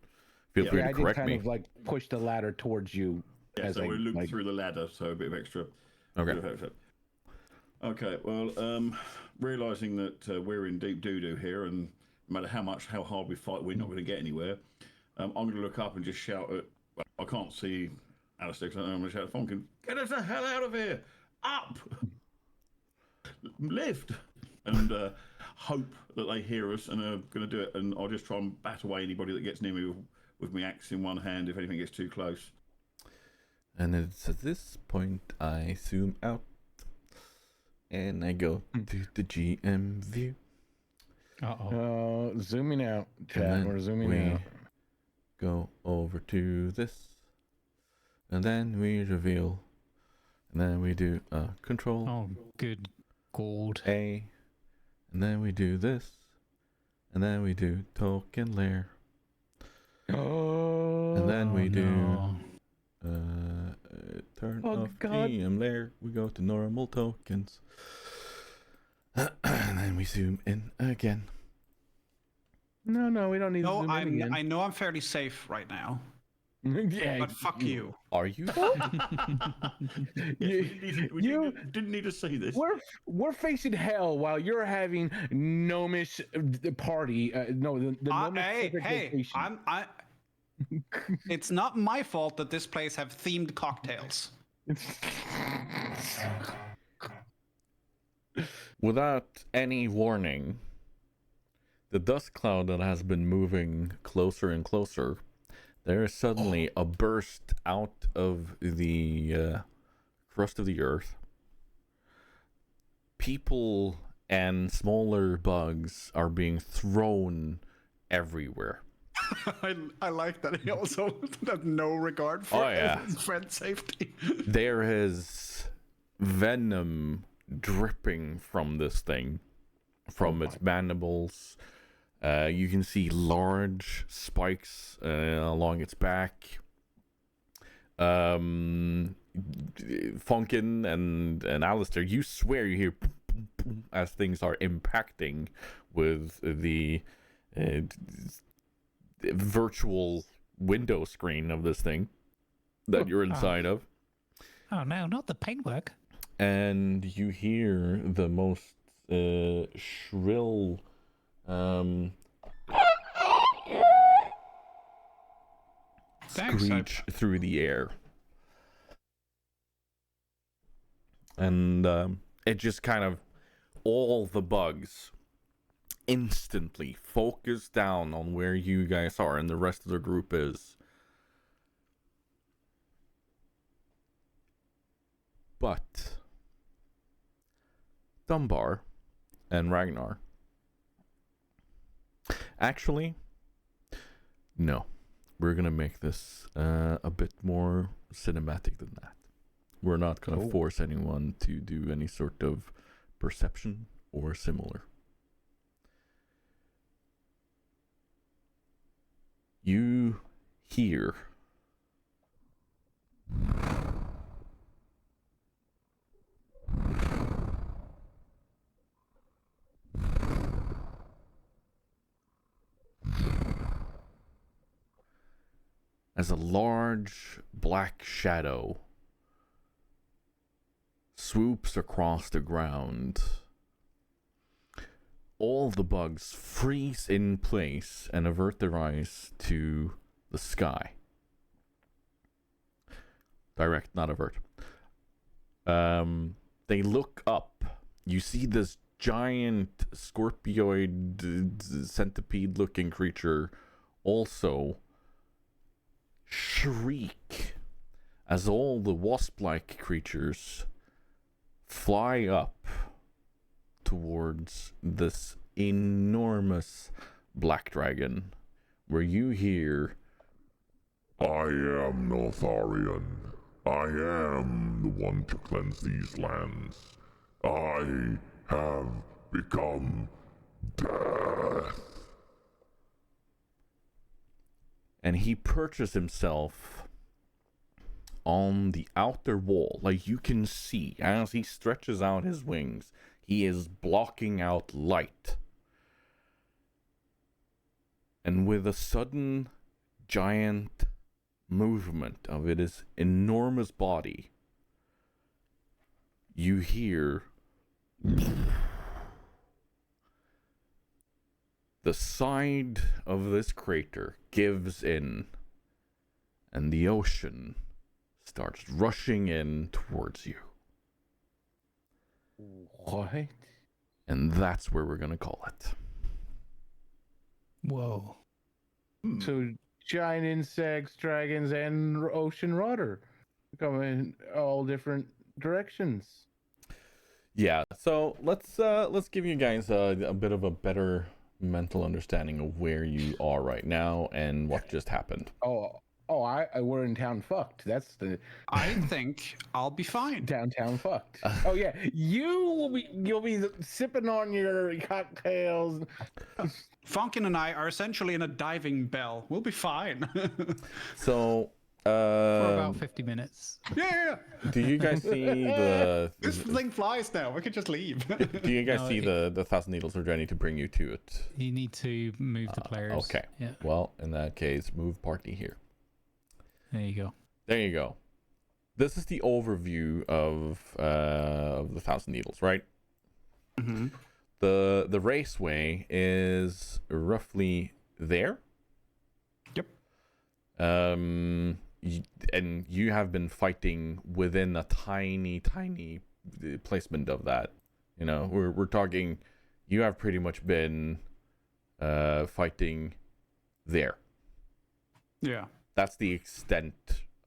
feel free to correct me. I did kind of like push the ladder towards you. Yeah, so we're looped through the ladder, so a bit of extra. Okay. Okay, well, realising that we're in deep doo-doo here, and no matter how hard we fight, we're not going to get anywhere, I'm going to look up and just shout at... Well, I can't see Alistair, so I'm going to shout at Fonkin, get us the hell out of here! Up! Lift! And hope that they hear us and are going to do it, and I'll just try and bat away anybody that gets near me with my axe in one hand if anything gets too close. And it's at this point I zoom out and I go to the GM view. Zooming out, chat. We're zooming out. Go over to this, and then we reveal, and then we do control. Oh, good God. A, and then we do this, and then we do token layer. And then we do turn off GM layer. We go to normal tokens, and then we zoom in again. No, we don't need to zoom in again. I know I'm fairly safe right now. Yeah, but fuck you. Are you? We didn't need to see this. We're facing hell while you're having gnomish party. The gnomish hey, it's not my fault that this place have themed cocktails. Without any warning, the dust cloud that has been moving closer and closer, there is suddenly a burst out of the crust of the earth. People and smaller bugs are being thrown everywhere. I like that he also has no regard for his friend's safety. There is venom dripping from this thing, from its mandibles. You can see large spikes along its back. Funkin and Alistair, you swear you hear boom, boom, boom, as things are impacting with the virtual window screen of this thing that you're inside of. Oh no, not the paintwork. And you hear the most shrill screech through the air. And it just kind of, all the bugs instantly focus down on where you guys are and the rest of the group is. But Dunbar and Ragnar, actually, no. We're going to make this a bit more cinematic than that. We're not going to force anyone to do any sort of perception or similar. You hear as a large black shadow swoops across the ground. All the bugs freeze in place and avert their eyes to the sky. Direct, not avert. They look up. You see this giant scorpioid centipede-looking creature also shriek as all the wasp-like creatures fly up towards this enormous black dragon, where you hear, I am Notharian. I am the one to cleanse these lands. I have become death. and he perches himself on the outer wall. Like, you can see as he stretches out his wings, he is blocking out light. And with a sudden giant movement of his enormous body, you hear the side of this crater gives in, and the ocean starts rushing in towards you. What? And that's where we're gonna call it. Whoa. So giant insects, dragons, and ocean rudder come in all different directions. Yeah, so let's give you guys a bit of a better mental understanding of where you are right now and what just happened. We're in town fucked. That's the I think I'll be fine. downtown fucked. Oh yeah, you'll be sipping on your cocktails. Funkin and I are essentially in a diving bell. We'll be fine. So, For about 50 minutes. Yeah. do you guys see the? This thing flies now. We could just leave. Do you guys No, see the thousand needles are ready to bring you to it? You need to move the players. Okay. Yeah. Well, in that case, move party here. There you go. There you go. This is the overview of the thousand needles, right? Mm-hmm. The raceway is roughly there. Yep. And you have been fighting within a tiny placement of that. You know, we're talking. You have pretty much been fighting there. Yeah. That's the extent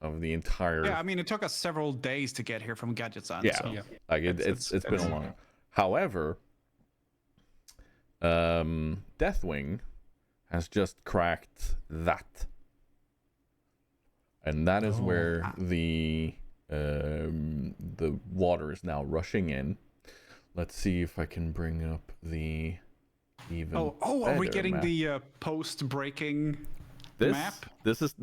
of the entire. Yeah, I mean, it took us several days to get here from Gadgetsan. Yeah, So. like it's been a long. However, Deathwing has just cracked that, and that is where the water is now rushing in. Let's see if I can bring up the even. Are we better getting map. the post-breaking map? This is.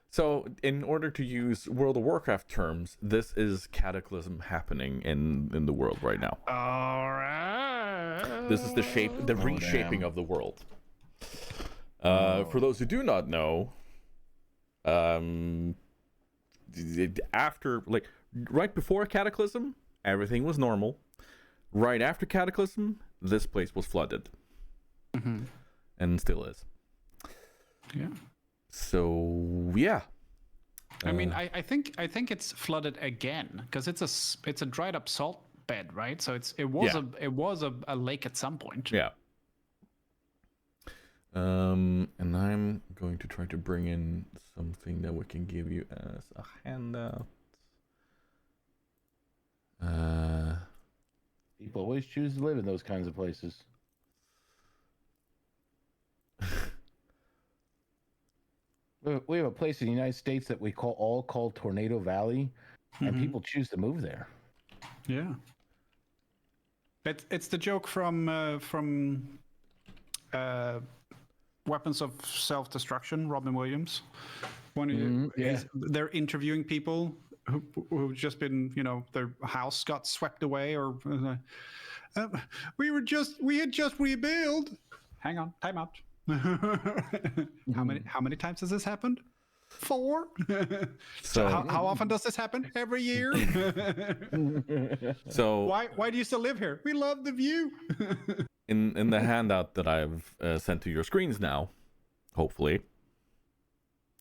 So, in order to use World of Warcraft terms, this is Cataclysm happening in the world right now. All right. This is the reshaping of the world. For those who do not know, after, like, right before Cataclysm, everything was normal. Right after Cataclysm, this place was flooded, and still is. Yeah. So yeah. I mean, I think it's flooded again because it's a dried up salt bed, right? So it was a lake at some point. Yeah. And I'm going to try to bring in something that we can give you as a handout. People always choose to live in those kinds of places. We have a place in the United States that we call Tornado Valley, and people choose to move there. Yeah. It's the joke from Weapons of Self-Destruction, Robin Williams. They're interviewing people who've just been, their house got swept away, or we had just rebuilt. Hang on, time out. How many times has this happened? 4. So how often does this happen? Every year. so Why do you still live here? We love the view. in the handout that I've sent to your screens now, hopefully.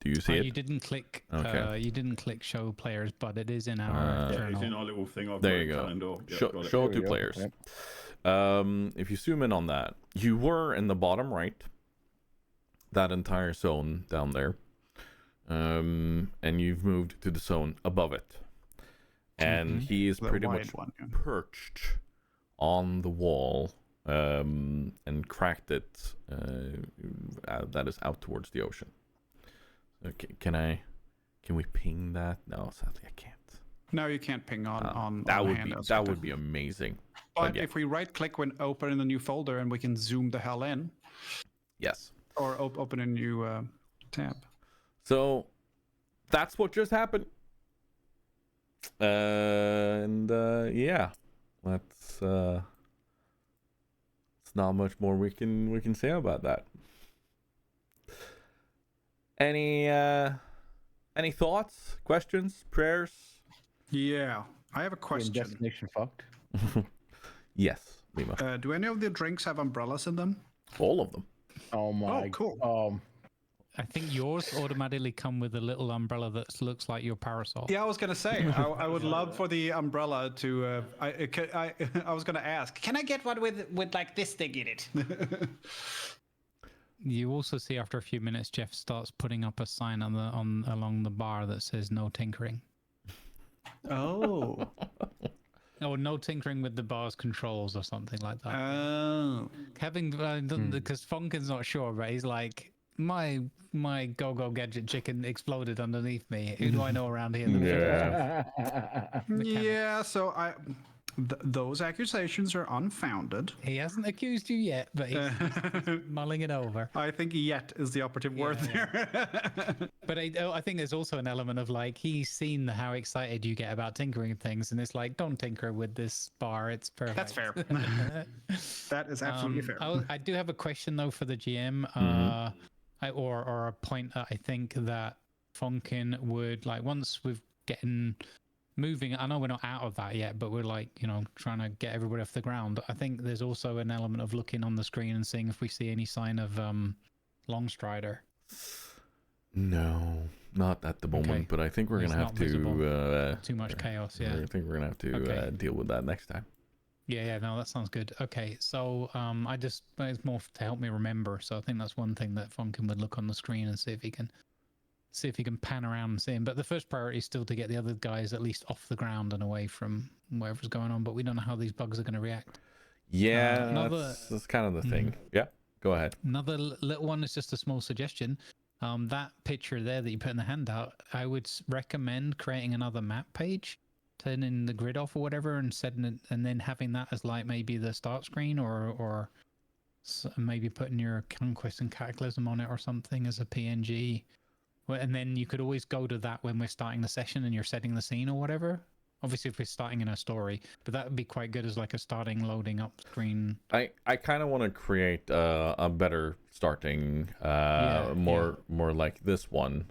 Do you see it? You didn't click. Okay. You didn't click show players, but it is in our Yeah, journal. it's in our little thing. I've There got you a go. calendar. Yeah, Show, got it. show There we two go. players. Yep. If you zoom in on that, you were in the bottom right, that entire zone down there, and you've moved to the zone above it, and he is The pretty wide much one, yeah. perched on the wall, and cracked it. That is out towards the ocean. Okay, can we ping that? No, sadly I can't. No, you can't ping on That on would be handouts. that would be amazing. But yeah. if we right click when open a new folder and we can zoom the hell in, Yes. or open a new tab. So that's what just happened. And yeah, let's. It's not much more we can say about that. Any thoughts, questions, prayers? Yeah, I have a In question. Destination fucked. Yes, Lima. Do any of the drinks have umbrellas in them? All of them. Oh my. cool. I think yours automatically come with a little umbrella that looks like your parasol. Yeah, I was gonna say I would love for the umbrella to. I was gonna ask, can I get one with like this thing in it? You also see after a few minutes, Jeff starts putting up a sign along the bar that says "No tinkering." Oh. Oh, no tinkering with the bar's controls or something like that. Oh. Having because Funkin's not sure, but he's like, my go-go gadget chicken exploded underneath me. Who do I know around here? Yeah. Yeah. So those accusations are unfounded. He hasn't accused you yet, but he's mulling it over. I think "yet" is the operative word there. But I think there's also an element of like he's seen how excited you get about tinkering things, and it's like, don't tinker with this bar. It's perfect. That's fair. That is absolutely fair. I do have a question though for the GM, or a point that I think that Funkin would like once we've getting moving. I know we're not out of that yet, but we're like, trying to get everybody off the ground. I think there's also an element of looking on the screen and seeing if we see any sign of Longstrider. No, not at the moment. Okay. but I think we're It's gonna have not visible. to. Too much chaos, yeah. I think we're gonna have to Okay. deal with that next time. Yeah, no, that sounds good. Okay, so it's more to help me remember. So I think that's one thing that Funkin would look on the screen and see if he can pan around and see him. But the first priority is still to get the other guys at least off the ground and away from whatever's going on. But we don't know how these bugs are going to react. Yeah, another- that's kind of the thing. Yeah, go ahead. Another little one is just a small suggestion. That picture there that you put in the handout, I would recommend creating another map page, turning the grid off or whatever, and setting it, and then having that as like maybe the start screen, or maybe putting your Conquest and Cataclysm on it or something as a PNG. Well, and then you could always go to that when we're starting the session and you're setting the scene or whatever. Obviously, if we're starting in a story, but that would be quite good as like a starting loading up screen. I kind of want to create a better starting, more like this one,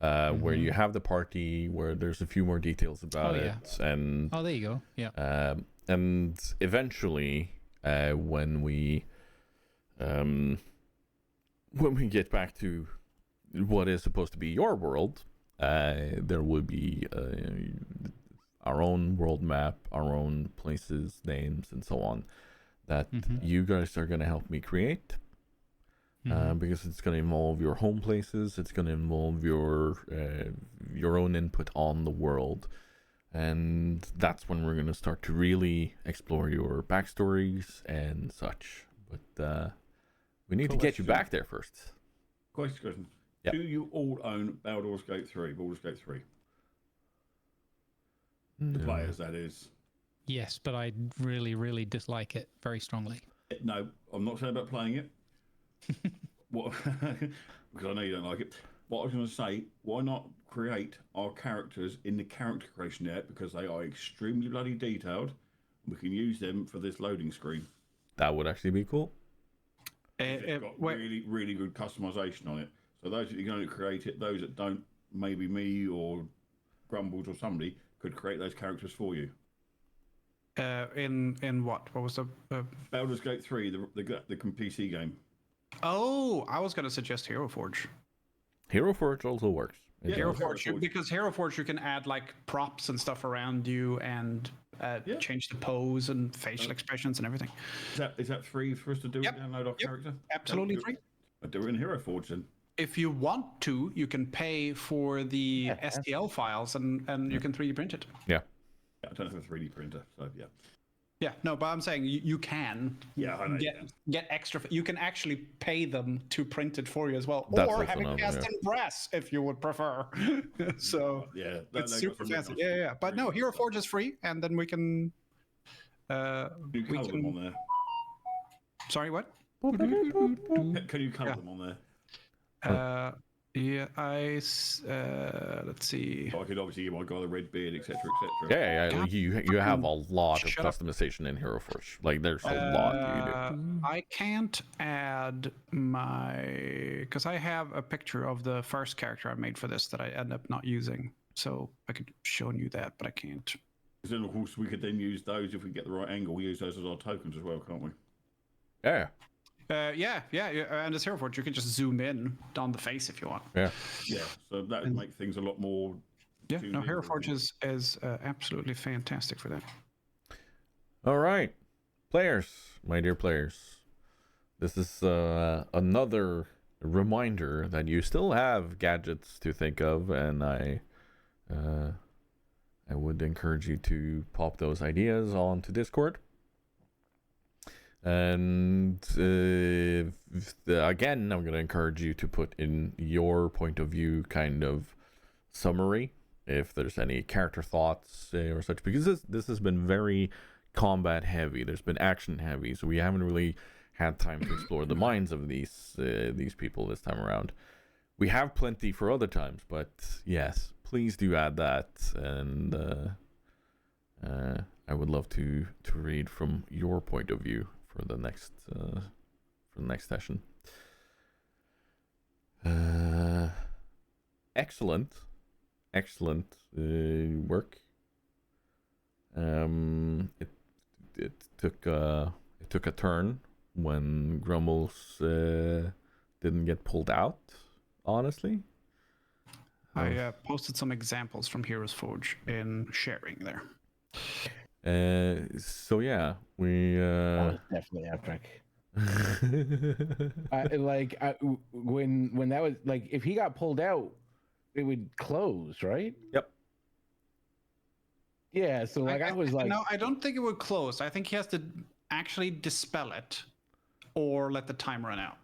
where you have the party, where there's a few more details about it, and there you go. Yeah. And eventually, when we get back to what is supposed to be your world, there will be our own world map, our own places, names, and so on that you guys are going to help me create, because it's going to involve your home places. It's going to involve your own input on the world, and that's when we're going to start to really explore your backstories and such. But we need to get you back there first. Question. Yep. Do you all own Baldur's Gate 3? Baldur's Gate 3? The players, that is. Yes, but I really, really dislike it very strongly. No, I'm not saying about playing it. What? Because I know you don't like it. What I was going to say, why not create our characters in the character creation app, because they are extremely bloody detailed. We can use them for this loading screen. That would actually be cool. It's got really, really good customization on it. So those that you can only create it, those that don't, maybe me or Grumbles or somebody could create those characters for you. In what? What was the? Baldur's Gate 3, the PC game. Oh, I was gonna suggest Hero Forge. Hero Forge also works. Yeah, Hero Hero Forge, Forge. because Hero Forge you can add like props and stuff around you and change the pose and facial expressions and everything. Is that free for us to do? Yep. Download our character? Absolutely free. I do it in Hero Forge then. If you want to, you can pay for the STL files and you can 3D print it. Yeah. I don't have a 3D printer, so yeah. Yeah, no, but I'm saying you can I know, get extra. You can actually pay them to print it for you as well, That's or also have it another, cast in brass if you would prefer. So Yeah, it's they got super some fancy. really Yeah. But no, Hero Forge is free, and then we can. You colour them on there. Sorry, what? Can you colour them on there? Yeah, let's see. I could obviously give my guy the red beard, etc., etc. Yeah. You have a lot of Shut up. customization in Hero Forge. Like there's a lot you do. I can't add because I have a picture of the first character I made for this that I end up not using. So I could show you that, but I can't. Because then, of course, we could then use those if we get the right angle. We use those as our tokens as well, can't we? Yeah. Yeah. And as Hero Forge, you can just zoom in on the face if you want. Yeah. Yeah. So that would make things a lot more. Yeah. No, Hero Forge is absolutely fantastic for that. All right, players, my dear players. This is another reminder that you still have gadgets to think of, and I would encourage you to pop those ideas onto Discord. And again, I'm going to encourage you to put in your point of view kind of summary, if there's any character thoughts or such, because this has been very combat heavy. There's been action heavy, so we haven't really had time to explore the minds of these people this time around. We have plenty for other times, but yes, please do add that, and I would love to read from your point of view for the next session. Excellent work. It took a turn when Grumbles didn't get pulled out. Honestly, I posted some examples from Heroes Forge in sharing there. So yeah, we That was definitely epic. When that was like, if he got pulled out, it would close, right? Yep. Yeah, so I was like, no, I don't think it would close. I think he has to actually dispel it or let the time run out.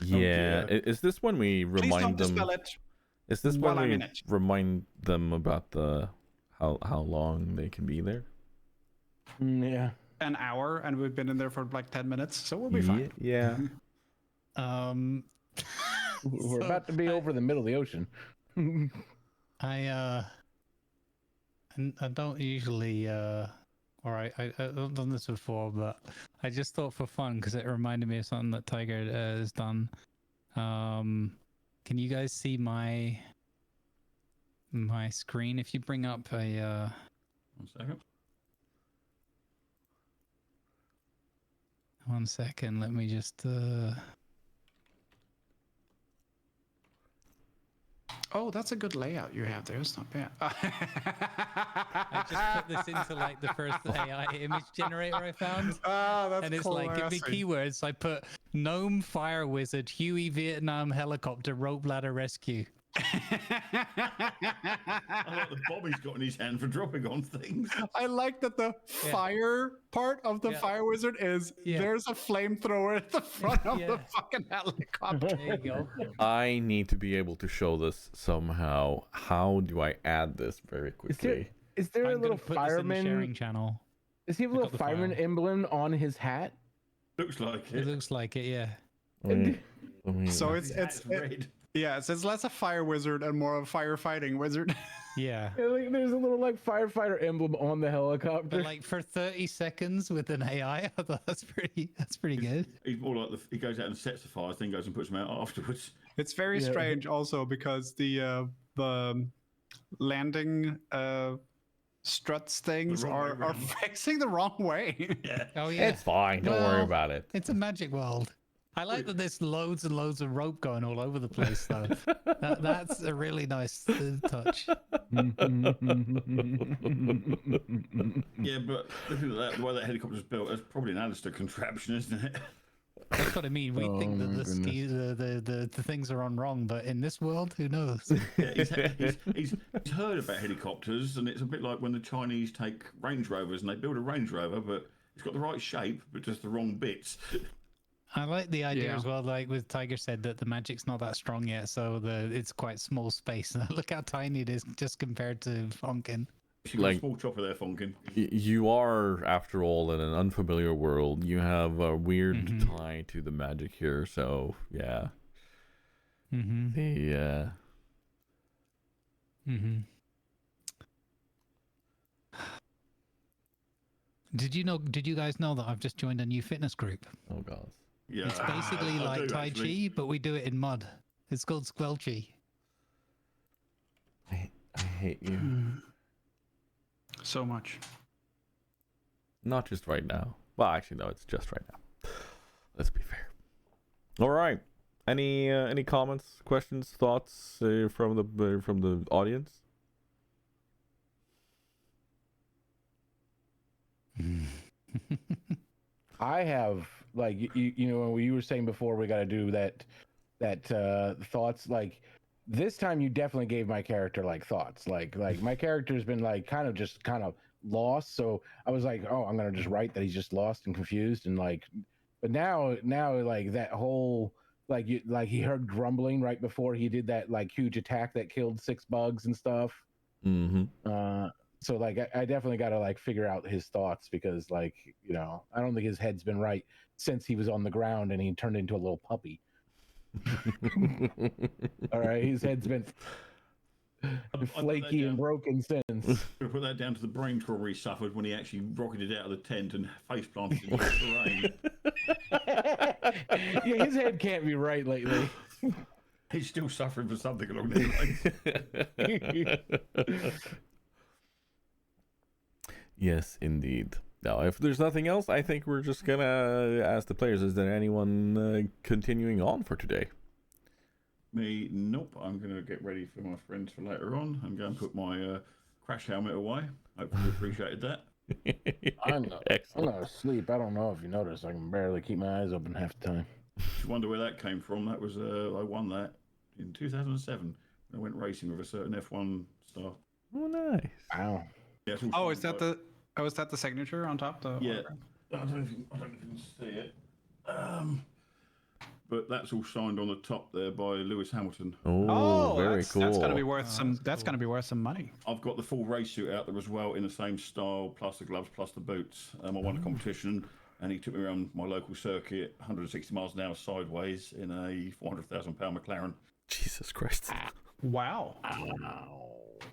Yeah, is this when we Please remind don't them? dispel it. Is this while when I'm we in it. remind them about the how long they can be there? yeah. An hour, and we've been in there for like 10 minutes, so we'll be fine. Yeah. We're about to be over the middle of the ocean. I don't usually I've done this before, but I just thought for fun because it reminded me of something that Tiger has done. Can you guys see my screen? If you bring up a 1 second. 1 second, let me just Oh, that's a good layout you have there. It's not bad. I just put this into like the first AI image generator I found. Oh, that's And it's like, give me keywords. I put gnome, fire wizard, Huey, Vietnam, helicopter, rope ladder, rescue. I like the bomb he's got in his hand for dropping on things. I like that the fire part of the fire wizard is there's a flamethrower at the front of the fucking helicopter. There you go. I need to be able to show this somehow. How do I add this very quickly? Is there a I'm little gonna put this in the sharing fireman? channel. Does he have a Look little up the fireman file. emblem on his hat? Looks like It it. looks like it, yeah. Let me- So His hat's red. yeah, it's less a fire wizard and more of a firefighting wizard. Yeah. Yeah, like, there's a little like firefighter emblem on the helicopter. But like for 30 seconds with an AI, I thought that's pretty good. He's more like he goes out and sets the fires, then goes and puts them out afterwards. It's very strange also because the landing struts things are facing the wrong way. Yeah. Oh yeah. It's fine. Don't worry about it. It's a magic world. I like that there's loads and loads of rope going all over the place, though. That's a really nice touch. Yeah, but looking at that, the way that helicopter's built, it's probably an Alistair contraption, isn't it? That's what I mean. We think that the things are on wrong, but in this world, who knows? Yeah, he's heard about helicopters, and it's a bit like when the Chinese take Range Rovers and they build a Range Rover, but it's got the right shape, but just the wrong bits. I like the idea as well, like with Tiger said, that the magic's not that strong yet, so it's quite small space. Look how tiny it is just compared to Funkin. You got a small chopper there, Funkin. You are, after all, in an unfamiliar world. You have a weird tie to the magic here, so yeah. Did you guys know that I've just joined a new fitness group? Oh god. Yeah. It's basically like Tai Chi, but we do it in mud. It's called Squelchy. I hate you. So much. Not just right now. Well, actually, no, it's just right now. Let's be fair. All right. Any comments, questions, thoughts from the audience? I have like you know when you were saying before we got to do that thoughts, like this time you definitely gave my character like thoughts, like my character's been like kind of lost, so I was like, oh, I'm gonna just write that he's just lost and confused, and like, but now like that whole like he heard grumbling right before he did that like huge attack that killed 6 bugs and stuff. So like I definitely got to like figure out his thoughts, because like, you know, I don't think his head's been right since he was on the ground and he turned into a little puppy. All right, his head's been flaky and broken since. We'll put that down to the brain trauma he suffered when he actually rocketed out of the tent and face planted in the terrain. Yeah, his head can't be right lately. He's still suffering for something along those lines. Yes, indeed. Now, if there's nothing else, I think we're just gonna ask the players, is there anyone continuing on for today? Me, nope. I'm going to get ready for my friends for later on. I'm going to put my crash helmet away. Hopefully you appreciated that. I'm not asleep. I don't know if you noticed. I can barely keep my eyes open half the time. You wonder where that came from. That was I won that in 2007. I went racing with a certain F1 star. Oh, nice. Wow. Yeah, Is that the signature on top? Yeah. I don't know if you can see it. But that's all signed on the top there by Lewis Hamilton. Oh, very cool. That's gonna be worth gonna be worth some money. I've got the full race suit out there as well in the same style, plus the gloves, plus the boots. I won a competition, and he took me around my local circuit, 160 miles an hour sideways in a £400,000 McLaren. Jesus Christ! Wow.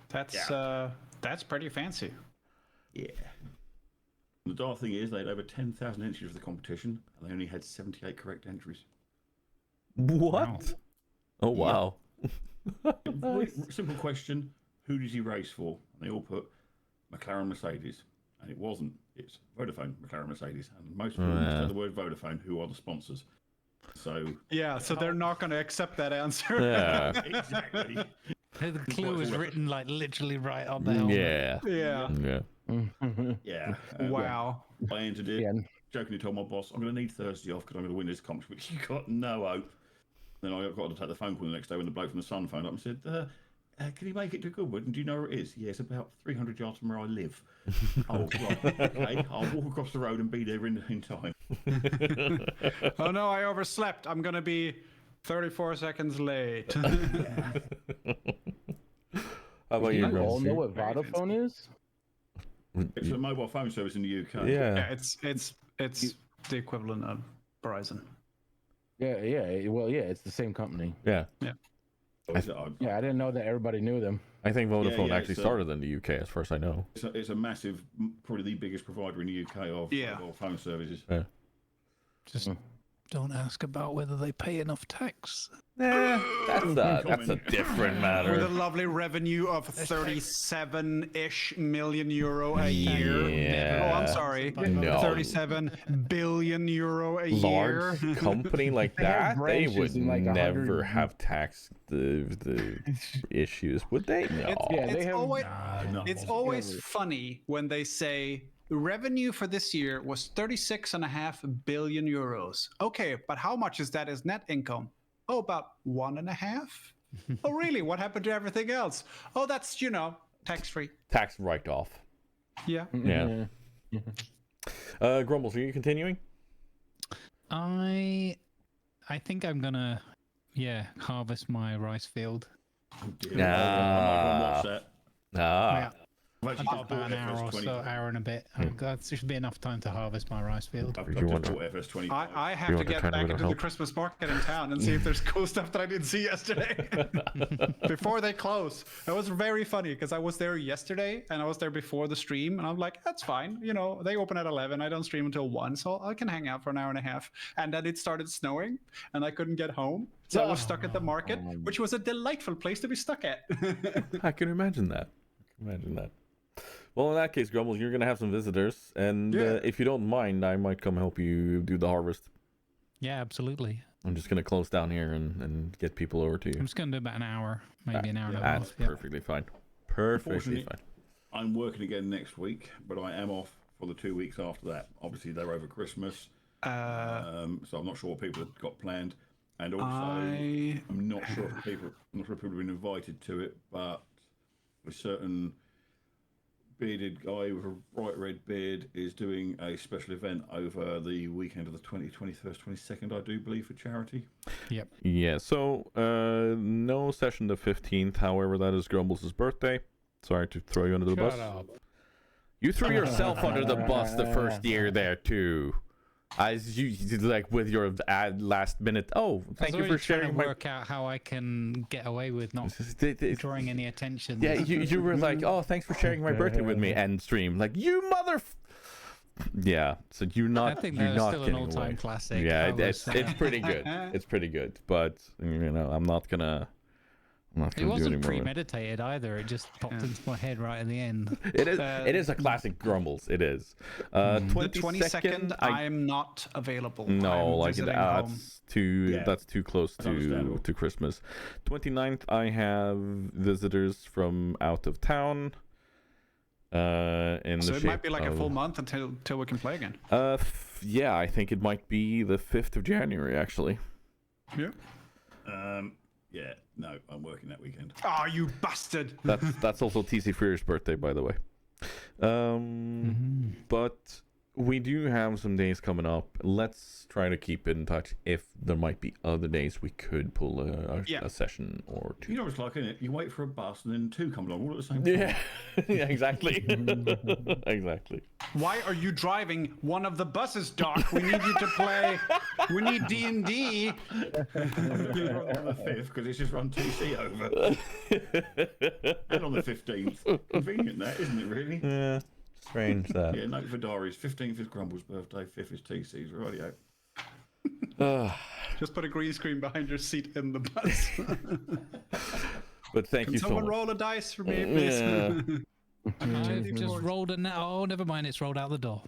That's pretty fancy. Yeah. The dark thing is they had over 10,000 entries for the competition, and they only had 78 correct entries. What? Wow. Oh, wow. Simple question: who did he race for? And they all put McLaren Mercedes, and it wasn't. It's Vodafone McLaren Mercedes, and most people understand the word Vodafone, who are the sponsors. So yeah, so they're not going to accept that answer. Yeah. Exactly. The clue is written like literally right on the helmet. Yeah. Yeah. Yeah. Yeah. Wow. I entered it. Yeah. Jokingly told my boss, I'm going to need Thursday off because I'm going to win this competition. You got no hope. Then I got to take the phone call the next day when the bloke from the Sun phoned up and said, can you make it to Goodwood? And do you know where it is? Yeah, it's about 300 yards from where I live. Oh, right. Okay, I'll walk across the road and be there in time. Oh no, I overslept. I'm going to be 34 seconds late. How about you, You all know Chris? what Vodafone is? It's a mobile phone service in the UK. Yeah. It's the equivalent of Verizon. Yeah. Well, yeah, it's the same company. Yeah. Yeah. Yeah, I didn't know that everybody knew them. I think Vodafone yeah, actually started in the UK, as far as I know. It's a massive, probably the biggest provider in the UK of mobile phone services. Yeah. Just don't ask about whether they pay enough tax. That's a different With a matter. lovely revenue of 37-ish million euro a year. Yeah. Oh, I'm sorry. No. 37 billion euro a year. Large company like They have that, they branches would in, like, never 100 have tax the issues, would they? No. Yeah, they It's have. always, No. it's always funny when they say the revenue for this year was 36.5 billion euros. Okay, but how much is that as net income? Oh, about 1.5. Oh, really? What happened to everything else? Oh, that's, tax free. Tax write-off. Yeah. Yeah. Grumbles, are you continuing? I think I'm gonna harvest my rice field. I'm not going to watch that. Ah. I've I've actually got about an hour or so, hour and a bit. There should be enough time to harvest my rice field. I've You just want to- bought FS25. I have You to want to get try to back with into our the help? Christmas market in town and see if there's cool stuff that I didn't see yesterday before they close. It was very funny because I was there yesterday and I was there before the stream and I'm like, that's fine. They open at 11. I don't stream until 1, so I can hang out for an hour and a half. And then it started snowing and I couldn't get home. So I was stuck at the market, which was a delightful place to be stuck at. I can imagine that. Well, in that case, Grumbles, you're going to have some visitors. And if you don't mind, I might come help you do the harvest. Yeah, absolutely. I'm just going to close down here and get people over to you. I'm just gonna do about an hour, maybe an hour and a That's half. Yeah. perfectly fine. Perfectly Unfortunately, fine. I'm working again next week, but I am off for the 2 weeks after that. Obviously, they're over Christmas, so I'm not sure what people have got planned. And also, I'm not sure if people have been invited to it, but a certain bearded guy with a bright red beard is doing a special event over the weekend of the 20th, 21st, 22nd, I do believe, for charity. Yep. Yeah, so no session the 15th. However, that is Grumbles' birthday. Sorry to throw you under the bus. Shut up. You threw yourself under the bus the first year there, too. As you like with your last minute. Oh, thank you for sharing to my. work out how I can get away with not drawing any attention. Yeah, you were like, oh, thanks for sharing my birthday with me. End stream, like you mother. Yeah, so you're not. I think you're that's not still an getting all-time away. classic. Yeah, I was, it's pretty good. It's pretty good, but I'm not gonna. It do wasn't any more. premeditated either. It just popped into my head right at the end. It is. It is a classic Grumbles. It is. The 22nd, I'm not available. No, I'm like visiting home. that's too close to Christmas. 29th, I have visitors from out of town. So it might be like a full month until we can play again. Yeah, I think it might be the 5th of January actually. Yeah. Yeah, no, I'm working that weekend. Oh, you bastard! That's also TC Freer's birthday, by the way. But we do have some days coming up. Let's try to keep in touch if there might be other days we could pull a session or two. You know what it's like, isn't it? You wait for a bus and then two come along all at the same time. Yeah, yeah, exactly. Exactly. Why are you driving one of the buses, Doc? We need you to play. We need D&D. On the 5th, because it's just run TC over. And on the 15th. Convenient that, isn't it, really? Yeah, strange that. Yeah, note for diaries. 15th is Grumble's birthday, 5th is TC's. Rightio. Just put a green screen behind your seat in the bus. But thank Can you so someone much. roll a dice for me, please? Yeah. I've just rolled a Oh, never mind. It's rolled out the door.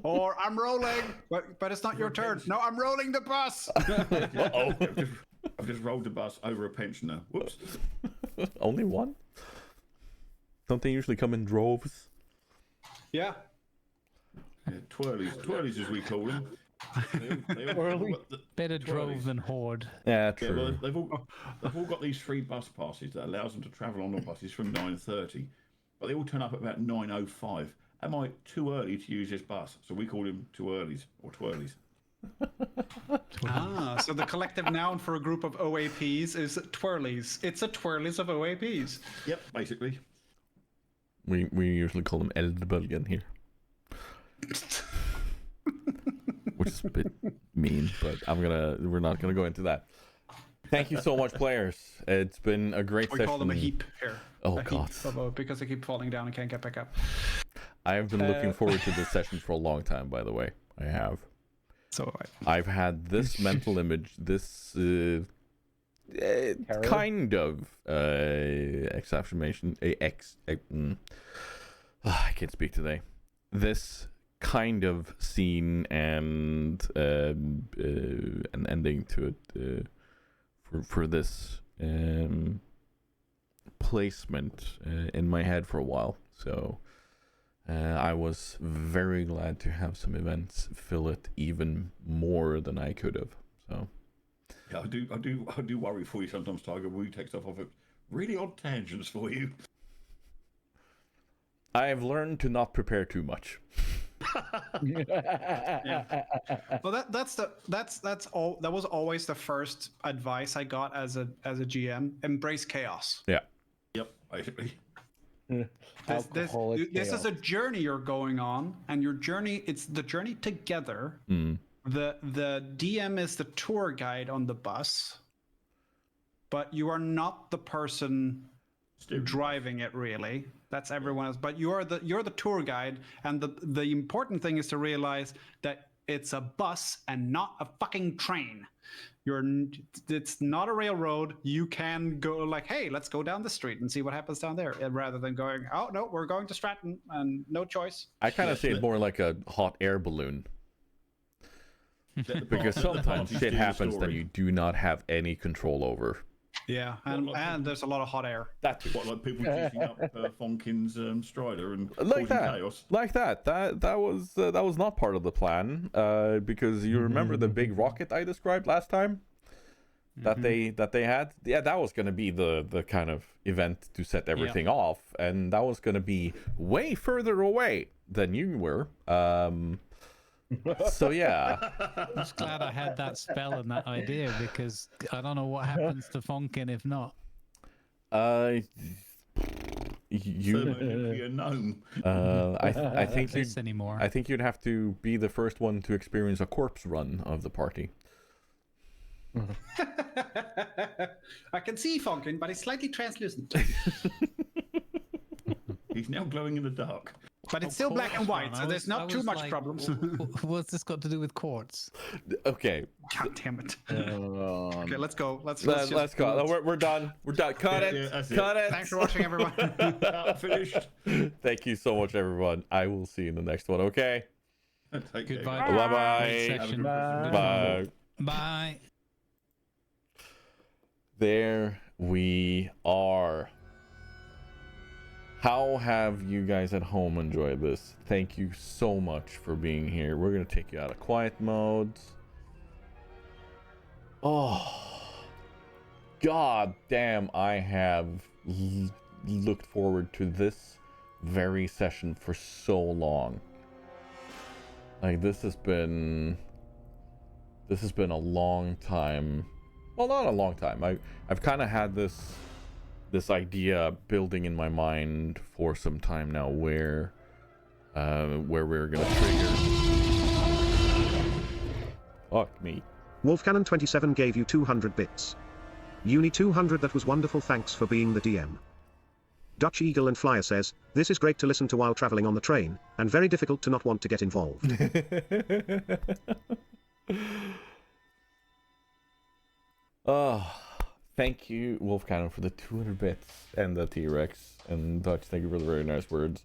Or I'm rolling, but it's not your turn. No, I'm rolling the bus. I've just rolled the bus over a pensioner. Whoops. Only one? Don't they usually come in droves? Yeah. Yeah, twirlies as we call them. Better drove than horde. Yeah, Yeah, true. well, they've all got these free bus passes that allows them to travel on the buses from 9:30, but they all turn up at about 9:05. Am I too early to use this bus? So we call them too earlies or twirlies. So the collective noun for a group of OAPs is twirlies. It's a twirlies of OAPs. Yep, basically. We usually call them eldbölgen here. Which is a bit mean, but we're not gonna go into that. Thank you so much, players. It's been a great We session. call them a heap here. Oh, A God. heap, because they keep falling down and can't get back up. I've been looking forward to this session for a long time, by the way. I have. So I've had this mental image, this kind of exclamation, I can't speak today. This kind of scene and an ending to it for this placement in my head for a while. So I was very glad to have some events fill it even more than I could have. So yeah, I do worry for you sometimes, Tiger. We take stuff off at really odd tangents for you. I've learned to not prepare too much. yeah. Well, that was always the first advice I got as a GM. Embrace chaos. Yeah. Yep, basically. This is a journey you're going on, and it's the journey together. The DM is the tour guide on the bus, but you are not the person driving it, really. That's everyone else, but you're the tour guide, and the important thing is to realize that it's a bus and not a fucking train. It's not a railroad. You can go like, hey, let's go down the street and see what happens down there, rather than going, oh no, we're going to Stratton and no choice. I kind of see it more like a hot air balloon. Because sometimes shit happens that you do not have any control over. Yeah, and there's a lot of hot air. That too. What, like people juicing up Fonkin's Strider and like causing that, chaos? like that. That was not part of the plan. Because you remember the big rocket I described last time, that they had. Yeah, that was going to be the kind of event to set everything off, and that was going to be way further away than you were. So yeah, I'm just glad I had that spell and that idea, because I don't know what happens to Fonkin if not. Thermonuclear gnome. I think this anymore. I think you'd have to be the first one to experience a corpse run of the party. I can see Fonkin, but he's slightly translucent. He's now glowing in the dark. But it's still black and white, so there's not too much problems. What's this got to do with quartz? Okay. God damn it. Okay, let's go. Let's go. We're done. We're done. Cut it. Cut it. Thanks for watching, everyone. Finished. Thank you so much, everyone. I will see you in the next one, okay? Goodbye. Bye-bye. Bye. Bye. There we are. How have you guys at home enjoyed this? Thank you so much for being here. We're going to take you out of quiet mode. Oh, god damn, I have looked forward to this very session for so long. Like, this has been a long time. Well, not a long time. I've kind of had this idea building in my mind for some time now, where we're gonna trigger. Fuck me. Wolfcannon27 gave you 200 bits. Uni 200, that was wonderful, thanks for being the DM. Dutch Eagle and Flyer says, this is great to listen to while traveling on the train, and very difficult to not want to get involved. Oh, thank you, Wolfcannon, for the 200 bits, and the T-Rex, and Dutch, thank you for the very nice words.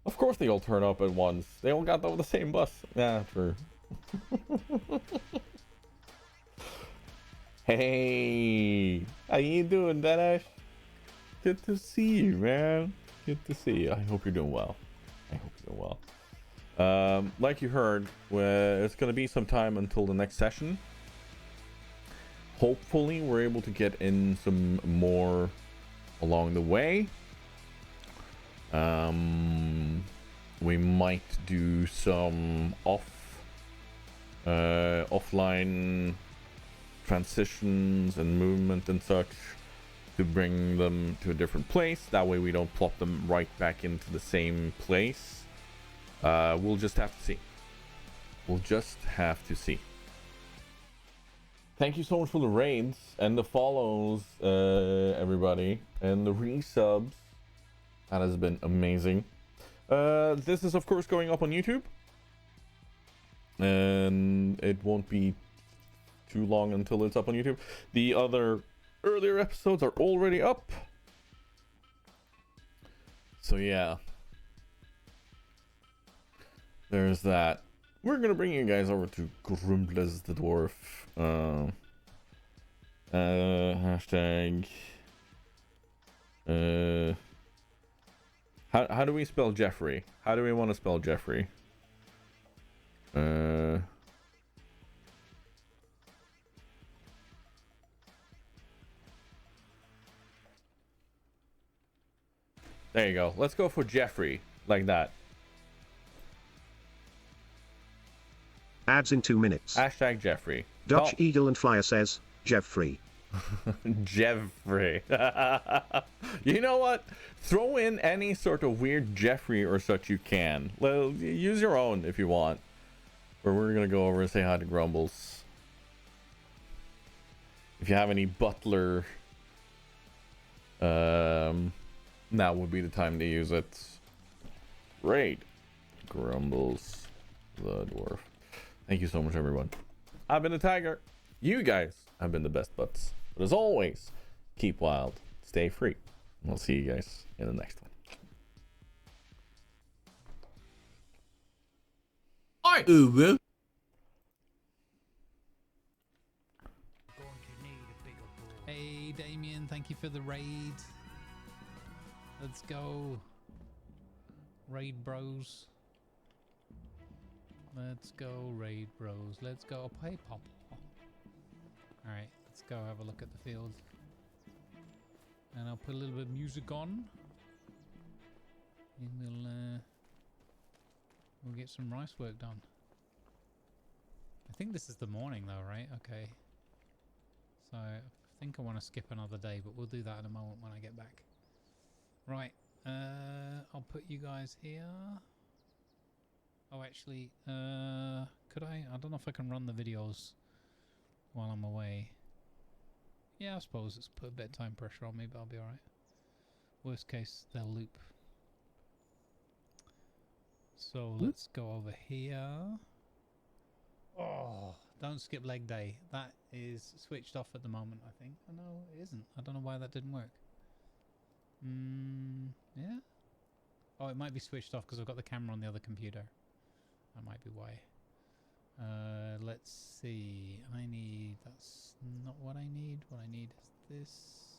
Of course they all turn up at once. They all got on the same bus. Yeah, true. Hey, how you doing, Dennis? Good to see you, man. Good to see you. I hope you're doing well. Like you heard, it's going to be some time until the next session. Hopefully we're able to get in some more along the way. We might do some offline transitions and movement and such to bring them to a different place. That way we don't plop them right back into the same place. We'll just have to see. Thank you so much for the raids and the follows, everybody, and the resubs. That has been amazing. This is, of course, going up on YouTube. And it won't be too long until it's up on YouTube. The other earlier episodes are already up. So yeah. There's that. We're gonna bring you guys over to Grumbles the Dwarf. Hashtag. How do we spell Jeffrey? How do we want to spell Jeffrey? There you go. Let's go for Jeffrey, like that. Ads in 2 minutes. Hashtag Jeffrey. Dutch Eagle and Flyer says, Jeffrey. Jeffrey. You know what? Throw in any sort of weird Jeffrey or such you can. Well, use your own if you want. Or we're gonna go over and say hi to Grumbles. If you have any butler, now would be the time to use it. Great. Grumbles the Dwarf. Thank you so much, everyone. I've been the Tiger. You guys have been the best butts. But as always, keep wild, stay free. And we'll see you guys in the next one. Alright, Uber. Hey, Damien, thank you for the raid. Let's go. Raid bros. Let's go, raid bros. Let's go. Hey, Pop. Alright, let's go have a look at the field. And I'll put a little bit of music on. And we'll get some rice work done. I think this is the morning though, right? Okay. So I think I want to skip another day, but we'll do that in a moment when I get back. Right. I'll put you guys here. Oh, actually, could I? I don't know if I can run the videos while I'm away. Yeah, I suppose it's put a bit of time pressure on me, but I'll be alright. Worst case, they'll loop. So let's go over here. Oh, don't skip leg day. That is switched off at the moment, I think. Oh, no, it isn't. I don't know why that didn't work. Yeah? Oh, it might be switched off because I've got the camera on the other computer. That might be why. Let's see. That's not what I need. What I need is this.